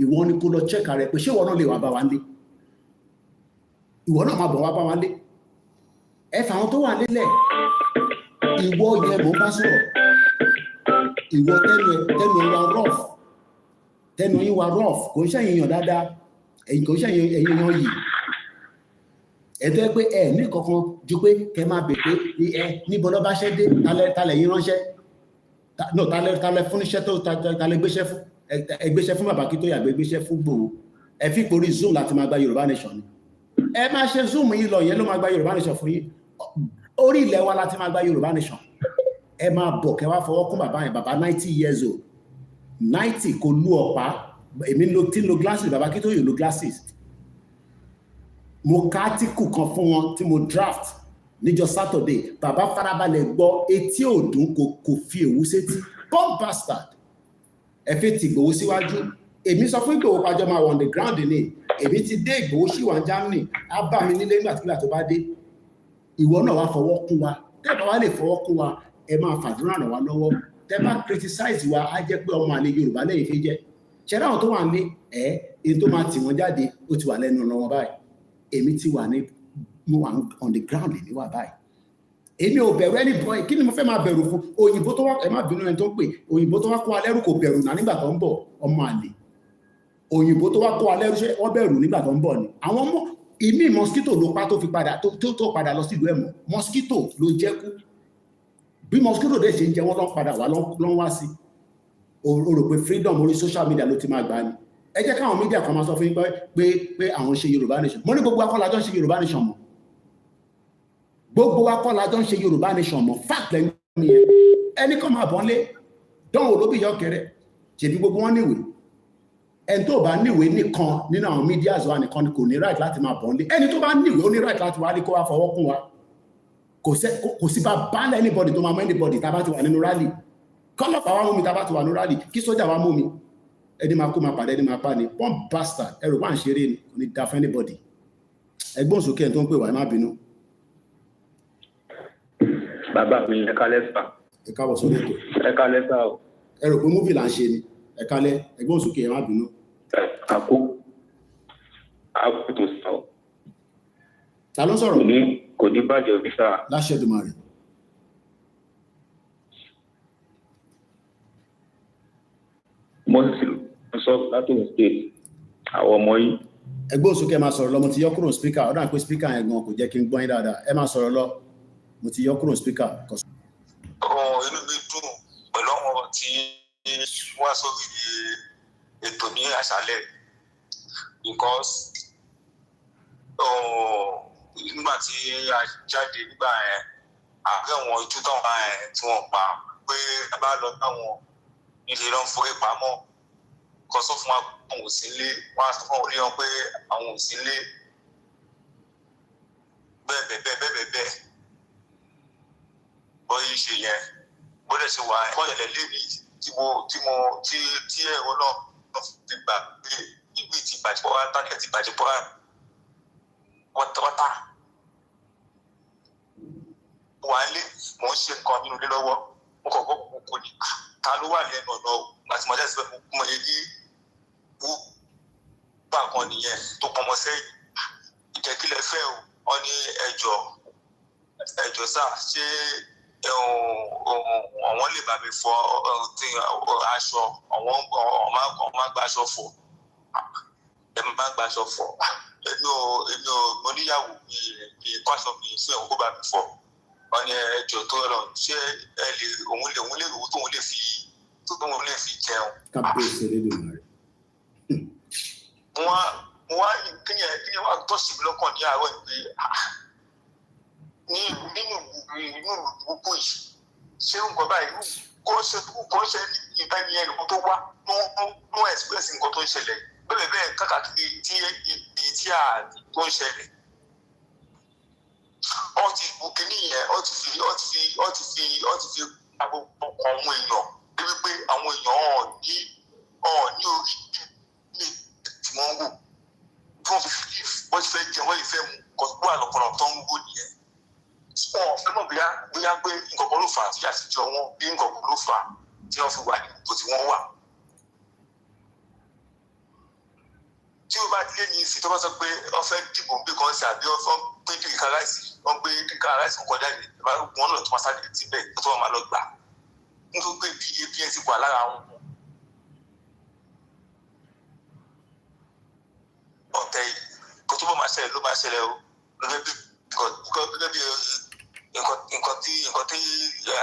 ìwọ ni kó lọ check rẹ pé ṣé ìwọ náà lè wá bá wa nílé ìwọ náà máa bọ̀ wá bá wa nílé fàwọn tó wà nílẹ̀ ìwọ yẹn mò ń bá sọ̀rọ̀ ìwọ tẹnu yín wa rough kò ń ṣẹ̀yìn yàn dáadáa kò ń ṣẹ̀yìn ẹ̀yìn yàn yìí ẹ̀tọ́ ẹ pé ní kankan ju pé kẹ máa bè pé níbo lọ́ bá ṣẹ́ dé talẹ̀ yín ránṣẹ́ no talẹ̀ fún iṣẹ́ tó talẹ̀ gbéṣẹ́ fún ẹgbéṣẹ́ fún bàbá kí tó yàgbé gbéṣẹ́ fún Ìgbòho ẹ fi porí Zoom láti máa gba Yorùbá Nation ni ẹ máa ṣe Zoom yìí lọ yẹn ló máa gba Yorùbá Nation fún yín orí ilẹ̀ wa láti máa gba Yorùbá Nation ẹ máa bọ̀ kẹ wá fọwọ́ kún bàbá yẹn bàbá 90 years old 90 kò lu ọ̀pá èmi tí lo glasses bàbá kí tó yóò lo glasses mo ká átíkù kan fún wọn tí mo draft níjọ́ Saturday bàbá farabalẹ̀ gbọ́ etí òdùn kò fi èwú sétí bomb bastard ẹ̀fẹ́ ti Ìgbòho síwájú èmi sọ fún Ìgbòho pàjọ máa wọ̀ on the ground ní èmi ti dé Ìgbòho sí wà Germany á bá mi nílé nígbàtígbà tó bá dé ìwọ náà wá fọwọ́ kún wa tẹ́bà wá lè fọwọ́ kún wa ẹ máa fàdúrà ràn wá lọ́wọ́ tẹ́bà criticize wa á jẹ́ pé ọmọ àlè Yorùbá lẹ́yìn fi jẹ́ ṣẹ́dá àwọn tó wà ní èyí tó máa tì wọ́n jáde ó ti wà lẹ́nu ọ̀nà wọn báyìí èmi ti wà ní mo wà on the ground ní wà báyìí èmi ò bẹ̀rù ẹni bọ́ kí ni mo fẹ́ máa bẹ̀rù fún òyìnbó tó wá ẹ má bínú ẹni tó ń pè òyìnbó tó wá kó alẹ́rù kò bẹ̀rù náà nígbà tó ń bọ̀ ọmọ àlè òyìnbó tó wá kó alẹ́rù ṣe wọ́n bẹ̀rù nígbà tó ń bọ̀ ni àwọn ọmọ ìmí mosquito ló pa tó fi padà tó padà lọ sí ìlú ẹ̀mọ́ mosquito ló jẹ́ kú bí mosquito dẹ̀ ṣe ń jẹ wọ́n lọ́n padà wá lọ́n wá sí o rò pé freedom orí social media ló ti máa gbà ni ẹ jẹ́ káwọn media kan máa sọ fún yín pé àwọn ṣe Yorùbá Nation mo ní gbogbo akọ́lájọ́ ṣe Yorùbá Nation mọ́ gbogbo akọ́lájọ́ ṣe Yorùbá Nation mọ́ fact lẹ́yìn mi ẹni kan máa bọ́n lé dánwò ló bí yọ kẹrẹ ṣèbí gbogbo wọn níwèé ẹni tó bá níwèé nìkan nínú àwọn media wa nìkan ni kò ní right láti máa bọ̀ nílé ẹni tó bá níwèé ó ní right láti wá ní kó wá fọwọ́ kún wa kò sí bá ban anybody tó máa mú anybody tá a bá ti wà nínú rally kọ́lọ́pàá wa mú mi tá a bá ti wà nínú rally kí sójà wa mú mi ẹni máa kó máa pàdé ẹni máa pa ni one bastard ẹrù wà ń ṣeré ni kò ní da fún anybody ẹgbọ́n sókè ẹni tó ń pè wá ẹ má bínú. Bàbá mi ẹ kálẹ́ sà. Ẹ káàbọ̀ sórí ètò. Ẹ kálẹ́ sà o. Ẹ rò pé múfì là ń ṣe ni ẹ kálẹ́ ẹgbọ́n sókè ẹ má bínú. Àkó tó sọ. Ta ló ń sọ̀rọ̀? Kò ní bàjẹ́ òbí sà. Láṣẹ Èdùmàrè. Mo sì sọ látòun state àwọn ọmọ yìí. Ẹgbọ́n sókè ẹ máa sọ̀rọ̀ lọ mo ti yọ kúrò speaker ọ̀dà pé speaker yẹn gan kò jẹ́ kí n gbọ́ yín dáadáa ẹ máa sọ̀rọ̀ lọ mo ti yọ kúrò speaker. Inú mi dùn pẹ̀lú àwọn tí wọ́n sórí ètò ní àṣálẹ̀ because nígbà tí a jáde nígbà yẹn àárẹ̀ wọn ojú tán wá yẹn tí wọ́n pa pé a bá lọ báwọn ilé lọ ń forí pamọ́ kan sọ fún wa àwọn ò sí ilé wọ́n á sọ fún orí wọn pé àwọn ò sí ilé bẹ́ẹ̀ bọ́ yìí ṣe yẹn bó dẹ̀ ṣe wà bọ́ọ̀lẹ̀ lébi tí ẹ̀rọ náà ti gbà pé ibi ti bàjẹ́ pọ́ tákẹ́ ti bàjẹ́ pọ́ wọ́tawọ́tá wà lé mò ń ṣe nǹkan nínú ilé lọ́wọ́ mo kọ̀ gbọ́ kókó ni ta ló wà lẹ́nu ọ̀nà o àti mọ̀já síbẹ̀ mo mọ èyí wú bá kan nìyẹn tó pọnmọ sẹ́yìn ìjẹ́kílẹ̀ fẹ́ o wọ́n ní ẹjọ́ sáà ṣé àwọn lè bá mi fọ aṣọ àwọn máa gba aṣọ fọ ẹ̀mí máa gba aṣọ fọ èmi ò mo níyàwó mi kó aṣọ mi fún ẹ̀wọ̀n kó bá mi fọ wọ́n ní ẹjọ́ tó lọ ṣé ẹ lè òun lè rówó tóun lè fi jẹun. kábíyèsí rédíò rẹ. mo wá kíni wá tọ́sí mi lọ́kàn ní àárọ̀ ìpè nínú gbogbo yìí ṣé nǹkan báyìí kò ṣe ìbá ni ẹnì kan tó wá ló express nǹkan tó ń ṣẹlẹ̀ bẹ́ẹ̀ káàkiri tí a tó ń ṣẹlẹ̀ ọ ti gòkè nìyẹn ọ ti fi àwọn èèyàn débi pé àwọn èèyàn ní orí ní tí wọ́n ń wò tí wọ́n fi wọ́n ti fẹ́ jẹ wọ́n yìí fẹ́ mú kọ́sùkú àlọ́pọ̀lọ́ tó ń wò nìyẹn. Fẹ́ mọ̀ bóyá pé nǹkan kan ló fà á tí àtijọ́ wọn bí nǹkan kan ló fà á tí wọ́n fi wà ní ipò tí wọ́n wà. Tí o bá délé ní ìsìn tó bá sọ pé wọ́n fẹ́ dìbò bí kan sí àbí wọ́n gbé kíkà ráìsì wọ́n gbé kíkà ráìsì kan jáde wọ́n lọ tó máa sáré tí bẹ́ẹ̀ tó wọ́n máa lọ gbà. Nítorí pé bí APN ti wà lára wọn. Ọ̀tẹ̀ yìí kó tó bá máa ṣẹlẹ̀ ló máa ṣẹlẹ̀ o gẹ́gẹ́ bí nǹkan tí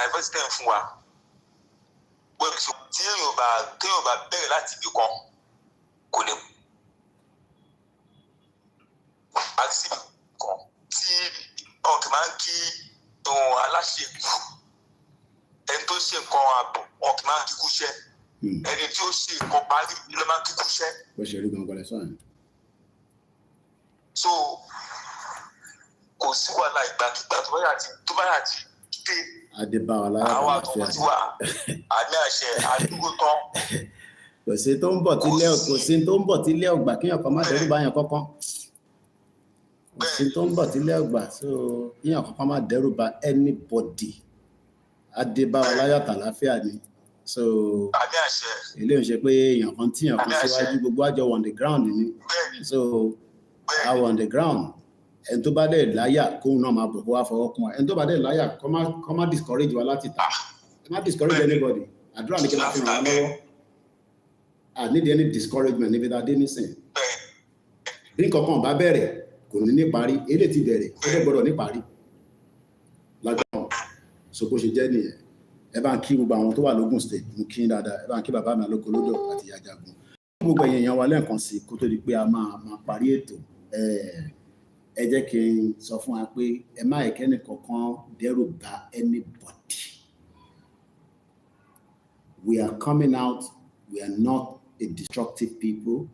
àìfẹ́sítẹ̀ ń fún wa tí èèyàn bá bẹ̀rẹ̀ láti ibì kan kò lè parí síbi kan tí ọ̀kẹ́ máa ń kí aláṣẹ ẹni tó ṣe nǹkan ààbò ọ̀kẹ́ máa ń kíkú iṣẹ́ ẹni tí ó ṣe nǹkan parí ló máa ń kíkú iṣẹ́. bó ṣe rí gangan lẹ sọ̀rọ̀. so kò sí wàhálà ìgbàkigbà tó bá yà ti dé adébáwá lára àwọn àtúntò tí wà àmì àṣẹ àdúgbò tán. kò sí tó ń bọ̀ tílé ọgbà kíyàn kan má dẹ́rù bá yàn kọ́kọ́ kò sí tó ń bọ̀ tílé ọgbà so kíyàn kankan má dẹ́rù bá anybody adébáwá láyọ̀ tàlàáfíà ni so àmì àṣẹ ilé ìṣe pé èèyàn kan tíyàn kan síwájú gbogbo àjọ on the ground ni so I on the ground ẹni tó bá dẹ̀ láyà kóun náà máa bọ̀ kó wá fọwọ́ kún wa ẹni tó bá dẹ̀ láyà kó má discourage wa láti ta má discourage anybody àdúrà ní kí n máa fi ràn wá lọ́wọ́ I need any discouragement níbi tá a dé nísìn bí nǹkan kan bá bẹ̀rẹ̀ kò ní ní parí eléyìí ti bẹ̀rẹ̀ ó dẹ̀ gbọ́dọ̀ ní parí lágbàá so bó ṣe jẹ́ nìyẹn ẹ bá ń kí gbogbo àwọn tó wà lógùn state mú kí dáadáa ẹ bá ń kí bàbá mi Alóko Lódò àti ìyá Jagun gbogbo èèyàn wa lẹ́ẹ̀kan sí kó tó di pé a máa parí ètò ẹ jẹ́ kí n sọ fún wa pé ẹ má ẹ̀kẹ́ni kankan dẹ́rù bà anybody we are coming out we are not a destructive people.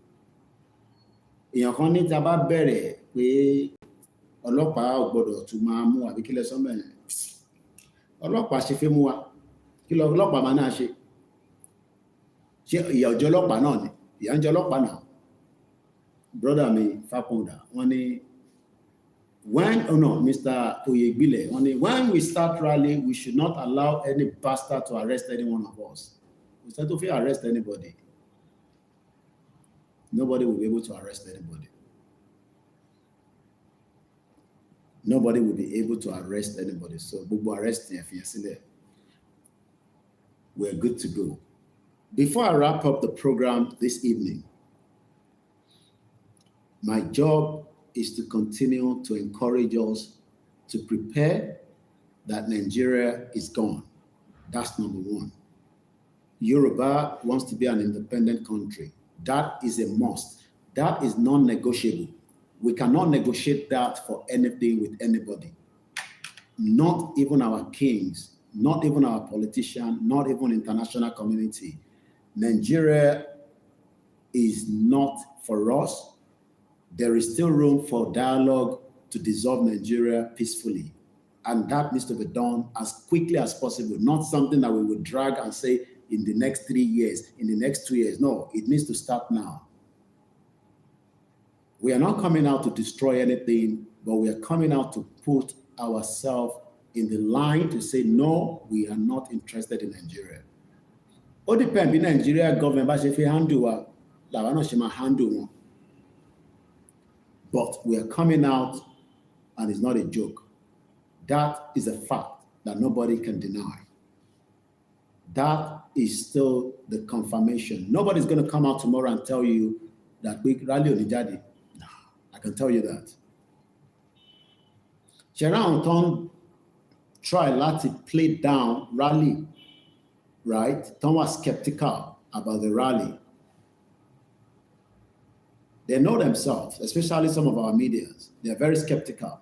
Èèyàn kan ní tá bá bẹ̀rẹ̀ pé ọlọ́pàá ò gbọ́dọ̀ tún máa mú àbí kílẹ̀ sọ́mọ̀ ẹ̀. Ọlọ́pàá ṣe fẹ́ mú wa. Kí lọ ọlọ́pàá máa náà ṣe? Ṣé ìyà ò jẹ ọlọ́pàá náà ni? Ìyà ń jẹ ọlọ́pàá náà. Brother mi Fákúndà, wọ́n ní Mr. Oyegbile, when we start rally, we should not allow any bastard to arrest any one of us. We said if we arrest anybody, nobody will be able to arrest anybody. Nobody will be able to arrest anybody. So, we're good to go. Before I wrap up the program this evening, my job is to continue to encourage us to prepare that Nigeria is gone. That's number one. Yoruba wants to be an independent country. That is a must. That is non-negotiable. We cannot negotiate that for anything with anybody. Not even our kings, not even our politicians, not even international community. Nigeria is not for us. There is still room for dialogue to dissolve Nigeria peacefully. And that needs to be done as quickly as possible, not something that we would drag and say in the next 3 years, in the next 2 years. No, it needs to start now. We are not coming out to destroy anything, but we are coming out to put ourselves in the line to say, no, we are not interested in Nigeria. All depends on Nigeria government, but if we handle one. But we are coming out, and it's not a joke. That is a fact that nobody can deny. That is still the confirmation. Nobody's going to come out tomorrow and tell you that we rally on Ijadi. No, I can tell you that. Sharon Tom tried to play down rally, right? Tom was skeptical about the rally. They know themselves, especially some of our medias. They're very skeptical.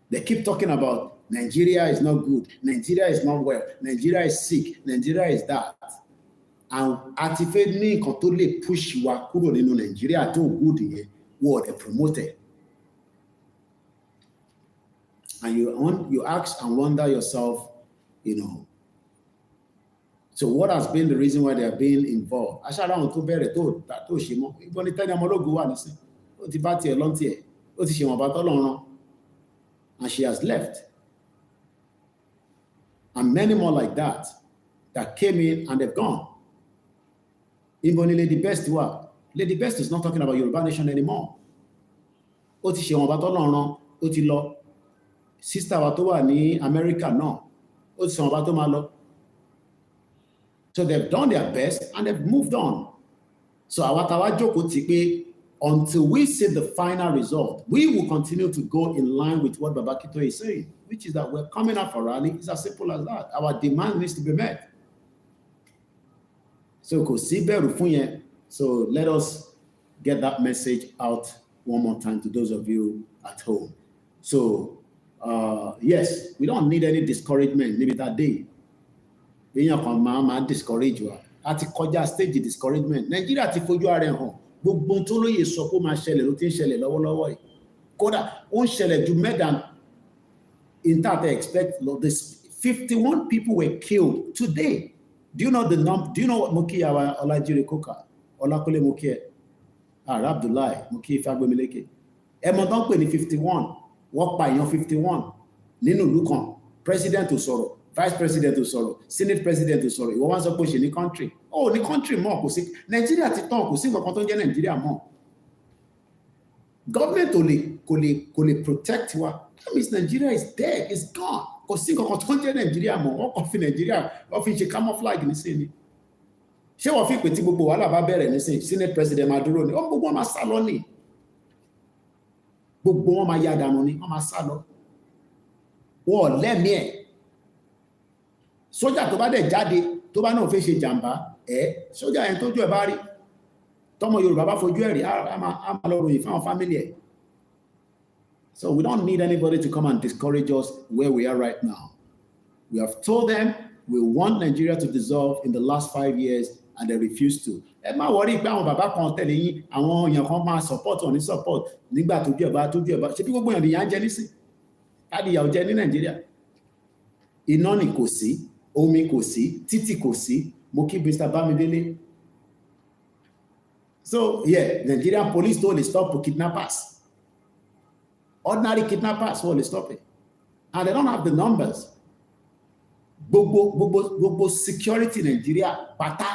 They keep talking about Nigeria is not good, Nigeria is not well, Nigeria is sick, Nigeria is that. And activate me totally push wa kúrò nínú Nigeria tó good yẹn, what they promoted. And you ask and wonder yourself, so what has been the reason why they are being involved? Aṣáájú àwọn tó bẹ̀rẹ̀ tó ṣe mọ́. Ìbọn ní tẹ́lẹ̀ ọmọlógún wà nísìn. Ó ti bá tiẹ̀ lọ́n tiẹ̀. Ó ti ṣe wọn bá tọ́lọ́run. And she has left. And many more like that came in and they've gone. Ìbọn ní Lady Best wà. Lady Best is not talking about Yoruba nation anymore. Ó ti ṣe wọn bá tọ́lọ́run. Ó ti lọ. Sister wa tó wà ní America náà. Ó ti ṣe wọn bá tó máa lọ. So they've done their best and they've moved on. So until we see the final result, we will continue to go in line with what Babakito is saying, which is that we're coming out for rally. It's as simple as that. Our demand needs to be met. So let us get that message out one more time to those of you at home. So yes, we don't need any discouragement, maybe that day. Èèyàn kan máa discourage wa àti kọjá stage discouragement. Nigeria ti fojú ara ẹ̀ hàn gbogbo tó lóye sọ pé ó máa ṣẹlẹ̀ ló ti ń ṣẹlẹ̀ lọ́wọ́lọ́wọ́ yìí. Kódà ó ń ṣẹlẹ̀ ju more than in that they expect. This 51 people were killed today. Do you know the number? Do you know what Muki Olajire Koka Olakunle Muki Abdullahi Muki Fagbemileke? Ẹ̀mọ̀ tán pè ní 51. Wọ́n pa èèyàn 51 nínú ìlú kan. President ò sọ̀rọ̀. Vice President ò sọ̀rọ̀, Senate President ò sọ̀rọ̀, ìwọ wá sọ pé ó ṣe ní country. Oh, ní country mọ́ kò sí. Nigeria ti tán kò sí nǹkan tó ń jẹ́ Nigeria mọ́. Government kò lè protect wa. That means Nigeria is dead, it's gone. Kò sí nǹkan tó ń jẹ́ Nigeria mọ́. Wọ́n kàn fi Nigeria, wọ́n fi ṣe camouflage nísìnyí. Ṣé wọ́n fi pè tí gbogbo wàhálà bá bẹ̀rẹ̀ nísìnyí? Senate President máa dúró ni. Gbogbo wọn máa sá lọ ni. Gbogbo wọn máa yá dànù ni. Wọ́n máa sá lọ. Wọ́n lẹ́mìí ẹ̀. Sójà tó bá dẹ̀ jáde tó bá náà fẹ́ ṣe jàǹbá sójà yẹn tójú ẹ̀ bá rí tọmọ Yorùbá bá fojú ẹ̀ rí á máa lọ ròyìn fáwọn family ẹ̀. So we don't need anybody to come and discourage us where we are right now. We have told them we want Nigeria to dissolve in the last 5 years. and they refuse to. Ẹ má worry pé àwọn bàbá kan tẹ̀lé yín, àwọn èèyàn kan máa support wọn ní support nígbà tójú ẹ̀ bá ṣe bí gbogbo èèyàn nìyà ń jẹ nísìn. Láti ìyà ò jẹ ní Nàìjíríà. Iná ni kò sí, omi kò sí, títì kò sí. Mo kí Mr. Bamidele. So, yeah, Nigerian police don't stop kidnappers. Ordinary kidnappers won't stop it. And they don't have the numbers. Gbogbo security in Nigeria, pátá,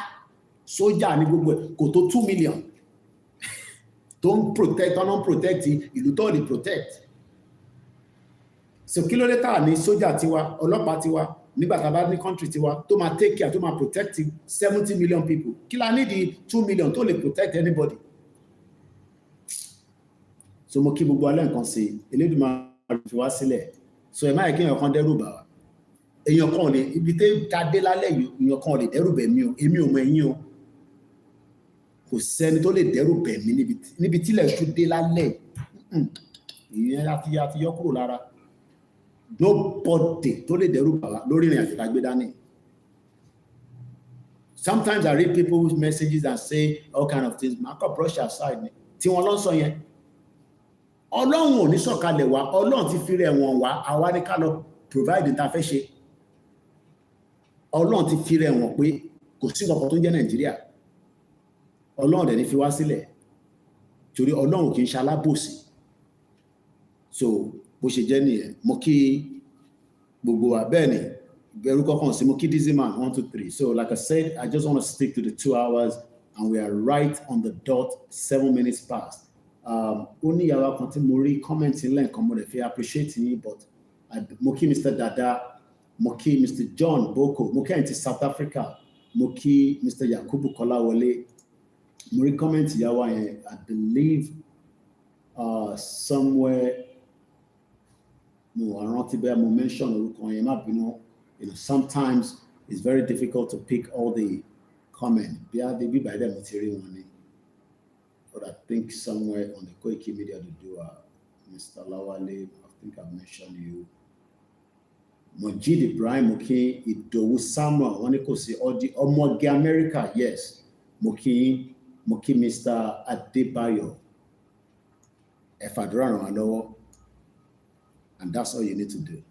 sójà ní gbogbo kò tó 2 million. Don't protect, don't protect, ìlú tó lè protect. So kí ló dé tá ní sójà tiwa, ọlọ́pàá tiwa, nígbà tá bá ní country tiwa, tó máa take care, tó máa protect 70 million people. Kí la need the 2 million tó lè protect anybody. So mo kí gbogbo alẹ́ nǹkan sí, Elédùmarè fi wá sílẹ̀. So ẹ má yẹ kí èèyàn kan dẹ́rù bà wá. Èèyàn kan lè, ibi tẹ́ ká dé lálẹ́ yìí, èèyàn kan lè dẹ́rù bẹ̀ mí o, èmi ò mọ ẹ̀yin o. Kò sẹ́ni tó lè dẹ́rù bẹ̀ mí níbi tílẹ̀ ṣú dé lálẹ́ yìí. Ìyẹn àti yọ kúrò lára. Nobody tó lè dẹ́rù bà wá lórí ìrìn àjò tá gbé dání. Sometimes I read people's messages and say all kind of things. Màá kọ́ brush aside ni. Tí wọ́n lọ sọ yẹn. Ọlọ́run ò ní sọ̀kalẹ̀ wá, Ọlọ́run ti fi rẹ̀ wọ̀n wá, àwa ní ká lọ provide ta fẹ́ ṣe. Ọlọ́run ti fi rẹ̀ wọ̀n pé kò sí nǹkan tó ń jẹ́ Nàìjíríà. Ọlọ́run dẹ̀ ní fi wá sílẹ̀. Torí Ọlọ́run kì í ṣe alábòsí. So bó ṣe jẹ́ nìyẹn, mo kí gbogbo wa bẹ́ẹ̀ ni, ìbẹ̀rù kọ̀ọ̀kan sí mo kí Dizzy Man 1, 2, 3. So like I said, I just want to stick to the 2 hours and we are right on the dot, 7 minutes past. Ó ní ìyàwó kan tí mo rí comment lẹ́ẹ̀kan mo lè fi appreciate yín, but mo kí Mr. Dada, mo kí Mr. John Boko, mo kí ẹ̀yin ti South Africa, mo kí Mr. Yakubu Kọ́láwọlé, mo rí comment ìyàwó yẹn, I believe somewhere, mo rántí bẹ́ẹ̀ mo mention orúkọ yẹn, má bínú, sometimes it's very difficult to pick all the comments, bí a dé bí báyìí dẹ̀ mo ti rí wọn ni. But I think somewhere on the Koikimedia to do Mr. Lawale, I think I mentioned you. Mojid Ibrahim, okay, Idowu Samuel, when you could say Omoge America, yes. Moki Mr. Adebayo. Efadran Alowo. And that's all you need to do.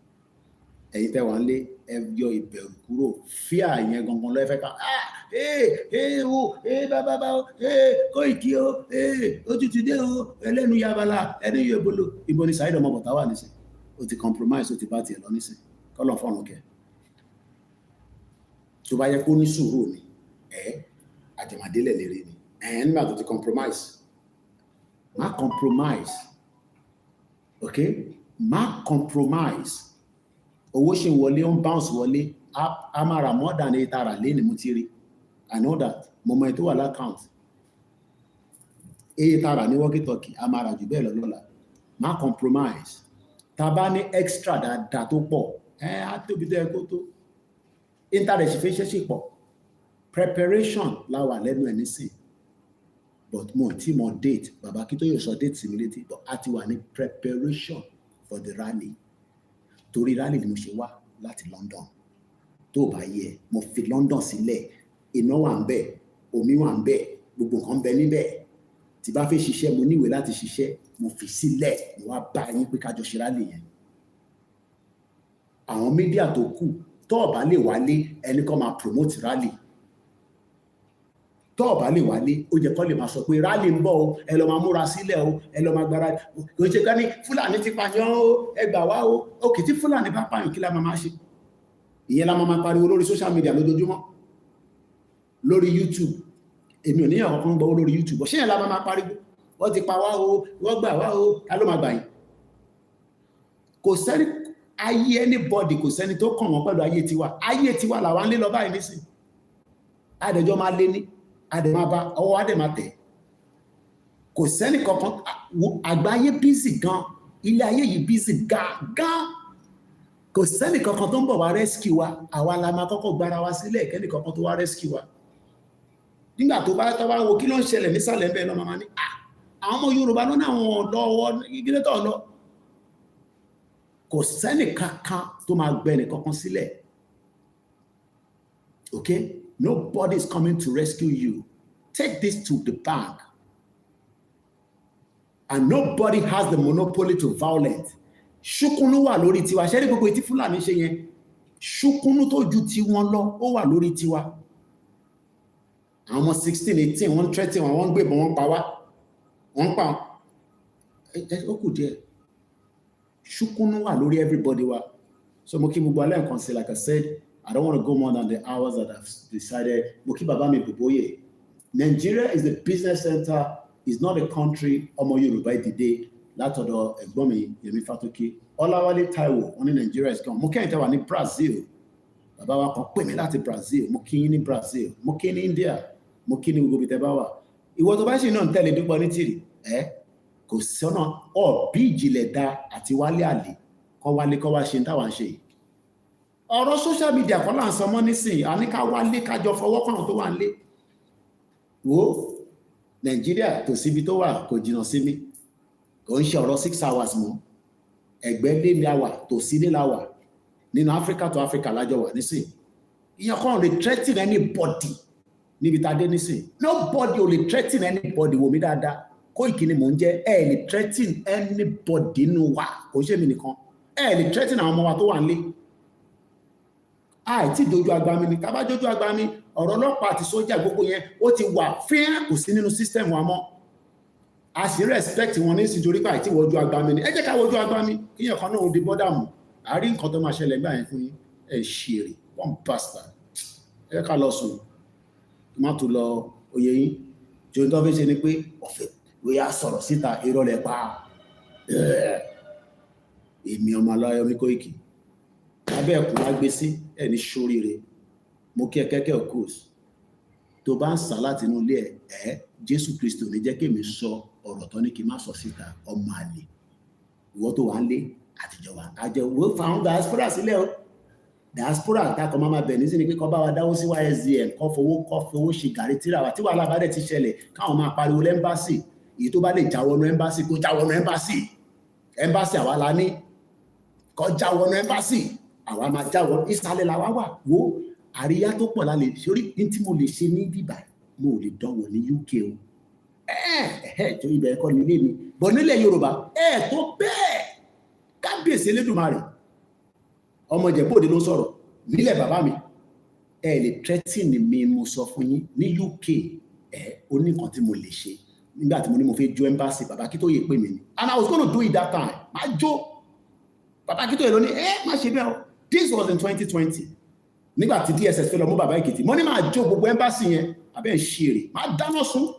Ẹ̀yin tẹ́ wá nlé ẹjọ́ ìbẹ̀rù kúrò fear yẹn gangan ló fẹ́ ká bàbá o Koiki o ó ti dé o ẹlẹ́nu yabala ẹni yóò ibo ni Saheed ọmọ bọ̀tá wà nísìn o ti compromise o ti bá tiẹ̀ lọ nísìn kọ́lọ̀ fọ́run kẹ tó bá yẹ kó ní sùúrù ni àjẹmàdélẹ̀ lérè ni nígbà tó ti compromise má compromise okay má compromise. Owó ṣe wọlé on bounce wọlé a máa ra more than 8 ara lé ní mo ti rí. I know that mo mọ ètò wà l'account 8 ara ní walkie-talkie a máa ra jù bẹ́ẹ̀ lọ lọ́la. Má compromise. Tá bá ní extra dáadáa tó pọ̀ á tóbi tó yẹ kó tó. Interest fi ṣe pọ̀. Preparation la wà lẹ́nu ẹ̀ nísìn. But mo tí mo date bàbá kí tó yóò sọ date sí mi létí but a ti wà ní preparation for the rally. Torí rally ni mo ṣe wá láti London tó bá yẹ mo fi London sílẹ̀ iná wà ń bẹ̀ omi wà ń bẹ̀ gbogbo nǹkan bẹ níbẹ̀ tí bá fẹ́ ṣiṣẹ́ mo níwèé láti ṣiṣẹ́ mo fi sílẹ̀ mo wá bá yín pé kájọ ṣe rally yẹn àwọn mídíà tó kù tó bá lè wálé ẹni kan máa promote rally tó bá lè wálé ó jẹ́ kó lè máa sọ pé rally ń bọ̀ o ẹ lọ máa múra sílẹ̀ o ẹ lọ máa gbára kò ṣe ká ní Fúlàní ti pààyàn o ẹ gbà wá o òkè tí Fúlàní bá pààyàn kí la máa ṣe ìyẹn la máa pariwo lórí social media lójoojúmọ́ lórí YouTube èmi ò níyàn kankan gbọ́ lórí YouTube ṣé yẹn la máa pariwo wọ́n ti pa wá o wọ́n gbà wá o ká ló máa gbà yín kò sẹ́ni ayé anybody kò sẹ́ni tó kàn wọ́n pẹ̀lú ayé tiwa làwọn lé lọ báyìí nísìn àdẹjọ́ máa lé ní àdèmàbá ọwọ́ àdèmàtẹ̀ kò sẹ́ni kankan àgbáyé bísì gan ilé ayé yìí bísì gan kò sẹ́ni kankan tó ń bọ̀ wá rescue wa àwa la máa kọ́kọ́ gbára wa sílẹ̀ kẹ́ni kankan tó wá rescue wa nígbà tó bá tọ́wá wo kí ló ń ṣẹlẹ̀ nísàlẹ̀ bẹ́ẹ̀ lọ́mọ máa ní àwọn ọmọ Yorùbá ló ní àwọn lọ́wọ́ ìgbélé tó lọ kò sẹ́ni kankan tó máa gbẹ ní kankan sílẹ̀ okay Nobody is coming to rescue you. Take this to the bank. And nobody has the monopoly to violence. Ṣùkúnú wà lórí tiwa. Ṣé ní gbogbo etí Fúlàní ṣe yẹn? Ṣùkúnú tó ju ti wọn lọ, ó wà lórí tiwa. Àwọn 16, 18, wọ́n threaten wọn, wọ́n gbébọn, wọ́n pa wá. Wọ́n pa. Ó kù díẹ̀. Ṣùkúnú wà lórí everybody wa. So mo kí gbogbo alẹ́ nǹkan sí, like I said, I don't want to go more than the hours that I've decided. Mo kí bàbá mi Bùbóyè. Nigeria is the business center. It's not a country. Ọmọ Yorùbá ìdìde látọ̀dọ̀ ẹ̀gbọ́n mi Yemi Fatoki. Ọláwálé Táíwò, wọ́n ní Nigeria is gone. Mo kẹ́yìn tẹ́ wà ní Brazil. Bàbá wa kan pè mí láti Brazil. Mo kí yín ní Brazil. Mo kí ní India. Mo kí ní gbogbo ibi tẹ́ bá wà. Ìwọ tó bá ṣì náà ń tẹ̀lé Dúpọ̀ ní tìrì. Kò sọ́nà bí ìjìnlẹ̀ da àti wálé àlè. Kọ́ wálé kọ́ wá ṣe ń táwa ń ṣe yìí. Ọ̀rọ̀ social media kọ́ là ń sọ mọ́ nísìnyí. A ní ká wálé kájọ fọwọ́ kàn tó wà ń lé. Wo Nàìjíríà tó síbi tó wà kò jìnnà sí mi. Kò ń ṣe ọ̀rọ̀ 6 hours mọ́. Ẹgbẹ́ lé mi àwà tó sí lé la wà. Nínú Africa to Africa lájọ wà nísìnyí. Ìyẹn kan lè threaten anybody níbi tá a dé nísìnyí. Nobody ò lè threaten anybody wò mí dáadáa. Koiki ni mò ń jẹ́. Ẹ lè threaten anybody nínú wa. Kò ṣe mí nìkan. Ẹ lè threaten àwọn ọmọ wa tó wà nílé. Àìtí dojú agbami ni. Tá bá dojú agbami, ọ̀rọ̀ ọlọ́pàá àti sójà gbogbo yẹn ó ti wà fíẹ́ kò sí nínú system wa mọ́. A sì respect wọn ní ìsìntorí pé àìtí wojú agbami ni. Ẹ jẹ́ ká wojú agbami. Kíyàn kan náà ó di bọ́dà mù. A rí nǹkan tó máa ṣẹlẹ̀ gbà yẹn fún yín. Ẹ ṣèrè. One bastard. Ẹ ká lọ sùn. Má tún lọ oyè yín. Tí ó tó fi ṣe ni pé ọ̀fẹ́ bóyá sọ̀rọ̀ síta irọ́ lẹ pa. Èmi ọmọ Ọláyọmí Kóìkì. Abẹ́ ẹ̀kún wá gbé sí ẹni ṣoríire. Mo kí ẹ kẹ́kẹ́ òkús. Tó bá ń sá láti inú ilé Jésù Kristo ní jẹ́ kí èmi sọ ọ̀rọ̀ tó ní kí n má sọ síta ọmọ àlè. Ìwọ tó wà ń lé àtijọ́ wa. Àjẹwò fáwọn diaspora sílẹ̀ o. Diaspora àtàkọ́ máa bẹ̀ ní sí ni pé kọ́ bá wa dáwó sí YSDM kọ́ fowó ṣe gàrí tíra wa tí wàhálà bá dẹ̀ ti ṣẹlẹ̀ káwọn máa pariwo lẹ́mbàsì. Èyí tó bá lè jáwọ́nú ẹ́mbàsì kó jáwọ́nú ẹ́mbàsì. Ẹ́mbàsì àwa la ní. Kọ́ jáwọ́nú ẹ́mbàsì. Àwa máa jáwọ́ ìsàlẹ̀ làwa wà. Wo àríyá tó pọ̀ lálẹ́ sórí ní tí mo lè ṣe ní bíbá mo lè dánwò ní UK o. Tó ibẹ̀ ẹ̀kọ́ ní ilé mi. Bọ̀ nílẹ̀ Yorùbá tó bẹ́ẹ̀ kábíyèsí Elédùmarè. Ọmọ Ìjẹ̀bú-Òde ló sọ̀rọ̀ nílẹ̀ bàbá mi. Lè threaten mi mo sọ fún yín ní UK ó ní nǹkan tí mo lè ṣe. Nígbà tí mo ní mo fẹ́ jó embassy bàbá Akíntóyè pè mí ni. And I was going to do it that time. Má jó. Bàbá Akíntóyè ló ní má ṣe bẹ́ẹ̀ o. This was in 2020. Nígbà tí DSS fẹ́ lọ mú bàbá Èkìtì. Mo ní máa jó gbogbo embassy yẹn. Abẹ́ ń ṣe èrè. Má dáná sun.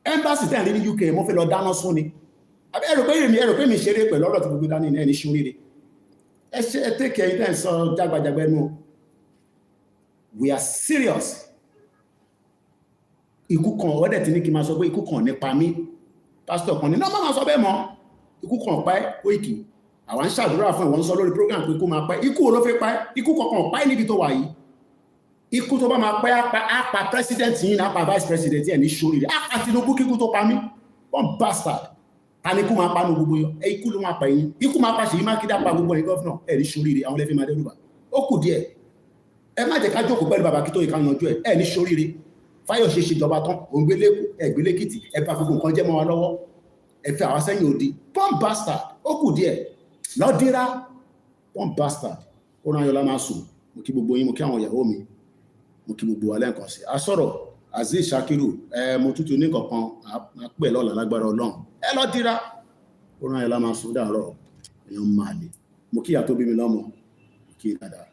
Embassy tẹ̀ ní UK mo fẹ́ lọ dáná sun ni. Ẹ̀rọ pé mi ṣeré pẹ̀lú ọ̀rọ̀ tí gbogbo dání ní ẹni ṣoríire. Ẹ take ẹ̀yin tẹ́ ń sọ jágbàjàgbà ẹnu. We are serious. Ikú kan ọ̀dẹ̀ tí ní kí n máa sọ pé ikú kan nípa mí. Pásítọ̀ kan ní náà máa sọ bẹ́ẹ̀ mọ́. Ikú kan pa ẹ́ Kóìkì. Àwọn ń ṣàdúrà fún ìwọ̀n sọ lórí program pé ikú máa pa ẹ́. Ikú ló fẹ́ pa ẹ́. Ikú kankan pa ẹ́ níbi tó wà yìí. Ikú tó bá máa pa ẹ́ á pa president yìí á pa vice president yìí ní ṣoríire. Á pa Tinubu kíkú tó pa mí. One bastard. Ta ni ikú máa pa ní gbogbo yọ? Ikú ló máa pa yín. Ikú máa pa Ṣèyí Mákindé pa gbogbo ẹ̀yin gọ́fìnà. Ní ṣoríire àwọn lẹ́fẹ̀ẹ́ máa dẹ́rùbà. Ó kù díẹ̀. Ẹ má jẹ́ ká jókòó pẹ̀lú bàbá Akíntóyè ká yanjú ẹ̀. Ní ṣoríire. Fáyọ̀ṣe ṣèjọba tán. Òǹgbẹ́lẹ́kù ẹ̀gbẹ́lẹ́kìtì ẹ bá gbogbo nǹkan jẹ́ mọ́ wa lọ́wọ́. Ẹ fẹ́ àwọn sẹ́yìn òdi. One bastard. Ó kù díẹ̀. Lọ́dírá. One bastard. Ó rán Ayọ̀lá máa sùn. Mo kí gbogbo yín, mo kí àwọn ìyàwó mi. Mo kí gbogbo wa lẹ́ẹ̀kan sí. A sọ̀rọ̀ Azeez Shakiru. Mo tútù ní kankan. A pè lọ́la lágbára Ọlọ́run. Lọ́dírá. Ó rán Ayọ̀lá máa sùn dàárọ̀. Èèyàn máa lè. Mo kí ìyá tó bí mi lọ́mọ. Mo kí dáadáa.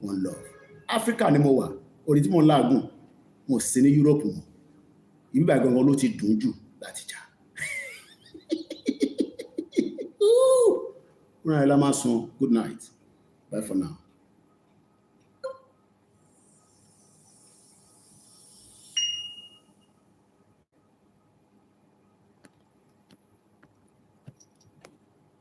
One love. Áfíríkà ni mo wà. Orí tí mo ń láàgùn. Mo sì ní Europe mọ̀. Ibi báyìí gangan ló ti dùn jù láti jà. Right, Lamason, good night. Bye for now.